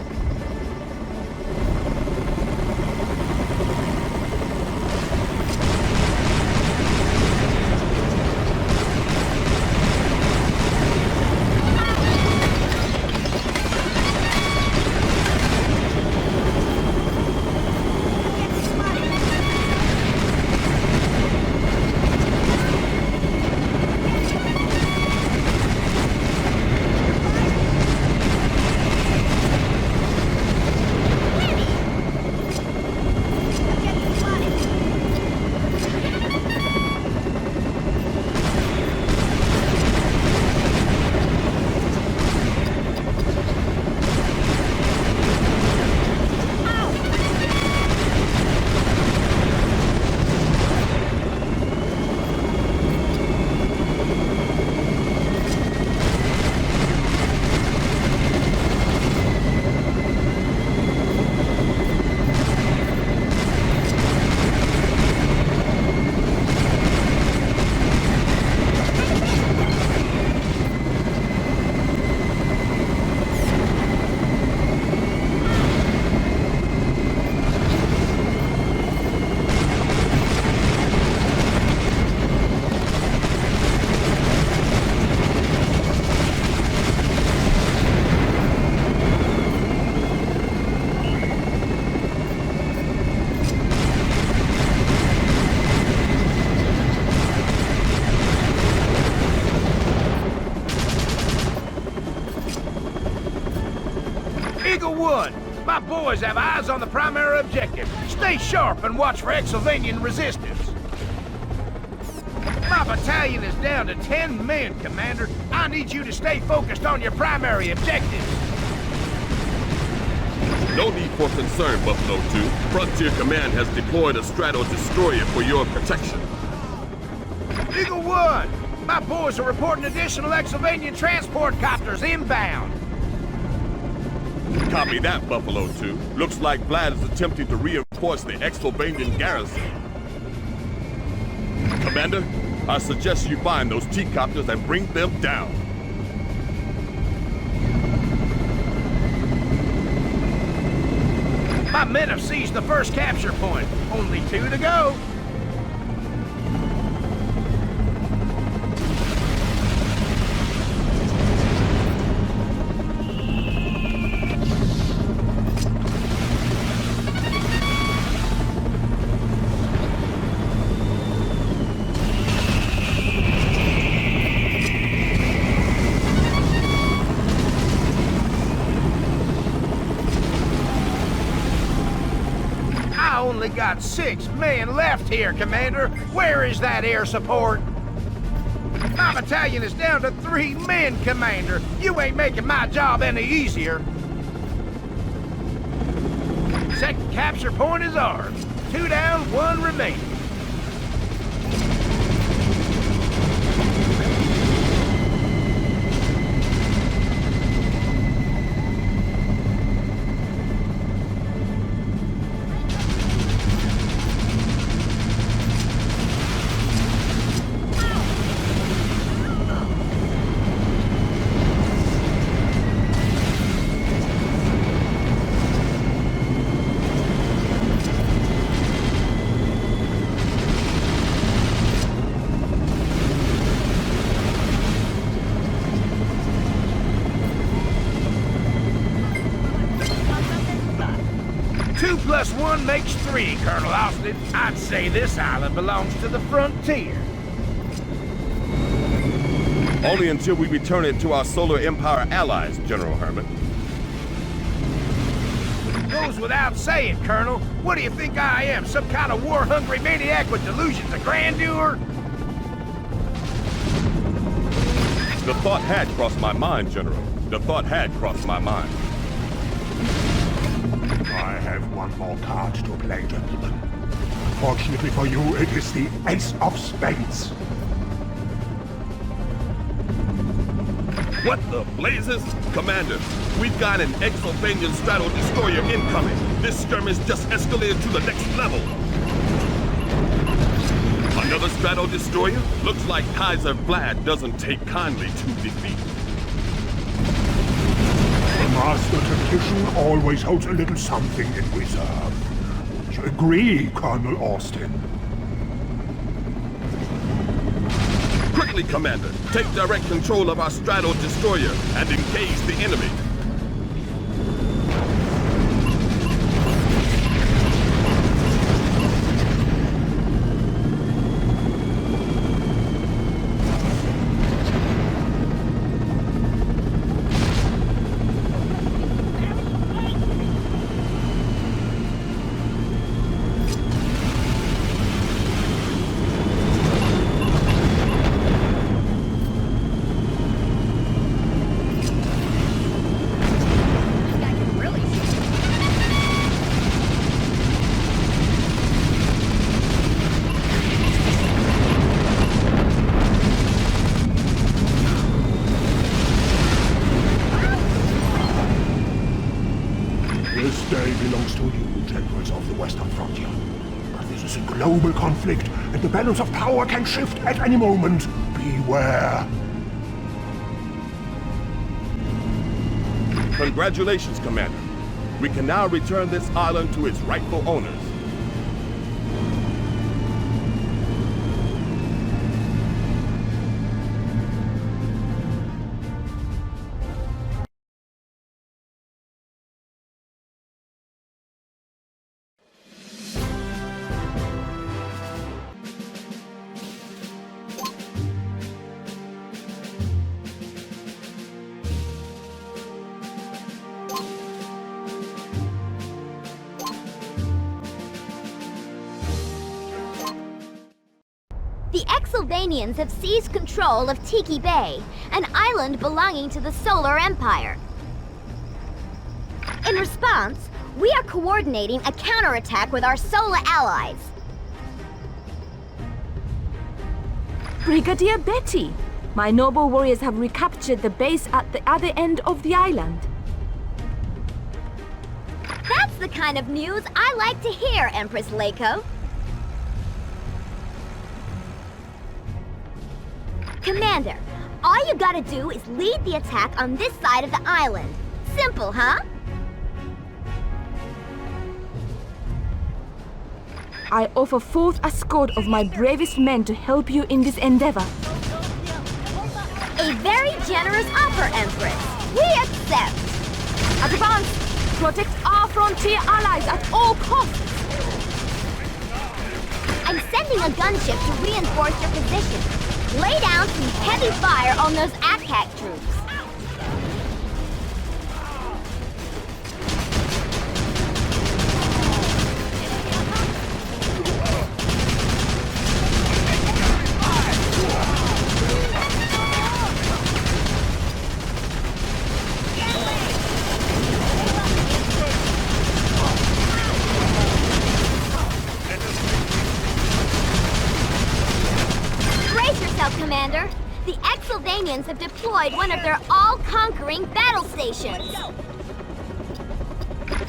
Eagle 1, my boys have eyes on the primary objective. Stay sharp and watch for Exylvanian resistance. My battalion is down to 10 men, Commander. I need you to stay focused on your primary objective. No need for concern, Buffalo 2. Frontier Command has deployed a Strato Destroyer for your protection. Eagle 1, my boys are reporting additional Exylvanian transport copters inbound. Copy that, Buffalo 2. Looks like Vlad is attempting to reinforce the Exylvanian garrison. Commander, I suggest you find those T-copters and bring them down. My men have seized the first capture point. Only 2 to go. Only got 6 men left here, Commander. Where is that air support? My battalion is down to 3 men, Commander. You ain't making my job any easier. Second capture point is ours. 2 down, 1 remaining. Plus 1 makes 3, Colonel Austin. I'd say this island belongs to the Frontier. Only until we return it to our Solar Empire allies, General Herman. Goes without saying, Colonel. What do you think I am, some kind of war-hungry maniac with delusions of grandeur? The thought had crossed my mind, General. The thought had crossed my mind. I have one more card to play, gentlemen. Fortunately for you, it is the Ace of Spades. What the blazes? Commander, we've got an Exylvanian Strato Destroyer incoming. This skirmish just escalated to the next level. Another Strato Destroyer? Looks like Kaiser Vlad doesn't take kindly to defeat. The Master Tactician always holds a little something in reserve. Would you agree, Colonel Austin? Quickly, Commander, take direct control of our Strato Destroyer and engage the enemy. Belongs to you, generals of the Western Frontier. But this is a global conflict, and the balance of power can shift at any moment. Beware. Congratulations, Commander. We can now return this island to its rightful owners. The Exylvanians have seized control of Tiki Bay, an island belonging to the Solar Empire. In response, we are coordinating a counterattack with our Solar allies. Brigadier Betty, my noble warriors have recaptured the base at the other end of the island. That's the kind of news I like to hear, Empress Leiko. Commander, all you gotta do is lead the attack on this side of the island. Simple, huh? I offer forth a escort of my bravest men to help you in this endeavor. A very generous offer, Empress. We accept. Advance! Protect our frontier allies at all costs! I'm sending a gunship to reinforce your position. Lay down some heavy fire on those ACAC troops. Commander, the Exylvanians have deployed one of their all-conquering battle stations.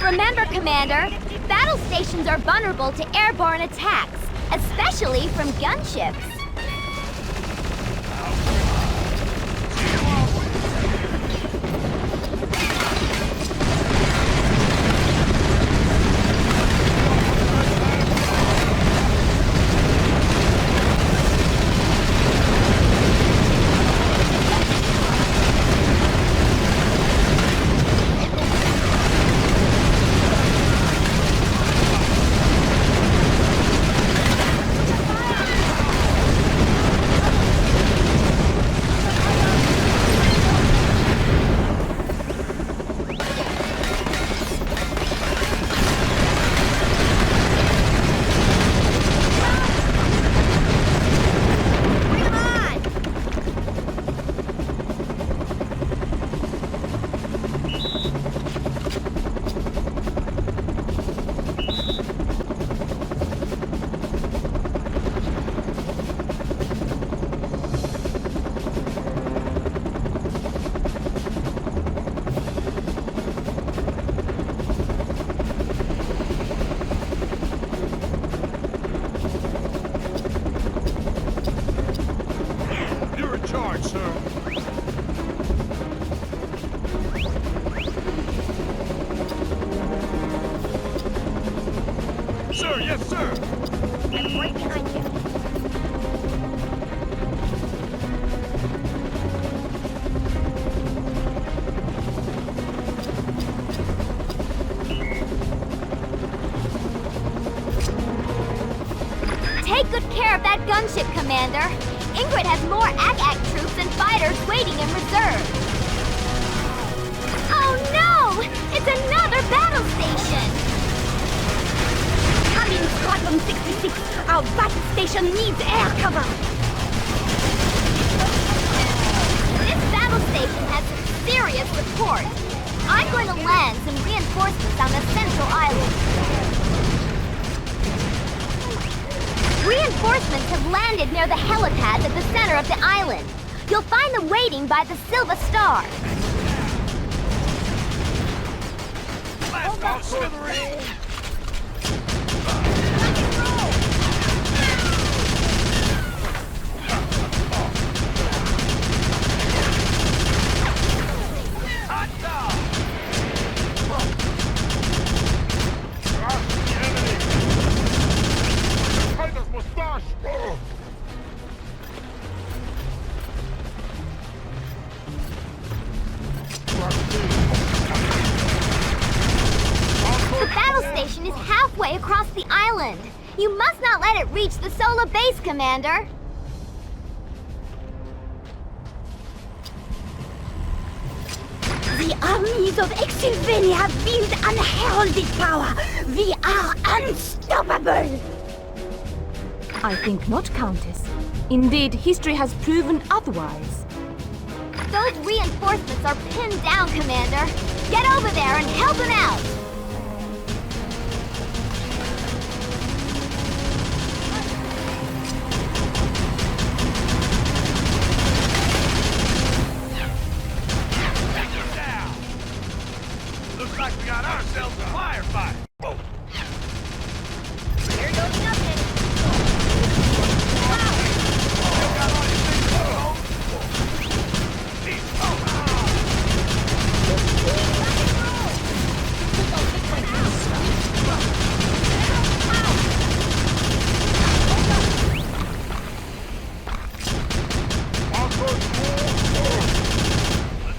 Remember, Commander, battle stations are vulnerable to airborne attacks, especially from gunships. Gunship, Commander. Ingrid has more ACAC troops and fighters waiting in reserve. Oh no! It's another battle station! Come in, Squadron 66. Our battle station needs air cover. This battle station has some serious support. I'm going to land some reinforcements on the central island. Reinforcements have landed near the helipads at the center of the island. You'll find them waiting by the Silva Star. Blast off, Slithery! Across the island. You must not let it reach the Solar base, Commander. The armies of Exylvania have built unheralded power. We are unstoppable. I think not, Countess. Indeed, history has proven otherwise. Those reinforcements are pinned down, Commander. Get over there and help them out! Looks like we got ourselves a firefight. Whoa. Here goes nothing. Still got all your things at home?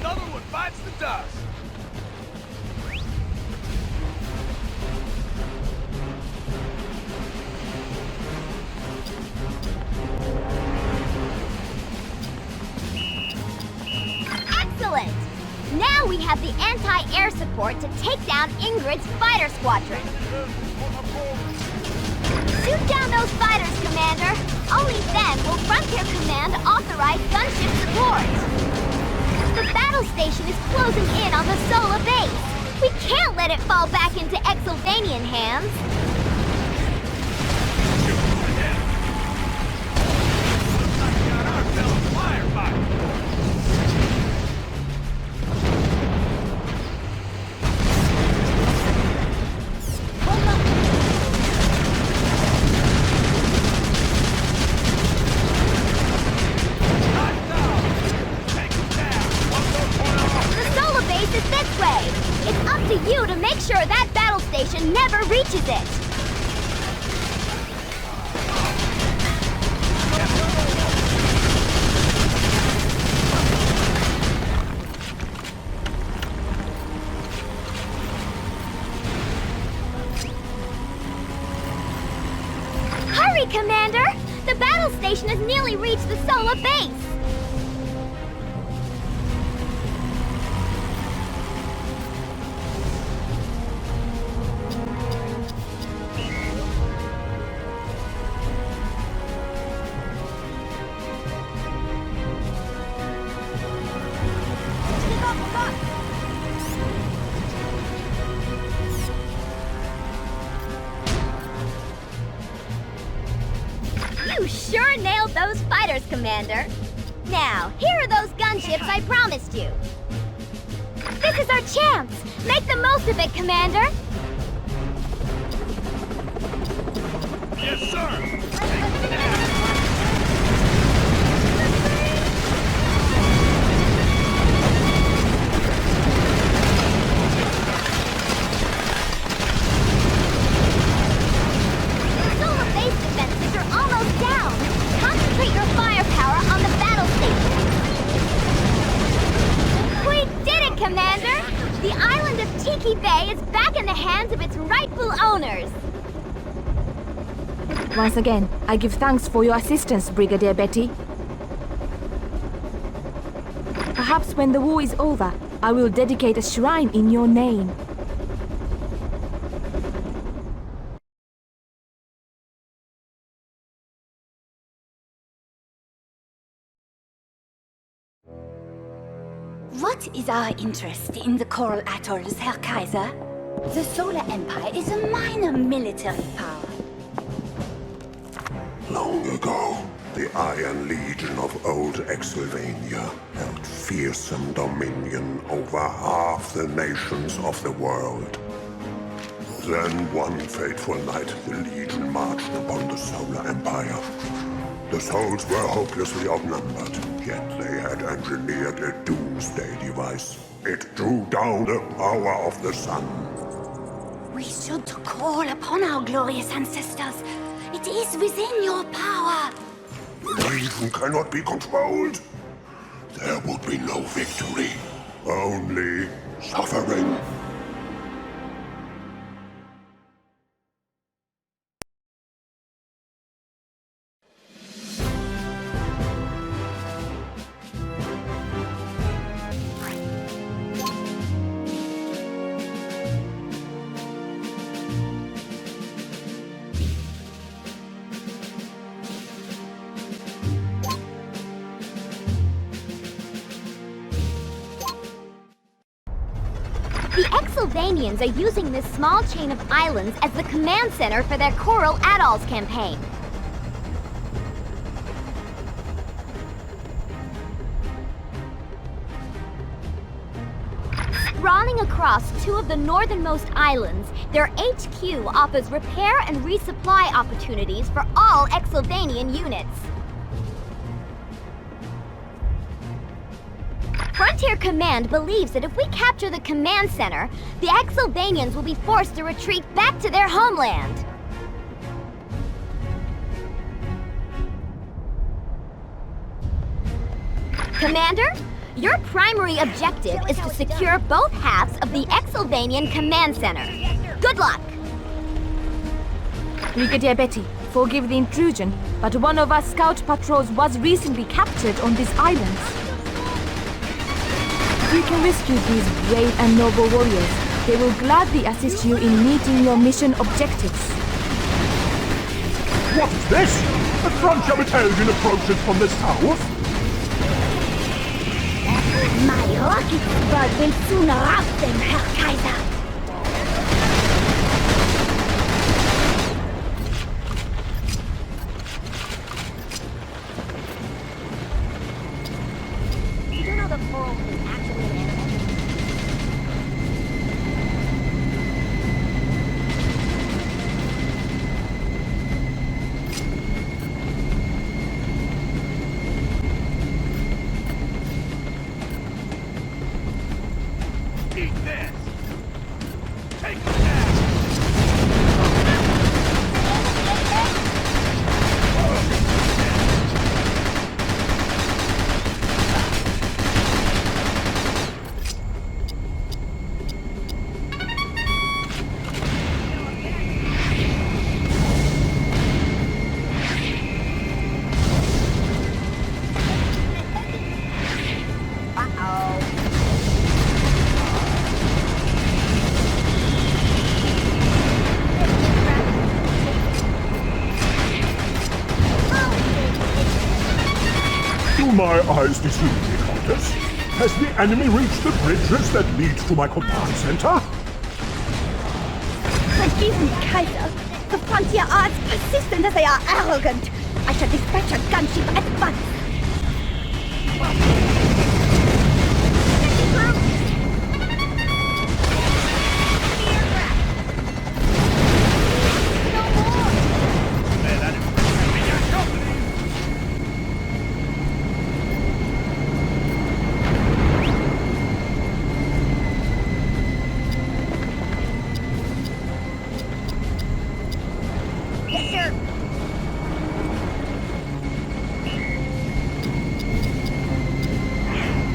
Another one bites the dust. Excellent! Now we have the anti-air support to take down Ingrid's fighter squadron. Shoot down those fighters, Commander! Only then will Frontier Command authorize gunship support! The battle station is closing in on the Sola base! We can't let it fall back into Exylvanian hands! You to make sure that battle station never reaches it! Hurry, Commander! The battle station has nearly reached the Sola base! You sure nailed those fighters, Commander. Now, here are those gunships I promised you. This is our chance! Make the most of it, Commander! Yes, sir! Concentrate your firepower on the battle station. We did it, Commander! The island of Tiki Bay is back in the hands of its rightful owners. Once again, I give thanks for your assistance, Brigadier Betty. Perhaps when the war is over, I will dedicate a shrine in your name. What is our interest in the Coral Atolls, Herr Kaiser? The Solar Empire is a minor military power. Long ago, the Iron Legion of Old Exylvania held fearsome dominion over half the nations of the world. Then one fateful night, the Legion marched upon the Solar Empire. The souls were hopelessly outnumbered, yet they had engineered a doomsday device. It drew down the power of the sun. We should call upon our glorious ancestors. It is within your power. The Legion cannot be controlled. There would be no victory, only suffering. Exylvanians are using this small chain of islands as the command center for their Coral Atolls campaign. Sprawling across two of the northernmost islands, their HQ offers repair and resupply opportunities for all Exylvanian units. Frontier Command believes that if we capture the command center, the Exylvanians will be forced to retreat back to their homeland. Commander, your primary objective is to secure both halves of the Exylvanian command center. Good luck! Brigadier Betty, forgive the intrusion, but one of our scout patrols was recently captured on these islands. You can rescue these brave and noble warriors. They will gladly assist you in meeting your mission objectives. What is this? A Frontier battalion approaches from the south? My rocket squad will soon rout them, Herr Kaiser. You do know the Coral is actually an animal? Eat this! Take it down! Do my eyes deceive me, Countess? Has the enemy reached the bridges that lead to my command center? Forgive me, Kaiser. The Frontier are as persistent as they are arrogant. I shall dispatch a gunship at once.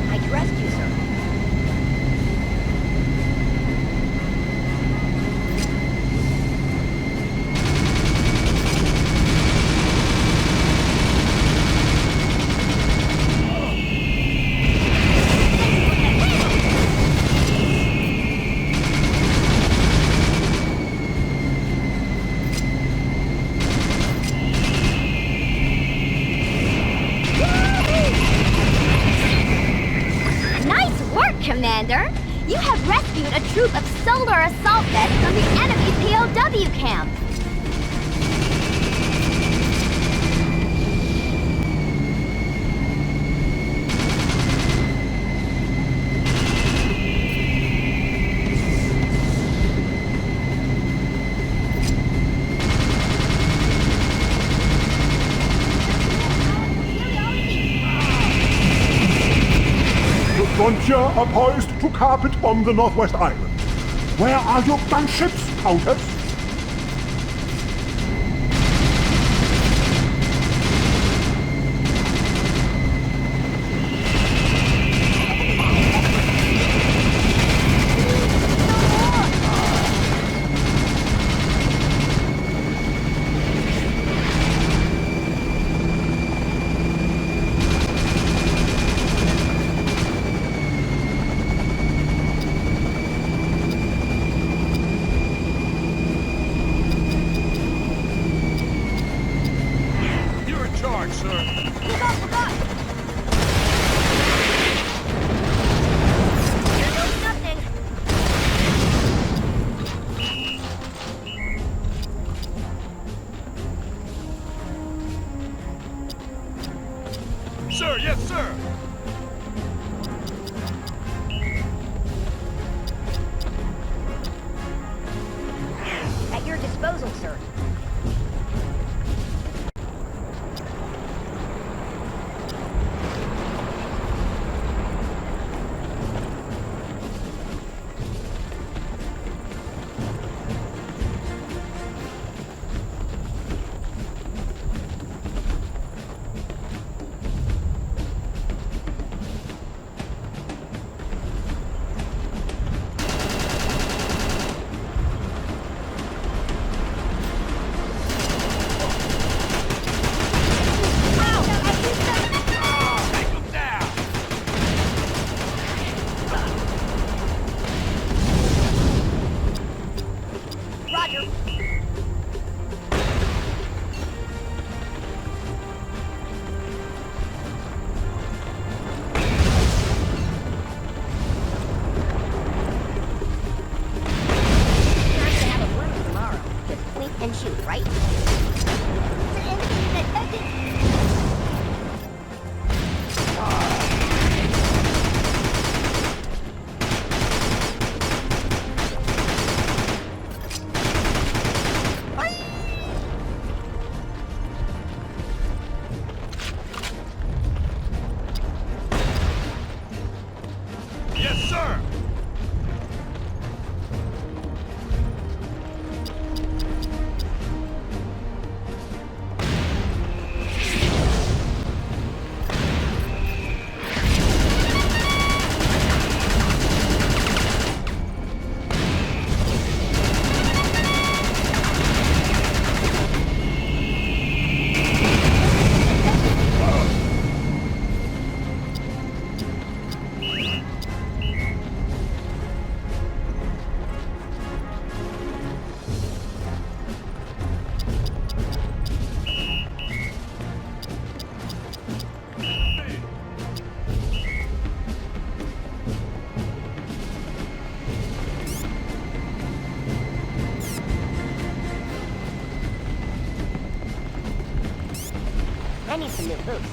I trust you, sir. Nice work, Commander! You have rescued a troop of solar assault vets from the enemy POW camp. The Frontier are poised to carpet bomb the Northwest Island. Where are your gunships, Countess? You're in charge, sir. Here goes nothing. sir. At your disposal, sir. And shoot, right? Yes, sir. I need some new boots.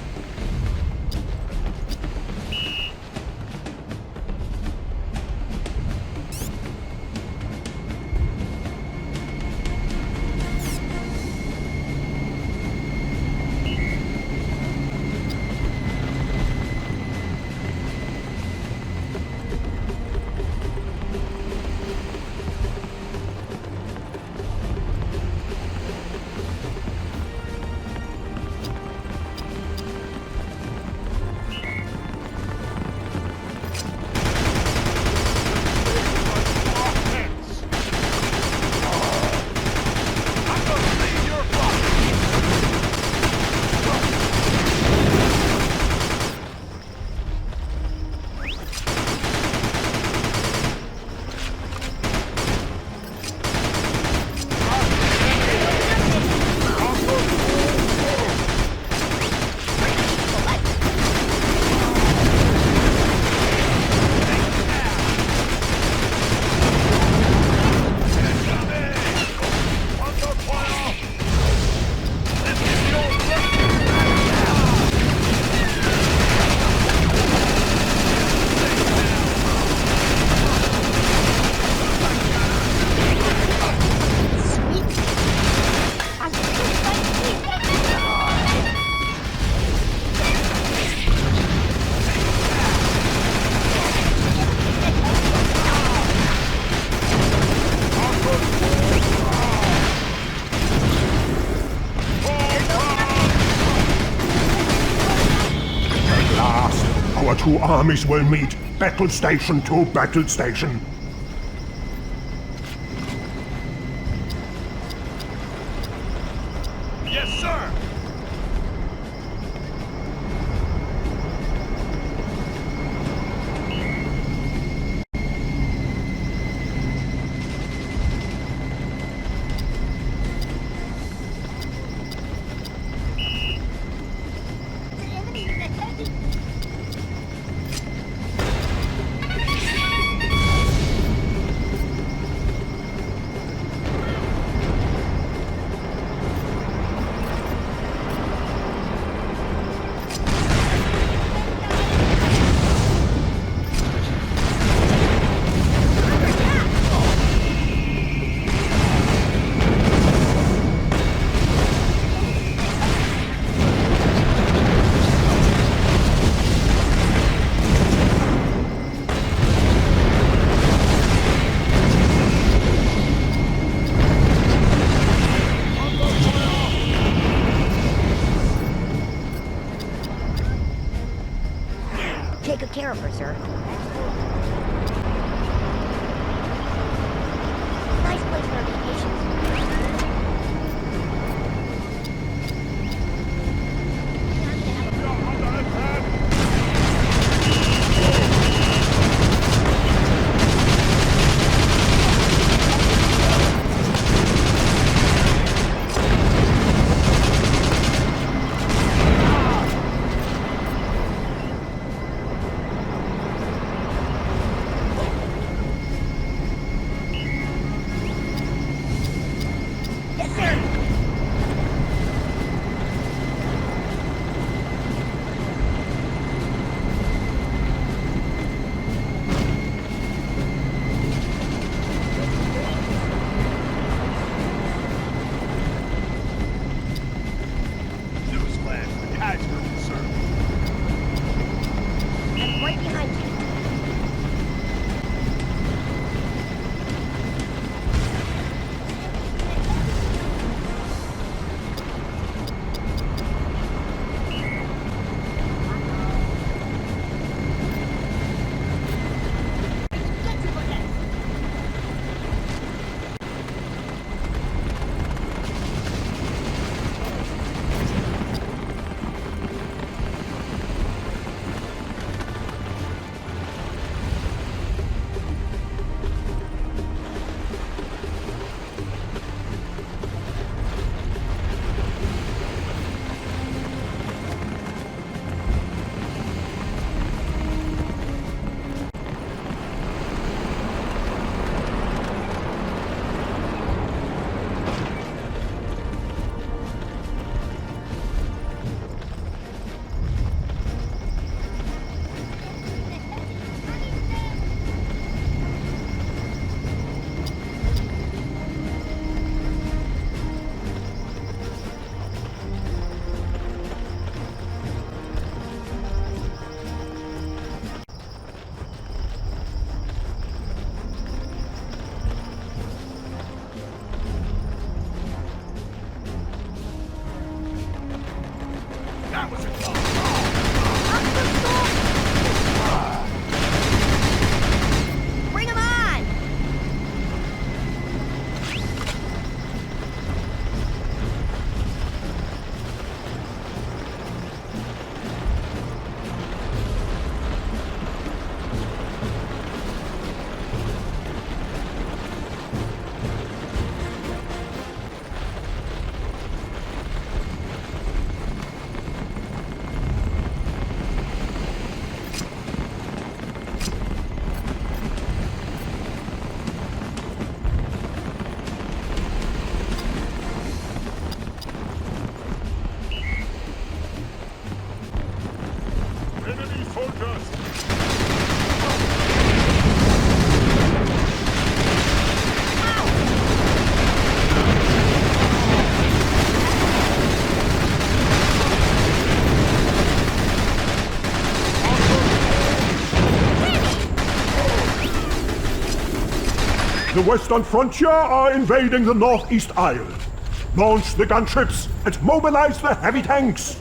Our two armies will meet, battle station to battle station. Yes, sir. The Western Frontier are invading the Northeast Isle. Launch the gunships and mobilize the heavy tanks.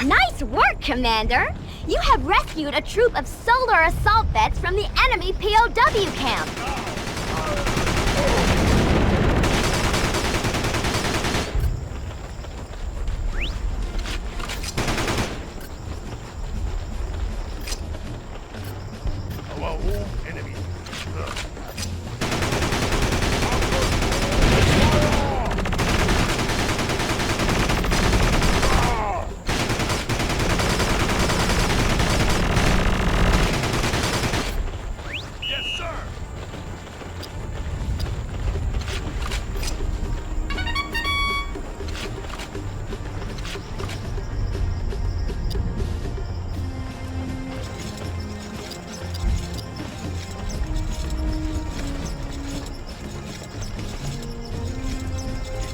Nice work, Commander! You have rescued a troop of solar assault vets from the enemy POW camp. Our own enemy.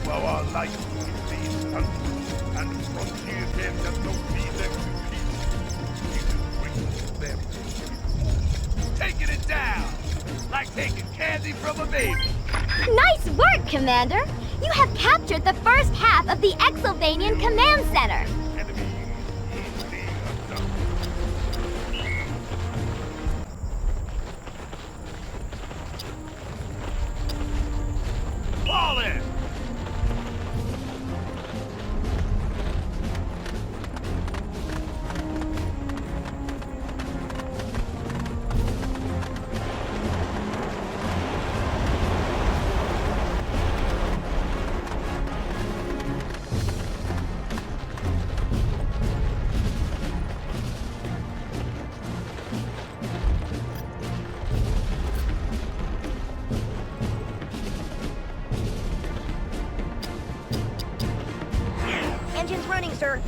Our life in these countries and frontier them that don't need them to peace. We will bring them. Taking it down! Like taking candy from a baby. Nice work, Commander! You have captured the first half of the Exylvanian Command Center. Fall in! Engine's running, sir.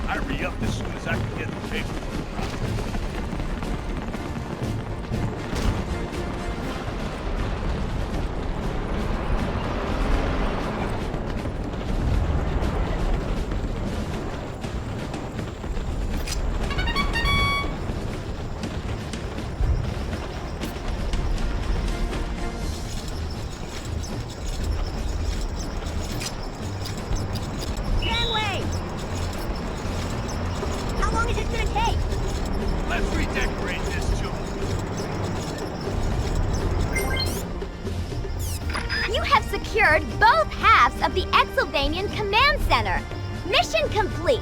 I re-upped as soon as I could get the paperwork. Secured both halves of the Exylvanian Command Center. Mission complete.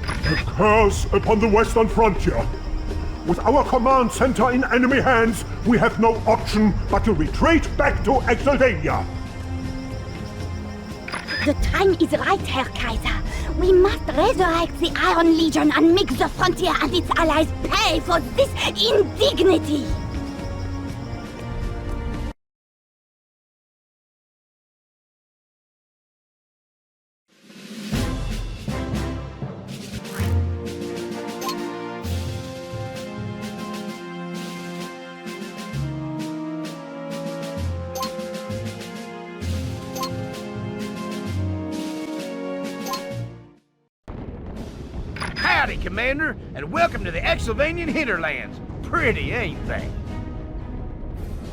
A curse upon the western frontier. With our command center in enemy hands, we have no option but to retreat back to Exylvania. The time is right, Herr Kaiser. We must resurrect the Iron Legion and make the frontier and its allies pay for this indignity. Howdy, Commander, and welcome to the Exylvanian hinterlands. Pretty, ain't they?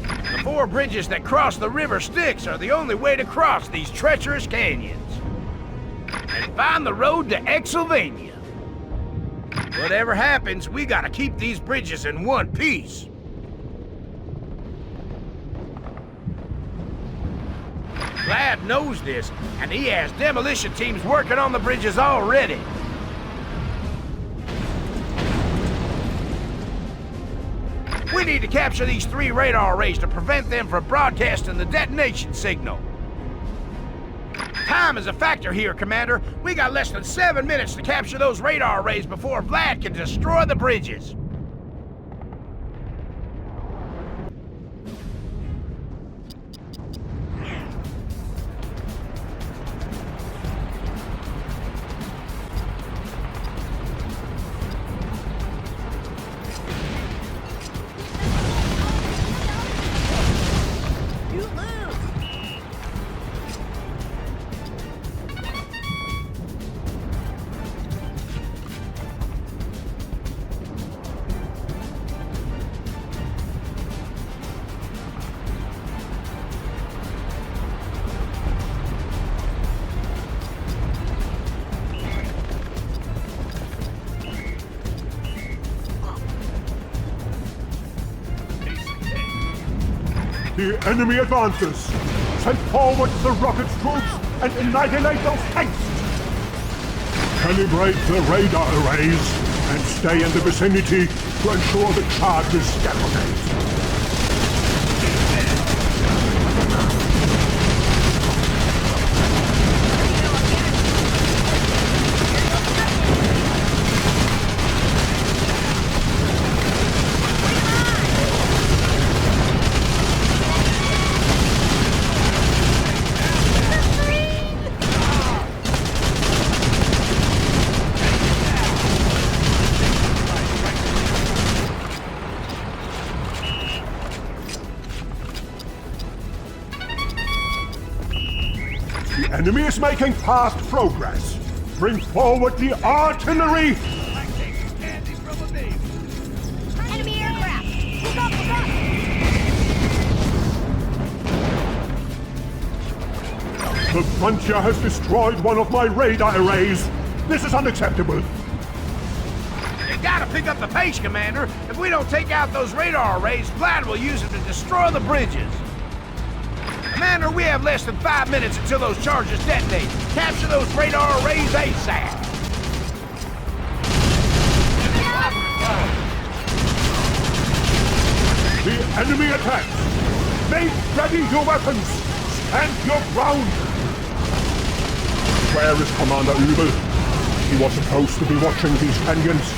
The 4 bridges that cross the River Styx are the only way to cross these treacherous canyons. And find the road to Exylvania. Whatever happens, we gotta keep these bridges in one piece. Vlad knows this, and he has demolition teams working on the bridges already. We need to capture these 3 radar arrays to prevent them from broadcasting the detonation signal. Time is a factor here, Commander. We got less than 7 minutes to capture those radar arrays before Vlad can destroy the bridges. The enemy advances. Send forward the rocket troops and annihilate those tanks. Calibrate the radar arrays and stay in the vicinity to ensure the charges detonate. The enemy is making fast progress. Bring forward the artillery! Enemy aircraft! Look up, look up! The Frontier has destroyed one of my radar arrays. This is unacceptable. You gotta pick up the pace, Commander. If we don't take out those radar arrays, Vlad will use them to destroy the bridges. Commander, we have less than 5 minutes until those charges detonate. Capture those radar arrays ASAP. The enemy attacks! Make ready your weapons! Stand your ground! Where is Commander Übel? He was supposed to be watching these canyons.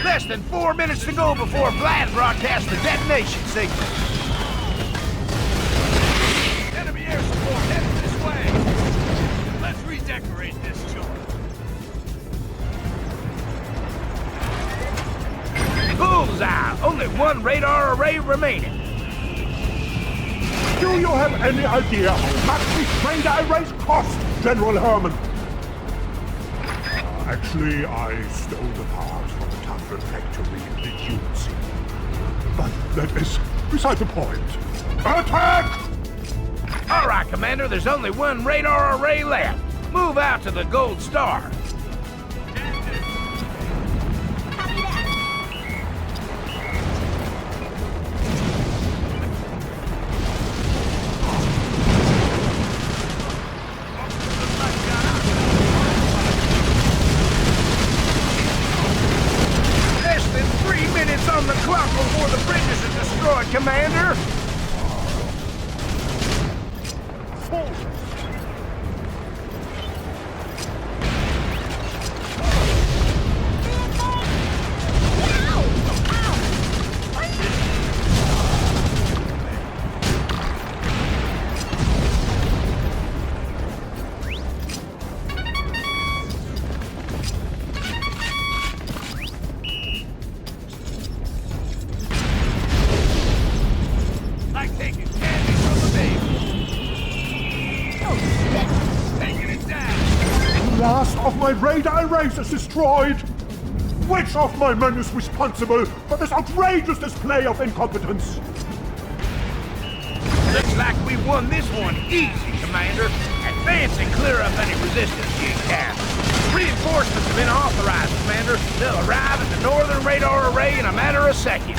Less than 4 minutes to go before Vlad broadcasts the detonation signal. Enemy air support headed this way. Let's redecorate this joint. Bullseye! Only one radar array remaining. Do you have any idea how much these radar arrays cost, General Herman? Actually, I stole the parts from the Tundra factory in the Dunes. But that is beside the point. Attack! All right, Commander, there's only one radar array left. Move out to the Gold Star. On the clock before the bridges are destroyed, Commander! Last of my radar arrays is destroyed! Which of my men is responsible for this outrageous display of incompetence? Looks like we won this one easy, Commander. Advance and clear up any resistance you can. Reinforcements have been authorized, Commander. They'll arrive at the northern radar array in a matter of seconds.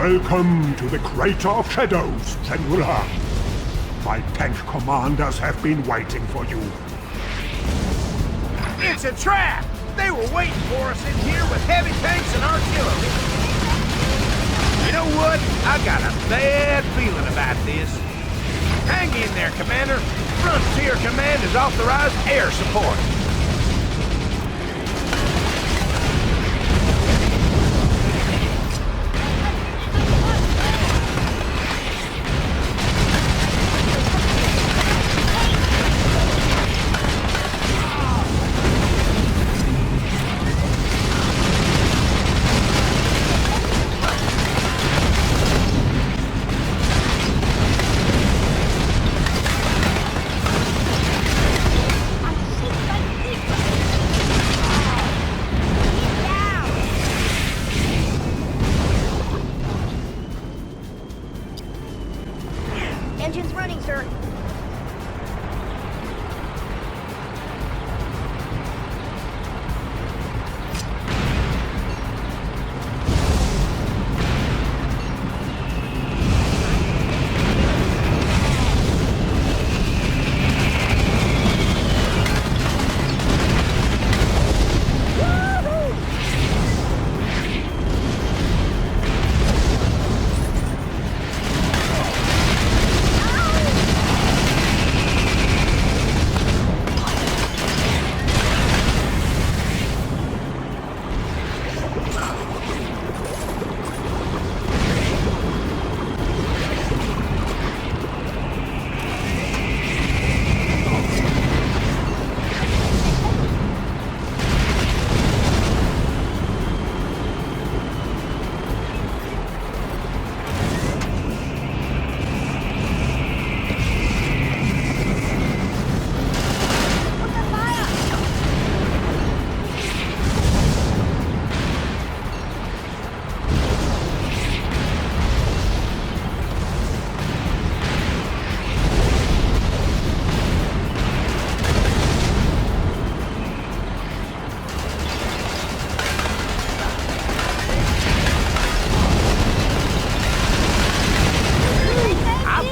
Welcome to the Crater of Shadows, General Herman. My tank commanders have been waiting for you. It's a trap! They were waiting for us in here with heavy tanks and artillery. You know what? I got a bad feeling about this. Hang in there, Commander. Frontier Command has authorized air support. Engine's running, sir.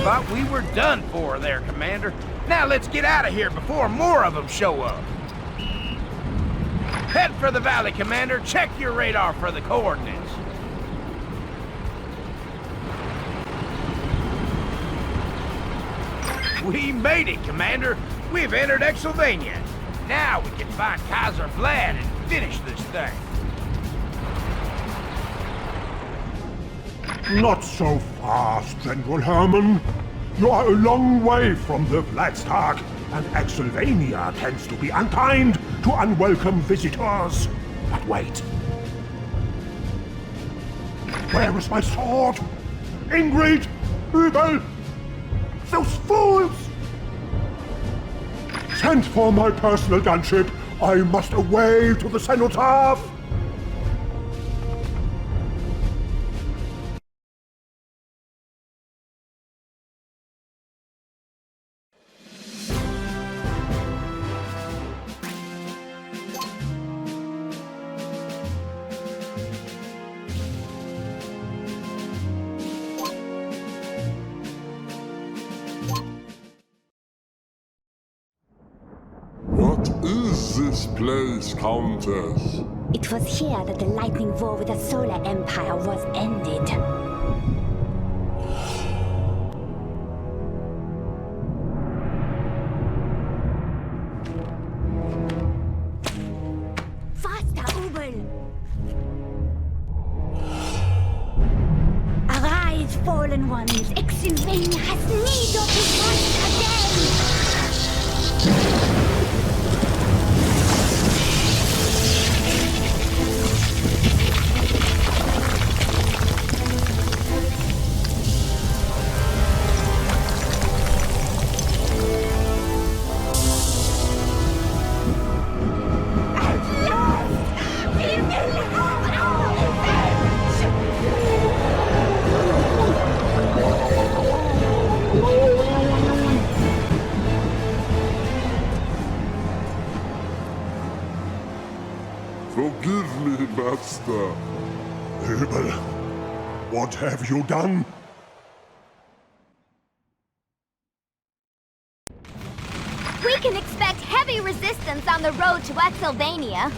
Thought we were done for there, Commander. Now let's get out of here before more of them show up. Head for the valley, Commander. Check your radar for the coordinates. We made it, Commander. We've entered Exylvania. Now we can find Kaiser Vlad and finish this thing. Not so fast, General Herman. You are a long way from the Vladstag, and Exylvania tends to be unkind to unwelcome visitors. But wait. Where is my sword? Ingrid! Hubel! Those fools! Send for my personal gunship. I must away to the cenotaph. What is this place, Countess? It was here that the lightning war with the Solar Empire was ended. Faster, Ubel! Arise, fallen ones! Exylvania has need of his once again! Forgive me, Master. Hubel, What have you done? We can expect heavy resistance on the road to Exylvania.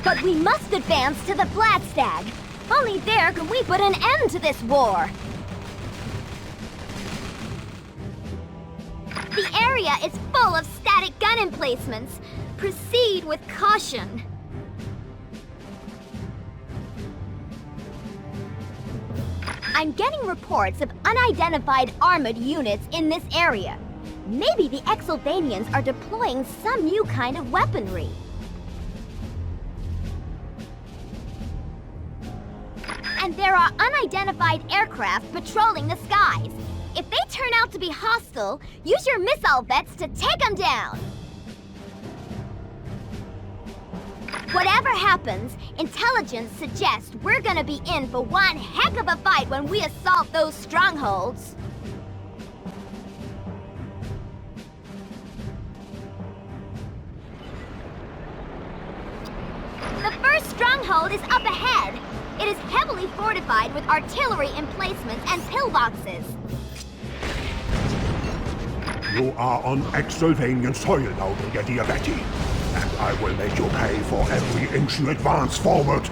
But we must advance to the Flatstag. Only there can we put an end to this war. The area is full of static gun emplacements. Proceed with caution. I'm getting reports of unidentified armored units in this area. Maybe the Exylvanians are deploying some new kind of weaponry. And there are unidentified aircraft patrolling the skies. If they turn out to be hostile, use your missile vets to take them down. Whatever happens, intelligence suggests we're gonna be in for one heck of a fight when we assault those strongholds. The first stronghold is up ahead. It is heavily fortified with artillery emplacements and pillboxes. You are on Exylvanian soil now, Brigadier Betty. And I will make you pay for every inch you advance forward.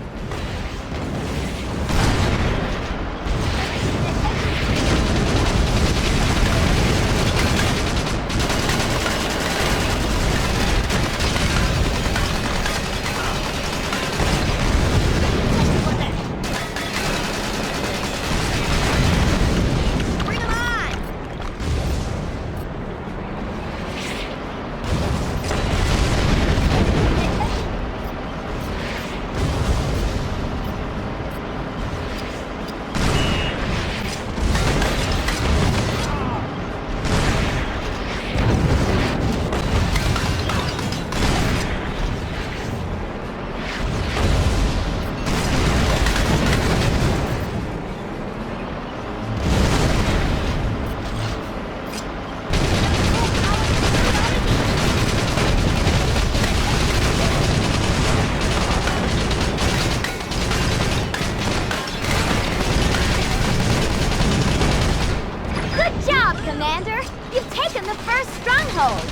Commander! You've taken the first stronghold!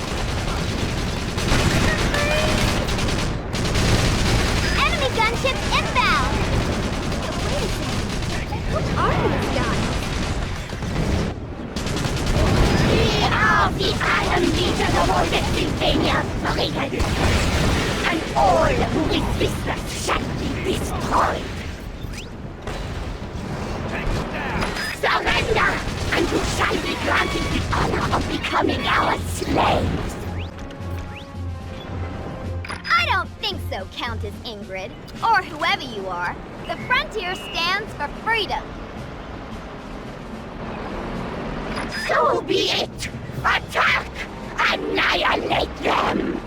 Enemy gunships inbound! Wait a second. What are these guys? We are the Iron Legion of all Exylvania, Brigadier. And all who resist us shall be destroyed. Surrender! And you shall be granted the honor of becoming our slaves! I don't think so, Countess Ingrid. Or whoever you are. The frontier stands for freedom. So be it! Attack! Annihilate them!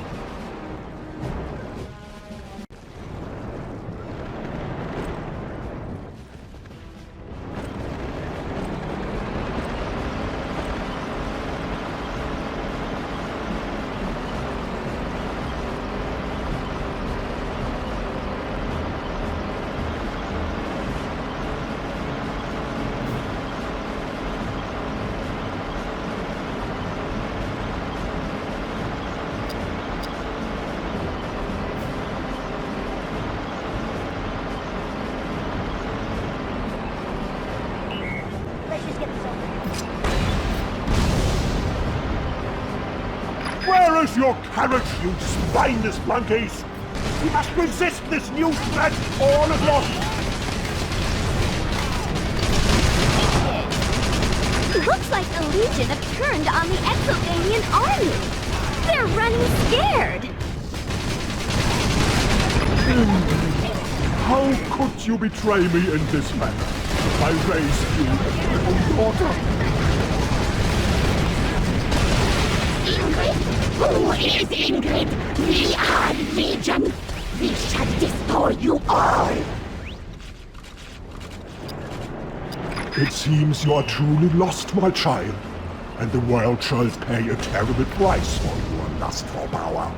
Where is your courage, you spineless monkeys? We must resist this new threat, all is lost! Looks like the Legion have turned on the Exylvanian army. They're running scared. How could you betray me in this manner? I raised you as my own daughter. Ingrid? Who is Ingrid? We are Legion. We shall destroy you all. It seems you are truly lost, my child, and the world shall pay a terrible price for your lust for power.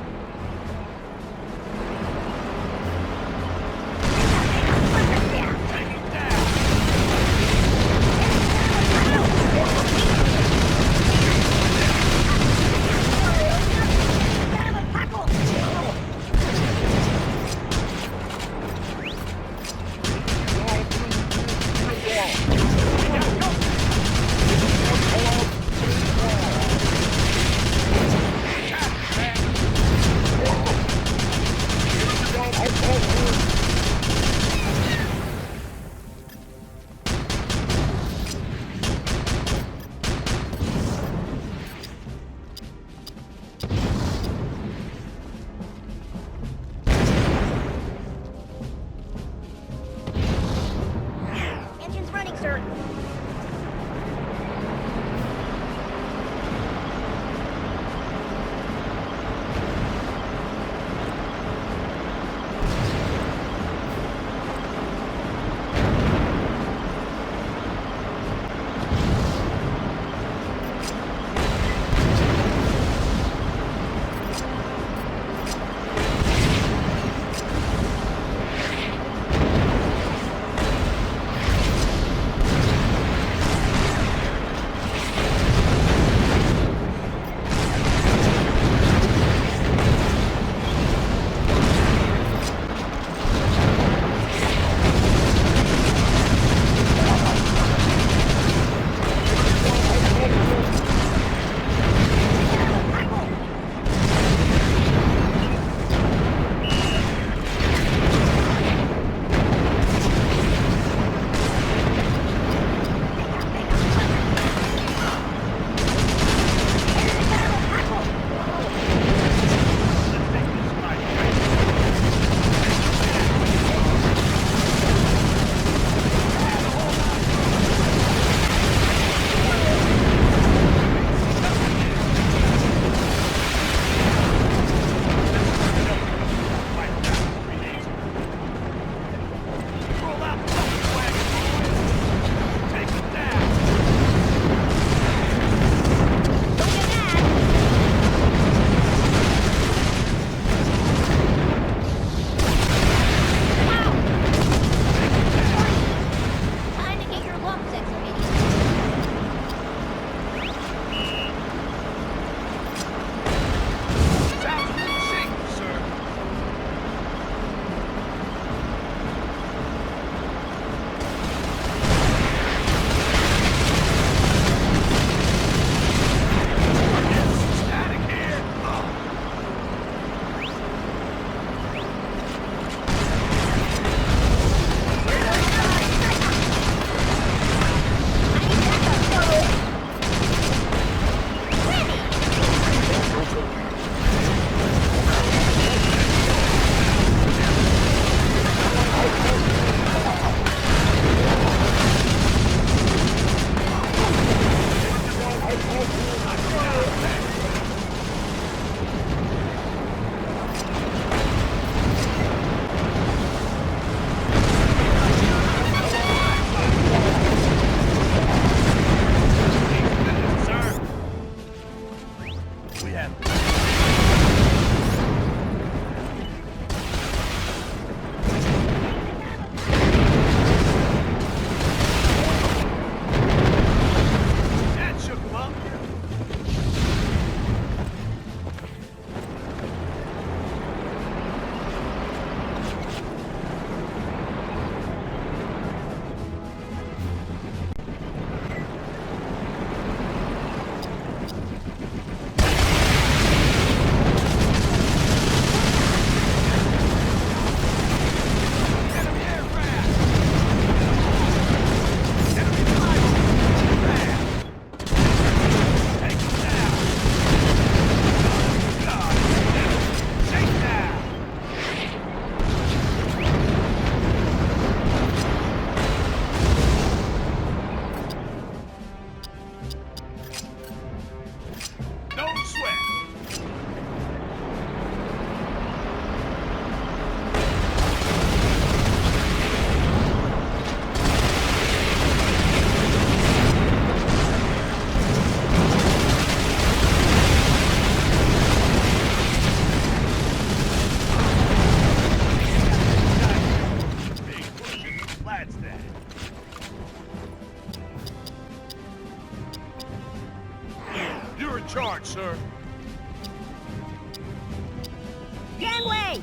Gangway!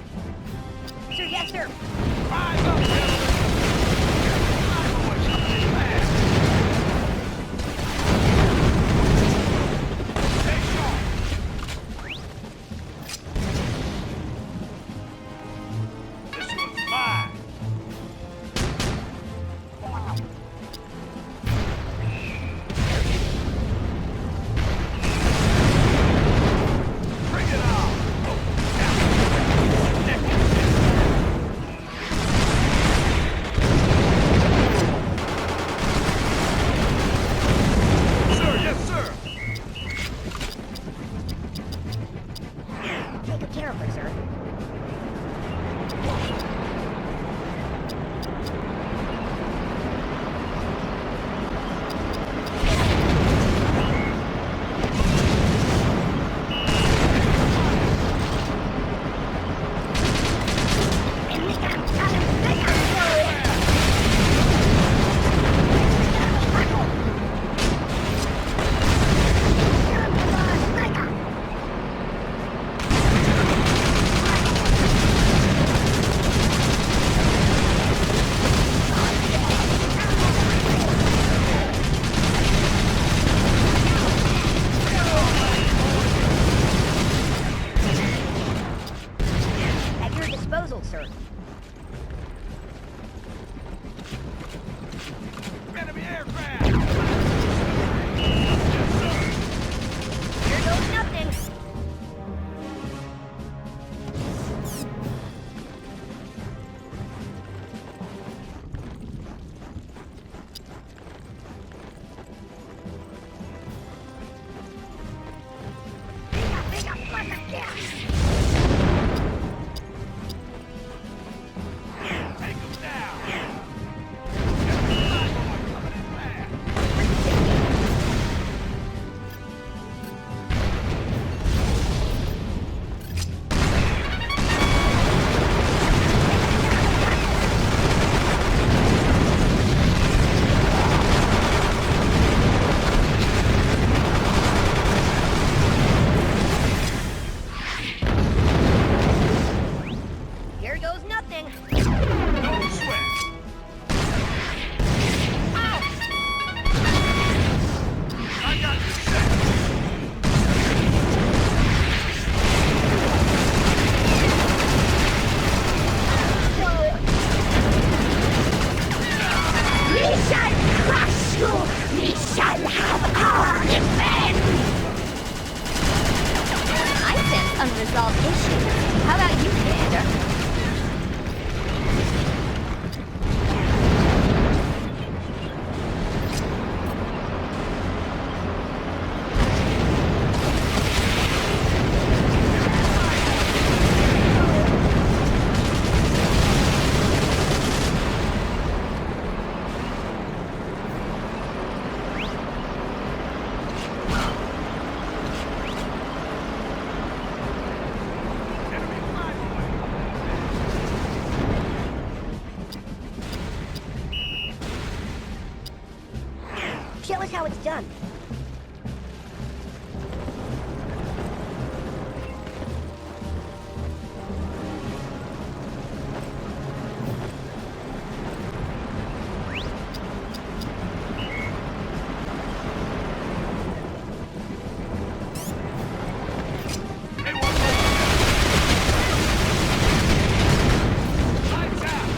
Sir, yes, sir. Rise up, gentlemen! My boys up this fast! Stay sharp! This one's mine! Bring it on! Sir, yes, sir! Take care of her, sir. At your disposal, sir. Enemy aircraft! Here goes nothing. Take them down! Coming in fast! Here goes nothing. Don't sweat! I got you set! We shall crush you! We shall have our revenge! I sense unresolved issues. How about you, Commander? Enemy flying away! Show us how it's done. Hey, one more! Lights out!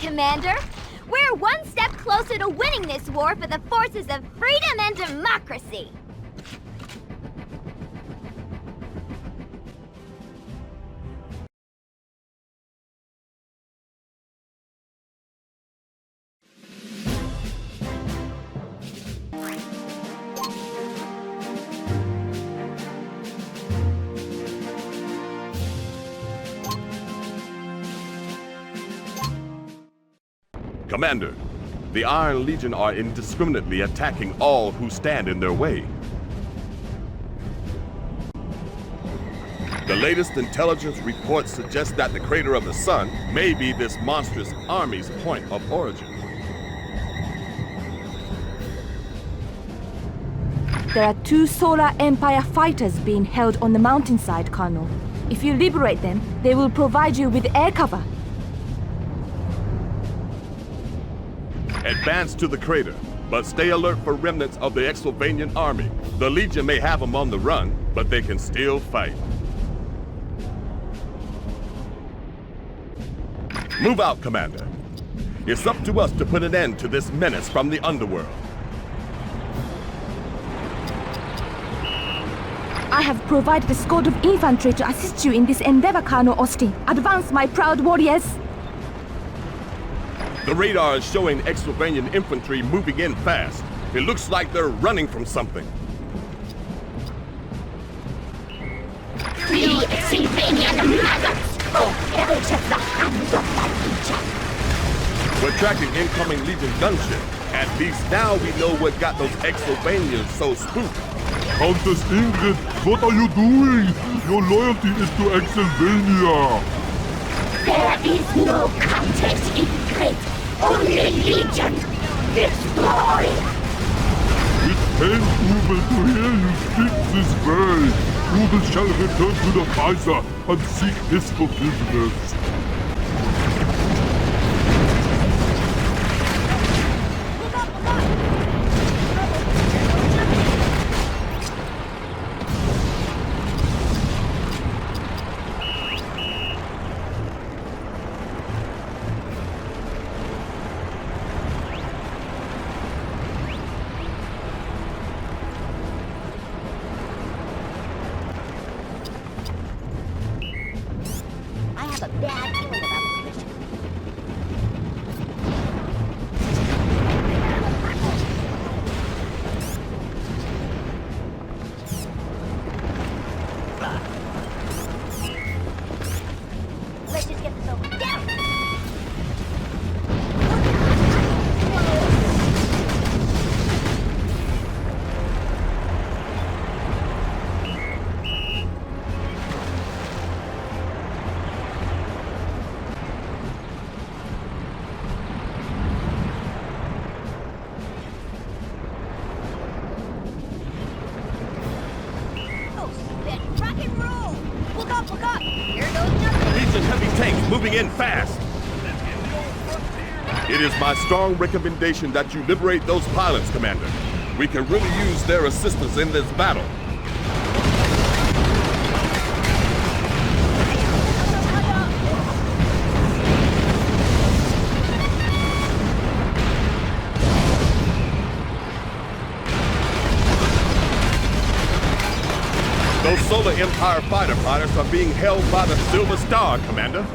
Commander! We're one step closer to winning this war for the forces of freedom and democracy! Commander, the Iron Legion are indiscriminately attacking all who stand in their way. The latest intelligence reports suggest that the crater of the sun may be this monstrous army's point of origin. There are 2 Solar Empire fighters being held on the mountainside, Colonel. If you liberate them, they will provide you with air cover. Advance to the crater, but stay alert for remnants of the Exylvanian army. The Legion may have them on the run, but they can still fight. Move out, Commander. It's up to us to put an end to this menace from the underworld. I have provided a squad of infantry to assist you in this endeavor, Colonel Austin. Advance, my proud warriors! The radar is showing Exylvanian infantry moving in fast. It looks like they're running from something. Free Exylvanian mothers! Out of the hands of the Legion! We're tracking incoming Legion gunship. At least now we know what got those Exylvanians so spooked. Countess Ingrid, what are you doing? Your loyalty is to Exylvania. There is no Countess Ingrid. Only Legion! Destroy! It pains Uwe to hear you speak this way. Uwe shall return to the Kaiser and seek his forgiveness. Moving in fast. It is my strong recommendation that you liberate those pilots, Commander. We can really use their assistance in this battle. Those Solar Empire fighter pilots are being held by the Silver Star, Commander.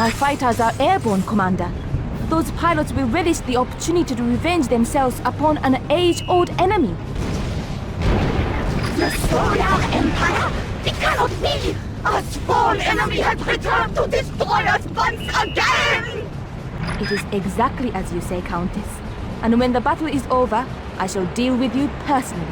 My fighters are airborne, Commander. Those pilots will relish the opportunity to revenge themselves upon an age-old enemy. The Solar Empire? It cannot be! A small enemy has returned to destroy us once again! It is exactly as you say, Countess. And when the battle is over, I shall deal with you personally.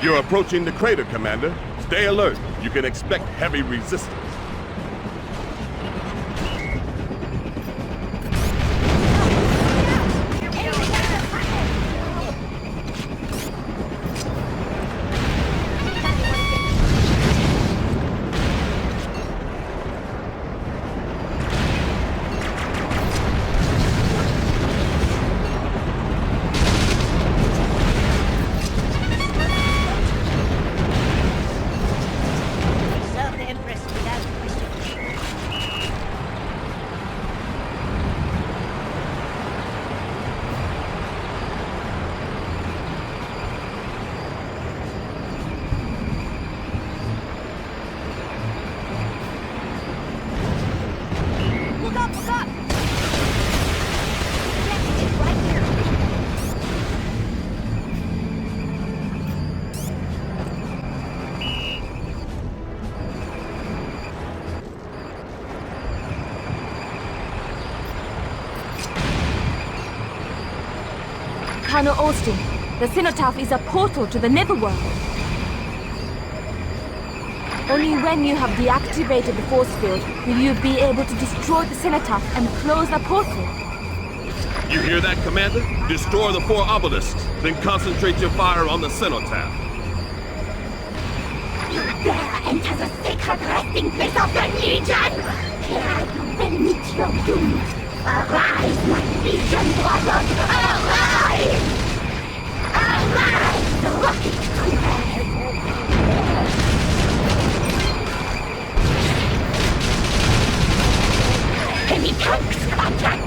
You're approaching the crater, Commander. Stay alert. You can expect heavy resistance. Colonel Austin, the Cenotaph is a portal to the Netherworld. Only when you have deactivated the force field will you be able to destroy the Cenotaph and close the portal. You hear that, Commander? Destroy the 4 obelisks, then concentrate your fire on the Cenotaph. You dare enter the sacred resting place of the Legion! Here you will meet your doom! Arise, my Legion brothers! Arise! Arise, the rocket comrades! Heavy tanks, Quadrank!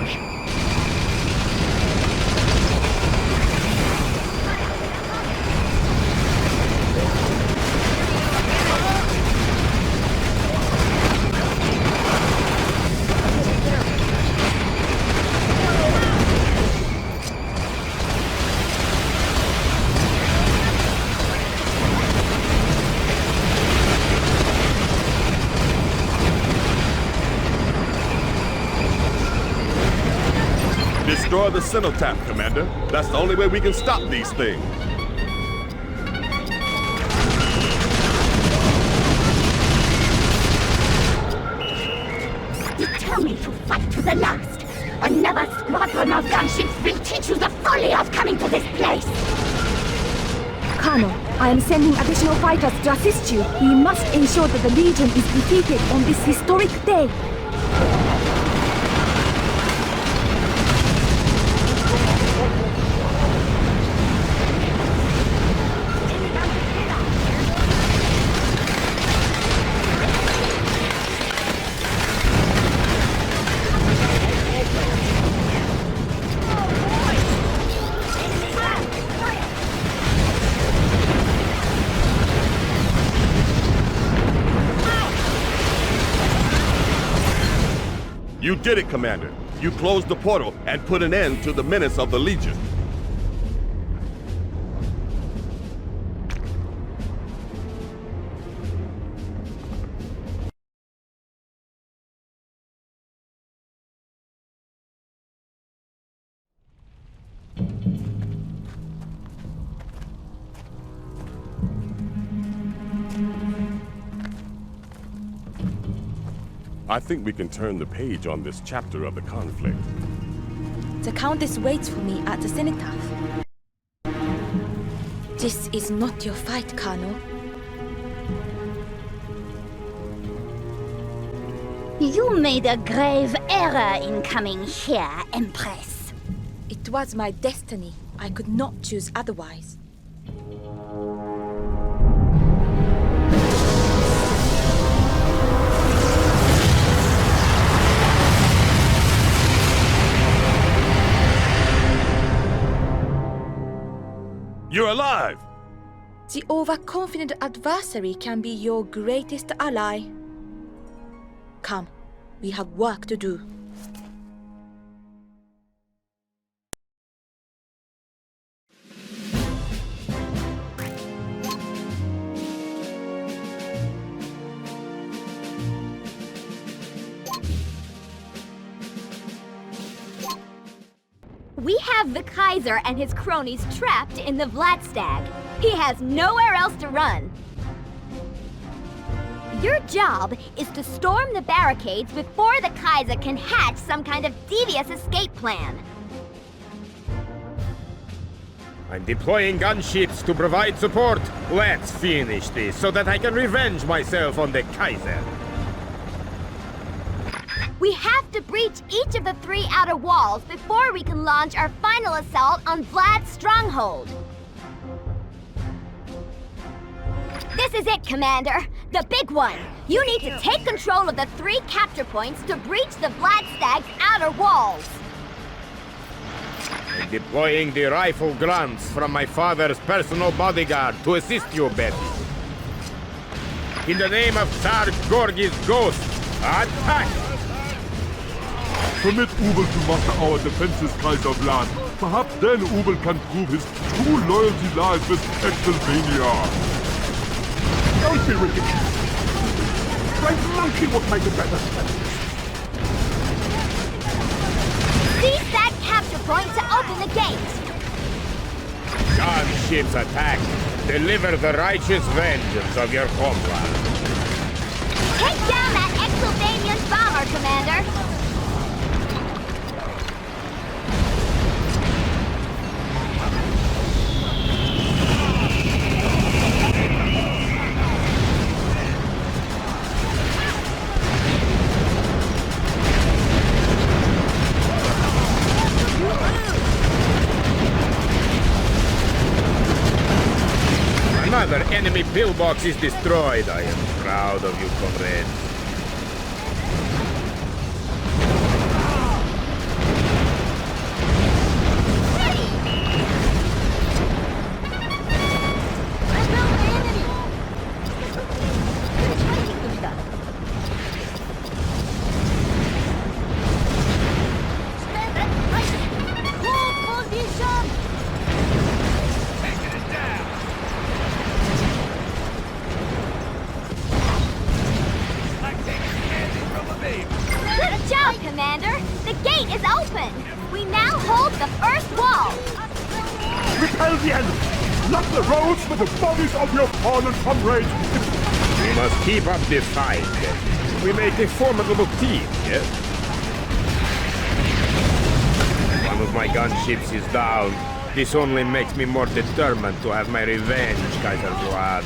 Destroy the Cenotaph, Commander. That's the only way we can stop these things. Determined to fight to the last. Another squadron of gunships will teach you the folly of coming to this place. Colonel, I am sending additional fighters to assist you. We must ensure that the Legion is defeated on this historic day. You did it, Commander. You closed the portal and put an end to the menace of the Legion. I think we can turn the page on this chapter of the conflict. The Countess waits for me at the cenotaph. This is not your fight, Colonel. You made a grave error in coming here, Empress. It was my destiny. I could not choose otherwise. You're alive! The overconfident adversary can be your greatest ally. Come, we have work to do. We have the Kaiser and his cronies trapped in the Vladstag. He has nowhere else to run. Your job is to storm the barricades before the Kaiser can hatch some kind of devious escape plan. I'm deploying gunships to provide support. Let's finish this so that I can revenge myself on the Kaiser. We have to breach each of the 3 outer walls before we can launch our final assault on Vlad's stronghold. This is it, Commander. The big one. You need to take control of the 3 capture points to breach the Vladstag's outer walls. I'm deploying the rifle grunts from my father's personal bodyguard to assist you, Betty. In the name of Tsar Gorgy's ghost, attack! Permit Ubel to master our defenses, Kaiser Vlad. Perhaps then Ubel can prove his true loyalty lies with Exylvania. Don't be ridiculous. Great monkey would make a better spell. Seize that capture point to open the gate. Gunships attack. Deliver the righteous vengeance of your homeland. Take down that Exylvanian bomber, Commander. Another enemy pillbox is destroyed. I am proud of you, comrades. Good job, Commander! The gate is open! We now hold the first wall! Repel the enemy! Lock the roads with the bodies of your fallen comrades! We must keep up this fight. We make a formidable team, yes? One of my gunships is down. This only makes me more determined to have my revenge, Kaiser Vlad.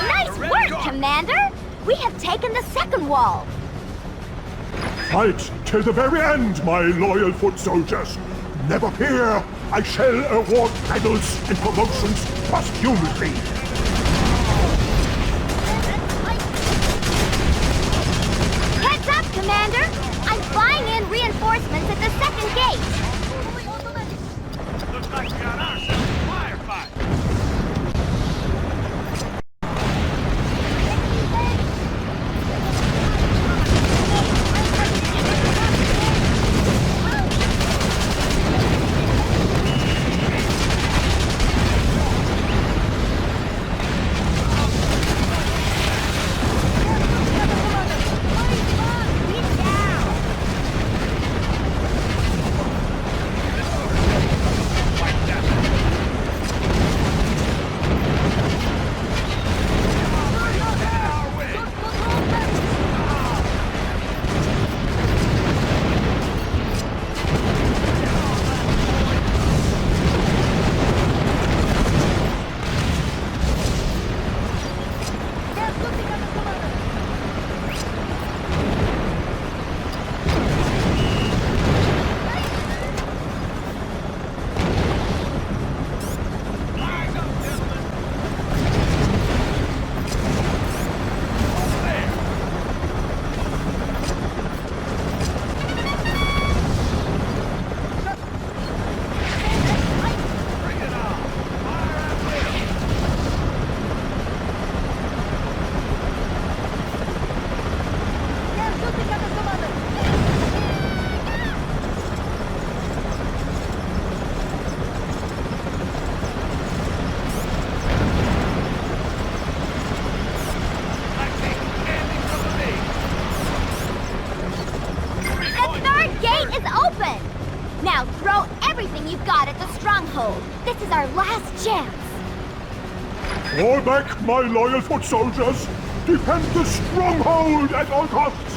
Nice work, Commander! We have taken the second wall. Fight till the very end, my loyal foot soldiers. Never fear, I shall award medals and promotions posthumously. Heads up, Commander! I'm flying in reinforcements at the second gate. Looks like we got ourselves a firefight. Now throw everything you've got at the stronghold. This is our last chance. Fall back, my loyal foot soldiers! Defend the stronghold at all costs!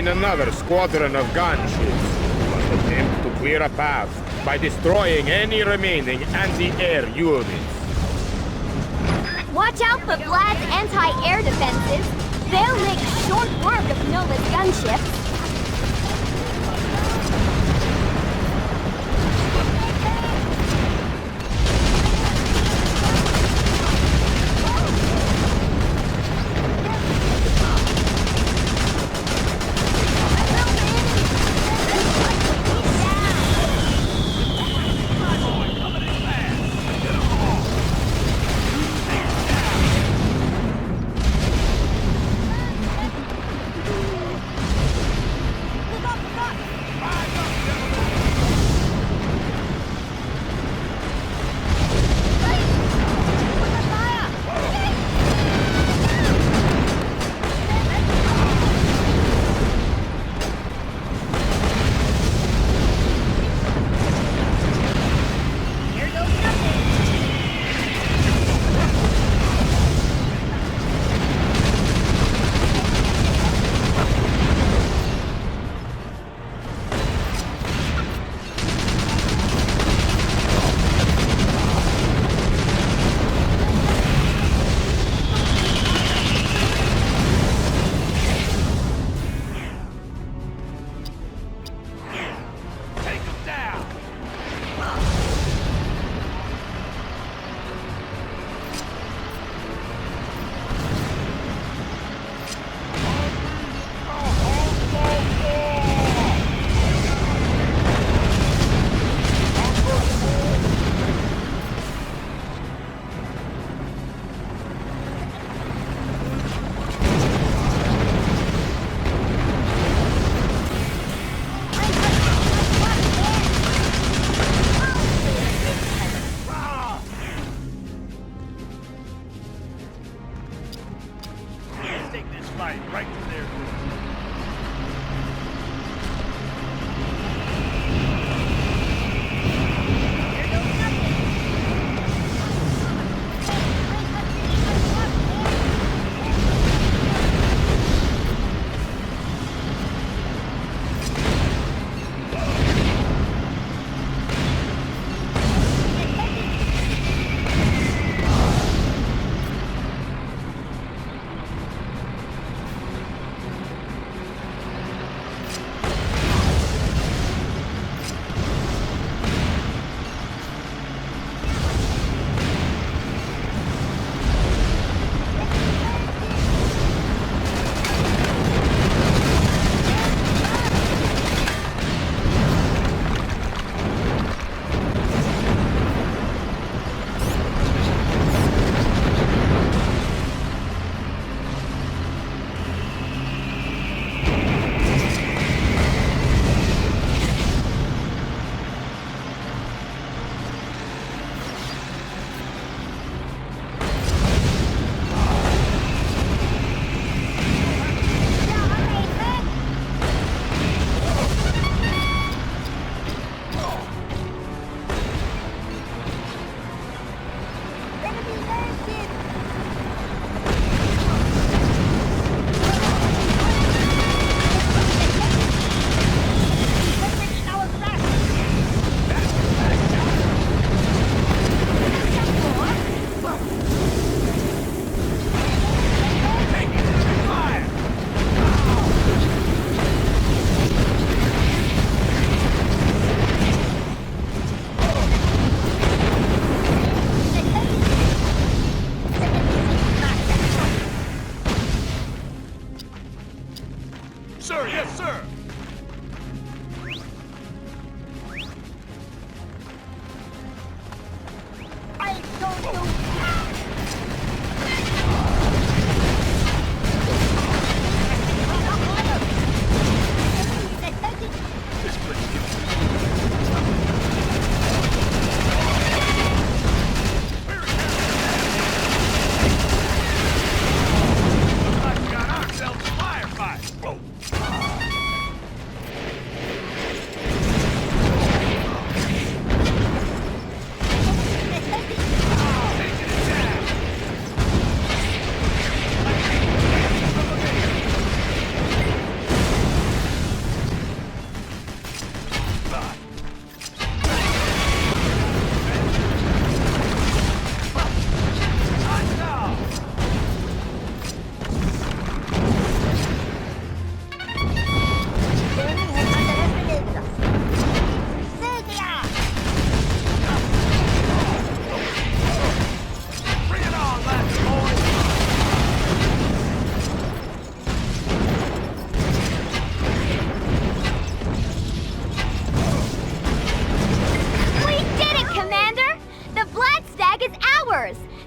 seen another squadron of gunships. We must attempt to clear a path by destroying any remaining anti-air units. Watch out for Vlad's anti-air defenses. They'll make short work of Nova's gunships.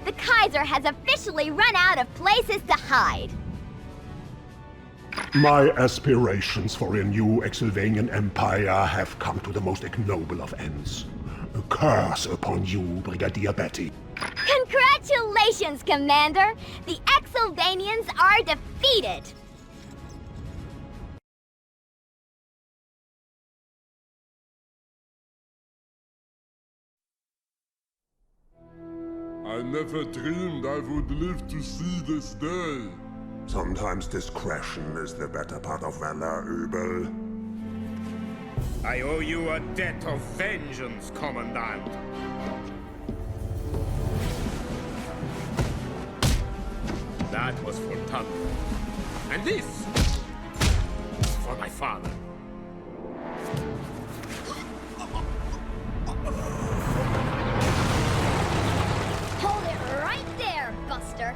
The Kaiser has officially run out of places to hide. My aspirations for a new Exylvanian empire have come to the most ignoble of ends. A curse upon you, Brigadier Betty. Congratulations, Commander! The Exylvanians are defeated! I never dreamed I would live to see this day. Sometimes discretion is the better part of valor, Übel. I owe you a debt of vengeance, Commandant. That was for Tundra. And this is for my father. Hold it right there, Buster.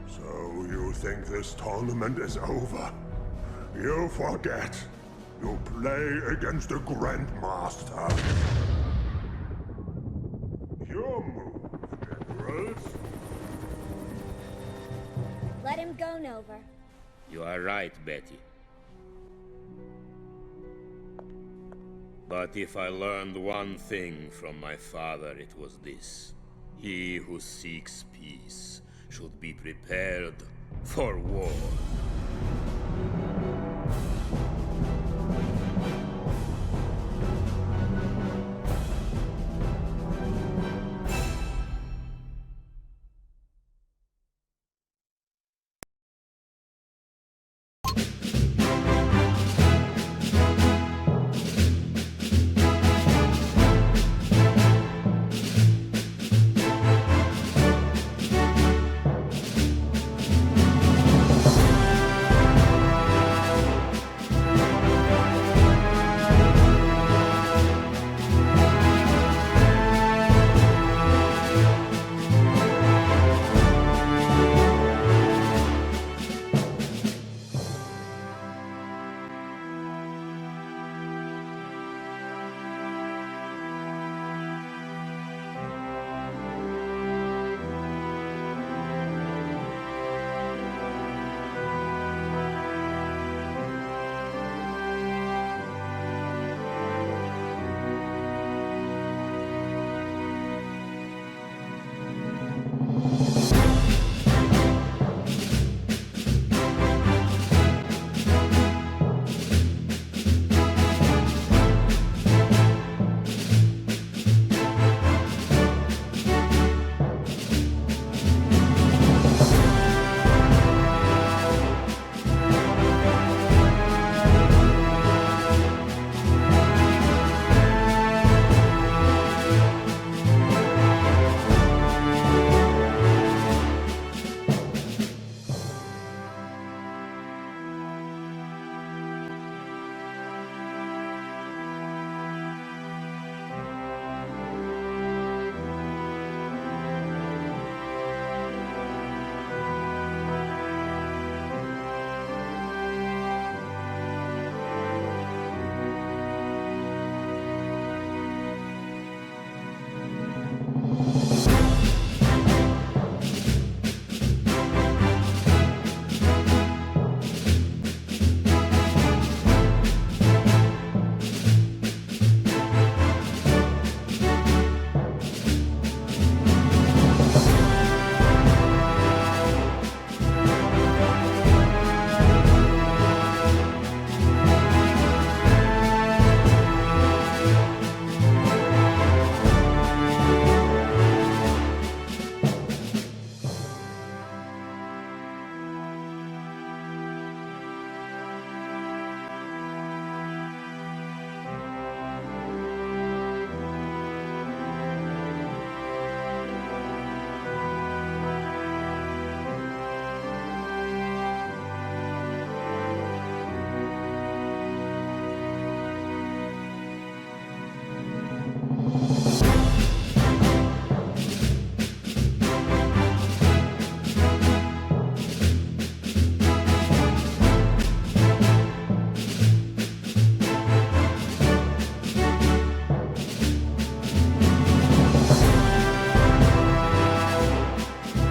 So you think this tournament is over? You forget. You play against a Grandmaster. Your move, Generals. Let him go, Nova. You are right, Betty. But if I learned one thing from my father, it was this. He who seeks peace should be prepared for war.